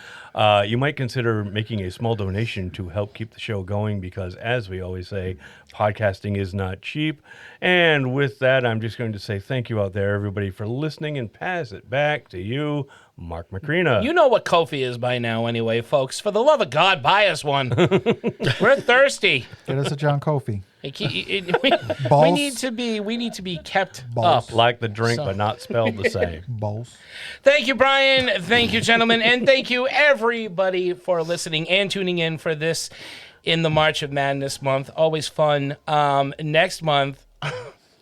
you might consider making a small donation to help keep the show going because, as we always say, podcasting is not cheap. And with that, I'm just going to say thank you out there, everybody, for listening, and pass it back to you, Mark Macrina. You know what Ko-fi is by now anyway, folks. For the love of God, buy us one. We're thirsty. Get us a John Coffee. We Balls. need to be kept Balls. up. Like the drink, but not spelled the same. Balls. Thank you, Brian. Thank you, gentlemen. And thank you, everybody, for listening and tuning in for this in the March of Madness month. Always fun. Next month,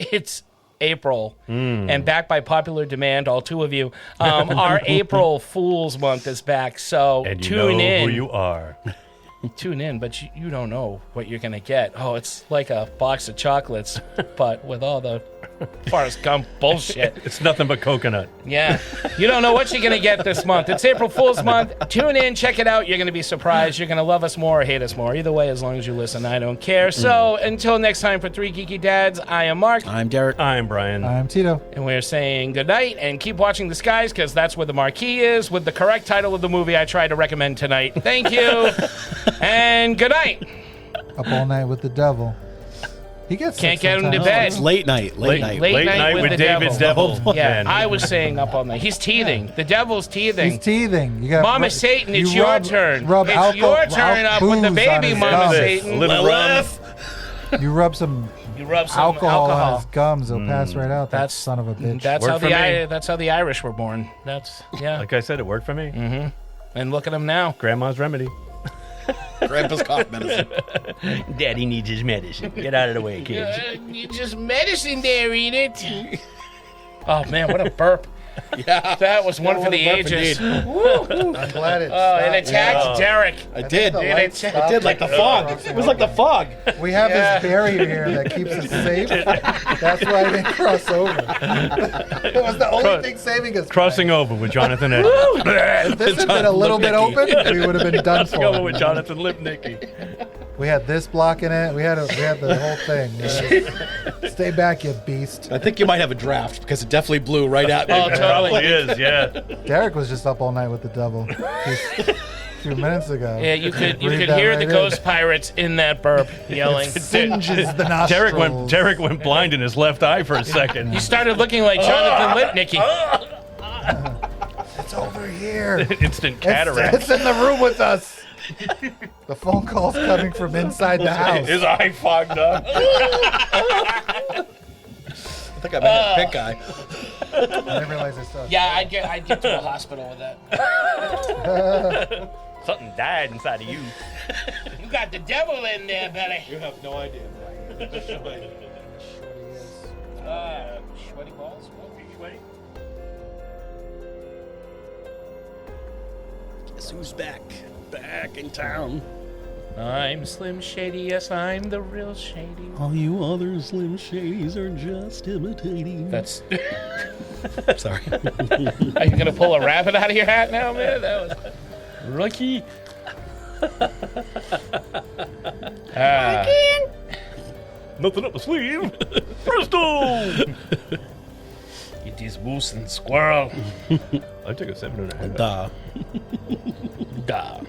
it's April. And back by popular demand, all two of you, our April Fool's month is back. So And you tune know in. who you are. Tune in, but you don't know what you're going to get. Oh, it's like a box of chocolates, but with all the Forrest Gump bullshit. It's nothing but coconut. Yeah. You don't know what you're going to get this month. It's April Fool's month. Tune in, check it out. You're going to be surprised. You're going to love us more or hate us more. Either way, as long as you listen, I don't care. So until next time for Three Geeky Dads, I am Mark. I'm Derek. I'm Brian. I'm Tito. And we're saying goodnight and keep watching the skies because that's where the marquee is with the correct title of the movie I tried to recommend tonight. Thank you. And good night. Up all night with the devil. He gets Can't sick get him to sometimes. bed. It's late night. Late night with the David Devil. Yeah, Man. I was saying up all night. He's teething. The devil's teething. He's teething. You got Mama Satan, it's your turn. It's your turn up with the booze baby, on his Mama gums. Satan. Little rum. You rub some alcohol on his gums. He'll pass right out. That son of a bitch. That's Worked how for me. that's how the Irish were born. That's yeah. Like I said, it worked for me. And look at him now. Grandma's remedy. Grandpa's cough medicine. Daddy needs his medicine. Get out of the way, kids. You just medicine there, eat it. Oh man, what a burp. Yeah, that was one for the ages. Woo. I'm glad it It attacked Derek. I did. It did like the fog. It was like the fog. We have this barrier here that keeps us safe. That's why I didn't cross over. It was the only thing saving us. Crossing over with Jonathan Ed. If this had been a little bit open, we would have been done Crossing over for. with Jonathan Lipnicki. We had this blocking it. We had the whole thing. Stay back, you beast. I think you might have a draft because it definitely blew right at me. Oh, totally. Probably is, yeah. Derek was just up all night with the devil just a few minutes ago. Yeah, you could Breathe that hear right the in. ghost pirates in that burp yelling. Singes the nostrils. Derek went blind in his left eye for a second. He started looking like Jonathan Lipnicki. It's over here. Instant cataract. It's in the room with us. The phone call's coming from inside the house. His eye fogged up. I think I met a pink guy. I didn't realize I saw. Yeah, I'd get to a hospital with that. Something died inside of you. You got the devil in there, buddy. You have no idea. Sweaty balls? Sweaty? Guess who's back? Back in town. I'm Slim Shady, yes, I'm the real Shady. All you other Slim Shadys are just imitating. That's... Sorry. Are you gonna pull a rabbit out of your hat now, man? That was... Rookie. Nothing up the sleeve. Presto! It is moose and squirrel. I took a 7.5. Duh. Duh.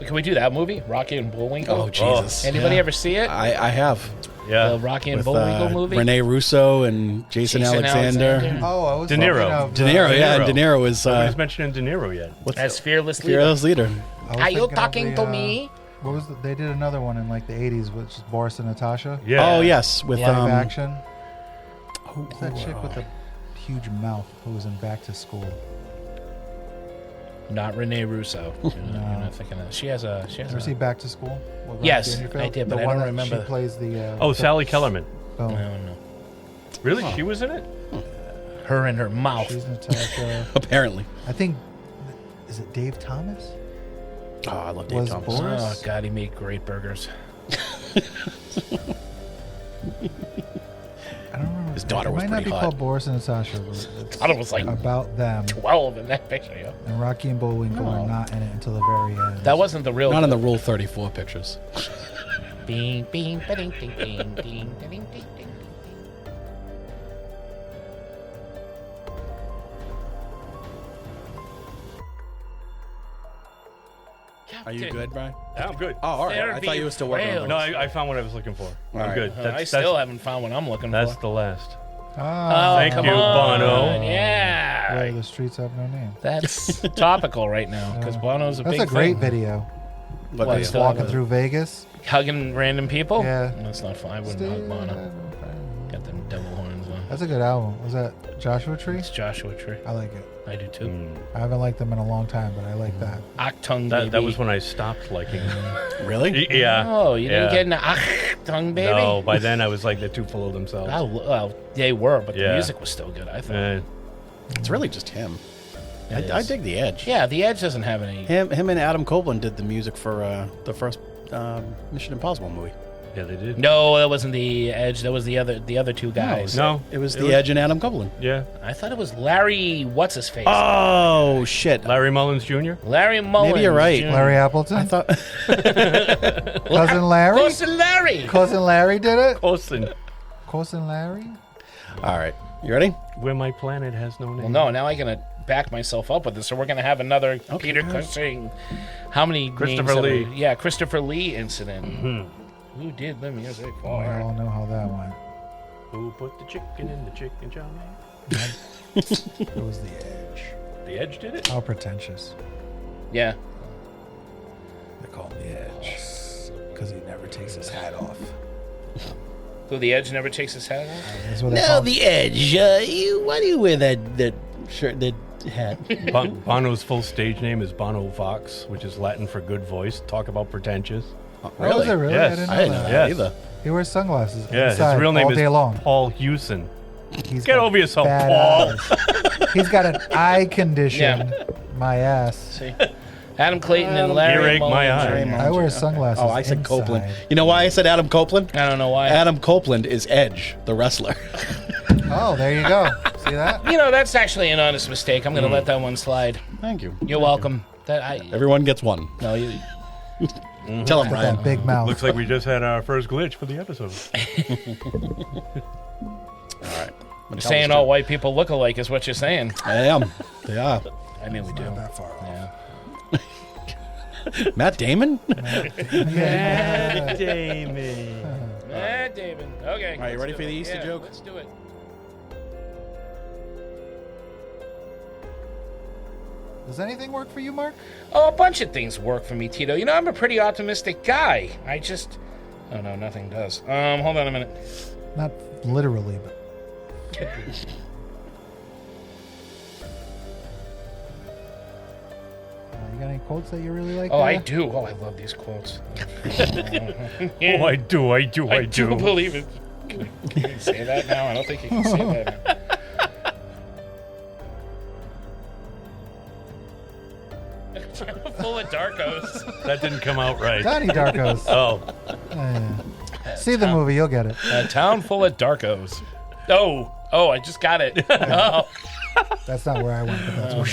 Can we do that movie? Rocky and Bullwinkle? Oh, Jesus. Anybody ever see it? I have. Yeah. The Rocky and With Bullwinkle movie? Rene Russo and Jason Alexander. Oh, I was De Niro. thinking of, De Niro, yeah. And De Niro was... Nobody's mentioning De Niro yet. As Fearless Leader. Fearless Leader. I was Are you thinking of talking the, to me? What was they did another one in like the 80s, which is Boris and Natasha. Yeah. Oh, yes. With Live action. Who's that chick with the huge mouth who was in Back to School? Not Rene Russo. You're No. not thinking of... She has a... Ever see Back to School? With Ron Yes, Dangerfield? I did, but The I one don't that remember. She plays the. Oh, Sally Kellerman. Oh, No. Really? She was in it? Her and her mouth. she's Natasha. Apparently. I think. Is it Dave Thomas? Oh, I love Dave Was Thomas. Boris? Oh, God, he made great burgers. I don't remember. His daughter it was might not pretty be hot. called Boris and Natasha. But it's thought it was like about them. 12 in that picture. Yeah. And Rocky and Bullwinkle are not in it until the very end. That wasn't the real... Not in the Rule 34 pictures. Bing, bing, ba-ding, ding, ding, ding, ding, ding, ding. Are you good, Brian? Yeah, I'm good. Oh, all right. I thought you were still working on it. No, I found what I was looking for. I'm right. good. I still haven't found what I'm looking That's for. the last. Ah, Thank come you, on. Bono. Yeah. Where the streets have no name. That's topical right now because Bono's a That's big a great thing. video. What What, video? still Walking have through Vegas. Hugging random people? Yeah. That's not fun. I wouldn't hug Bono. Got them devil horns on. That's a good album. Was that Joshua Tree? It's Joshua Tree. I like it. I do too. I haven't liked them in a long time, but I like that. Octung That baby. was when I stopped liking them. Really? Yeah. Oh, you didn't Yeah. get an Octung baby? No, by then I was like, they're too full of themselves. Oh, well, they were, but the Yeah. music was still good, I thought. It's really just him. It I is. dig The Edge. Yeah, The Edge doesn't have any... Him and Adam Copeland did the music for the first Mission Impossible movie. Yeah, they did. No, that wasn't The Edge. That was the other two guys. No. It was The Edge and Adam Copeland. Yeah. I thought it was Larry... What's-his-face? Oh, shit. Larry Mullins Jr.? Larry Mullins. Maybe you're right. Jr. Larry Appleton? I thought... Cousin Larry? Cousin Larry. Cousin Larry did it? Cousin. Cousin Larry? All right. You ready? Where my planet has no name. Well, no, now I'm going to back myself up with this. So we're going to have another Peter Cushing. How many Christopher names Lee. Yeah, Christopher Lee incident. Who did the music We for? all know how that went. Who put the chicken in the chicken chow mein? It was The Edge. The Edge did it? How pretentious. Yeah. They call him The Edge. Because he never takes his hat off. Who, The Edge never takes his hat off? That's what they call him. The Edge. Why do you wear that shirt, that hat? Bono's full stage name is Bono Vox, which is Latin for good voice. Talk about pretentious. Oh, is it really? Yes. I didn't know that. Yes. He wears sunglasses Yeah, inside his real name all is day long. Paul Hewson. He's Get got over yourself, bad Paul. eyes. He's got an eye condition. Yeah. My ass. See? Adam Clayton and Larry Earache my Mullins. eye. I wear sunglasses. Oh, I said inside. Copeland. You know why I said Adam Copeland? I don't know why. Adam Copeland is Edge, the wrestler. Oh, there you go. See that? You know, that's actually an honest mistake. I'm going to let that one slide. Thank you. You're welcome. Everyone gets one. No, you... Tell him, Got Brian. that big mouth. Looks like we just had our first glitch for the episode. All right. You're saying all white people look alike is what you're saying. I am. They are. I mean, we do. Not that far off. Yeah. Matt Damon? Matt Damon. Matt Damon. Okay. All right, you ready for the Easter joke? Let's do it. Does anything work for you, Mark? Oh, a bunch of things work for me, Tito. You know, I'm a pretty optimistic guy. I just... Oh, no, nothing does. Hold on a minute. Not literally, but. You got any quotes that you really like? Oh, I there? do. Oh, I love these quotes. Oh, I do. I do believe it. Can you say that now? I don't think you can say that now. full of Darkos. That didn't come out right. Donnie Darko's. Oh. See the movie, you'll get it. A town full of Darkos. Oh, I just got it. Oh. That's not where I went, but that's where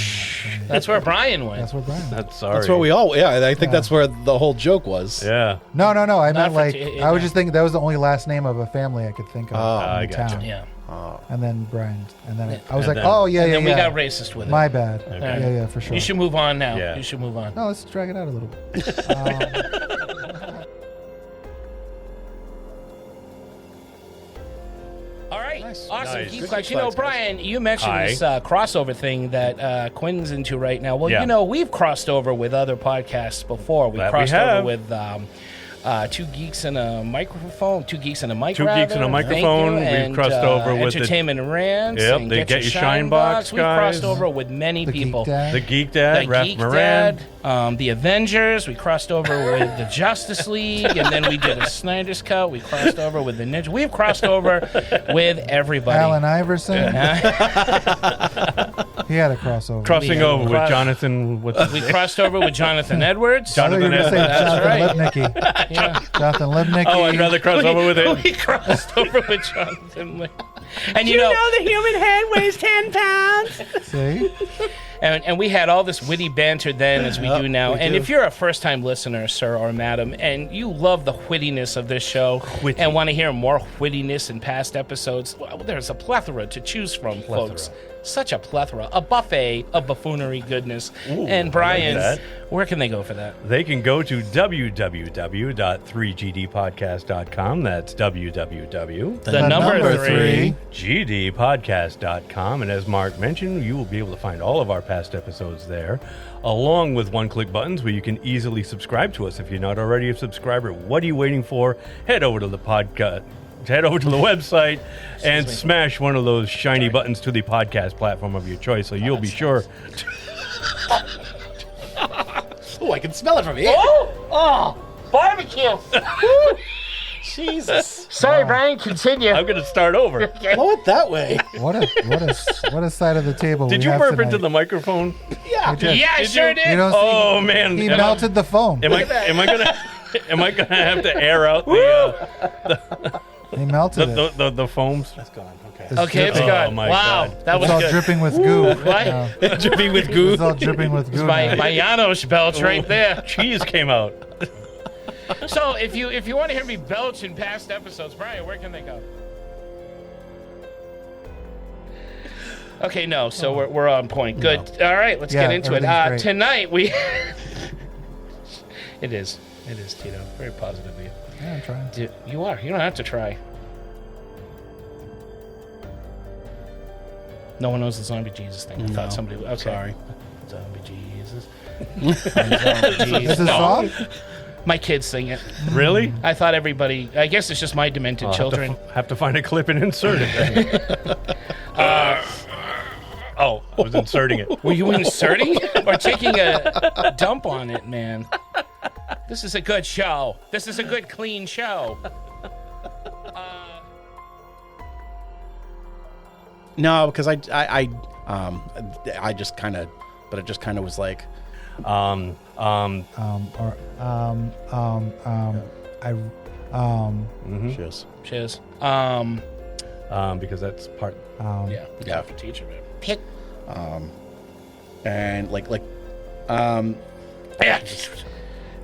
That's where Brian went. That's where Brian went. That's sorry. That's where we all. Yeah, I think that's where the whole joke was. Yeah. No. I meant for like t- I was just thinking that was the only last name of a family I could think of. I in the gotcha. town. Yeah. And then Brian, and then I was And like, then- oh yeah, And yeah, then yeah. we got racist with it. My bad. Okay. Yeah, for sure. You should move on now. Yeah. You should move on. No, let's drag it out a little bit. All right. Awesome. Nice. Geek Good Flex. Geek Flex, Brian, you mentioned Hi. this crossover thing that Quinn's into right now. Well, Yeah. we've crossed over with other podcasts before. We That we crossed over have. with Two Geeks and a Microphone. Two Geeks and a Mic. Two Geeks and a rather. Thank Microphone. you. We've And, crossed over with the- Entertainment Rants. Yep, and they Get Get Your Your Shine Box We've crossed guys. over with many The Geek people. Dad. The Geek Dad, The Raph Geek Moran. Dad, the Avengers. We crossed over with the Justice League, and then we did a Snyder's Cut. We crossed over with the Ninja. We've crossed over with everybody. Allen Iverson. He had a crossover. Crossing We- over with cro- Jonathan. We crossed over with Jonathan Edwards. I thought you were going to say That's Jonathan right. Lipnicki. Yeah. Jonathan Lipnicki. Oh, I'd rather cross over with him. We crossed over with Jonathan. And You know the human head weighs 10 pounds? See? And we had all this witty banter then as we do now. we And do. if you're a first-time listener, sir or madam, and you love the wittiness of this show and want to hear more wittiness in past episodes, well, there's a plethora to choose from, folks. Such a plethora. A buffet of buffoonery goodness. Ooh, and I Brian, like that. where can they go for that? They can go to www.3gdpodcast.com. That's www. The number three. gdpodcast.com. And as Mark mentioned, you will be able to find all of our past episodes there, along with one-click buttons where you can easily subscribe to us. If you're not already a subscriber, what are you waiting for? Head over to the podcast. Head over to the website and smash one of those shiny buttons to the podcast platform of your choice, so you'll be sure. Oh, I can smell it from here. Oh, barbecue. Jesus. Sorry, Brian, continue. I'm going to start over. Blow it that way. What a side of the table Did we you have burp tonight. into the microphone? Yeah. did. Yeah, I sure did. You don't Oh see, man! he Am I- melted the foam. Am I gonna have to air out He melted it. the foams? That's gone. Okay. Okay, it's Oh, gone. my Wow, God. that was It's all good. dripping with goo. What? now. Dripping with goo. It's all dripping with goo. My now. Janos belch right there. Cheese came out. So if you want to hear me belch in past episodes, Brian, where can they go? Okay, no. So we're on point. Good. All right, let's Yeah, get into it. everything's great. Tonight we. It is, Tito. Very positive of you. Yeah, I'm trying. You are. You don't have to try. No one knows the zombie Jesus thing. I No. thought somebody. Okay. Sorry. Zombie Jesus. Zombie Jesus. It's a song? My kids sing it. Really? I thought everybody. I guess it's just my demented I'll children. have to find a clip and insert it. I was inserting it. Were you inserting or taking a dump on it, man? This is a good show. This is a good, clean show. No, because I just kind of, but it just kind of was like, I Cheers. Cheers. Because that's part. Yeah. For teacher, man. Pick. And Yeah.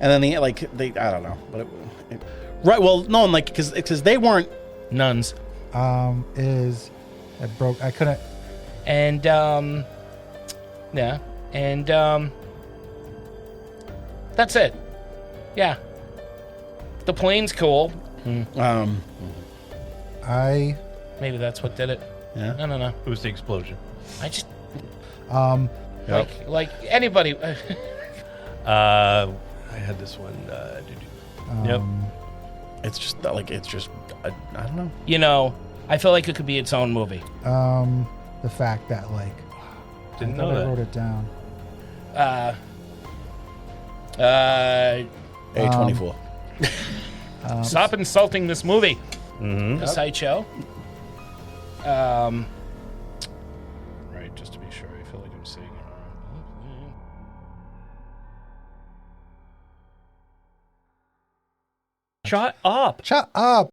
and then I don't know, but right. Well, no, and because they weren't nuns. Is it broke? I couldn't. And yeah, and that's it. Yeah. The plane's cool. Maybe that's what did it. Yeah. No. It was the explosion. I just Yep. like anybody. I had this one. Yep. It's just I don't know. You know, I feel like it could be its own movie. The fact that Didn't I know thought I that. wrote it down. A24. Stop insulting this movie. Mm-hmm. The sideshow. Right, just to be sure, I feel like I'm saying it Shut up. Shut up.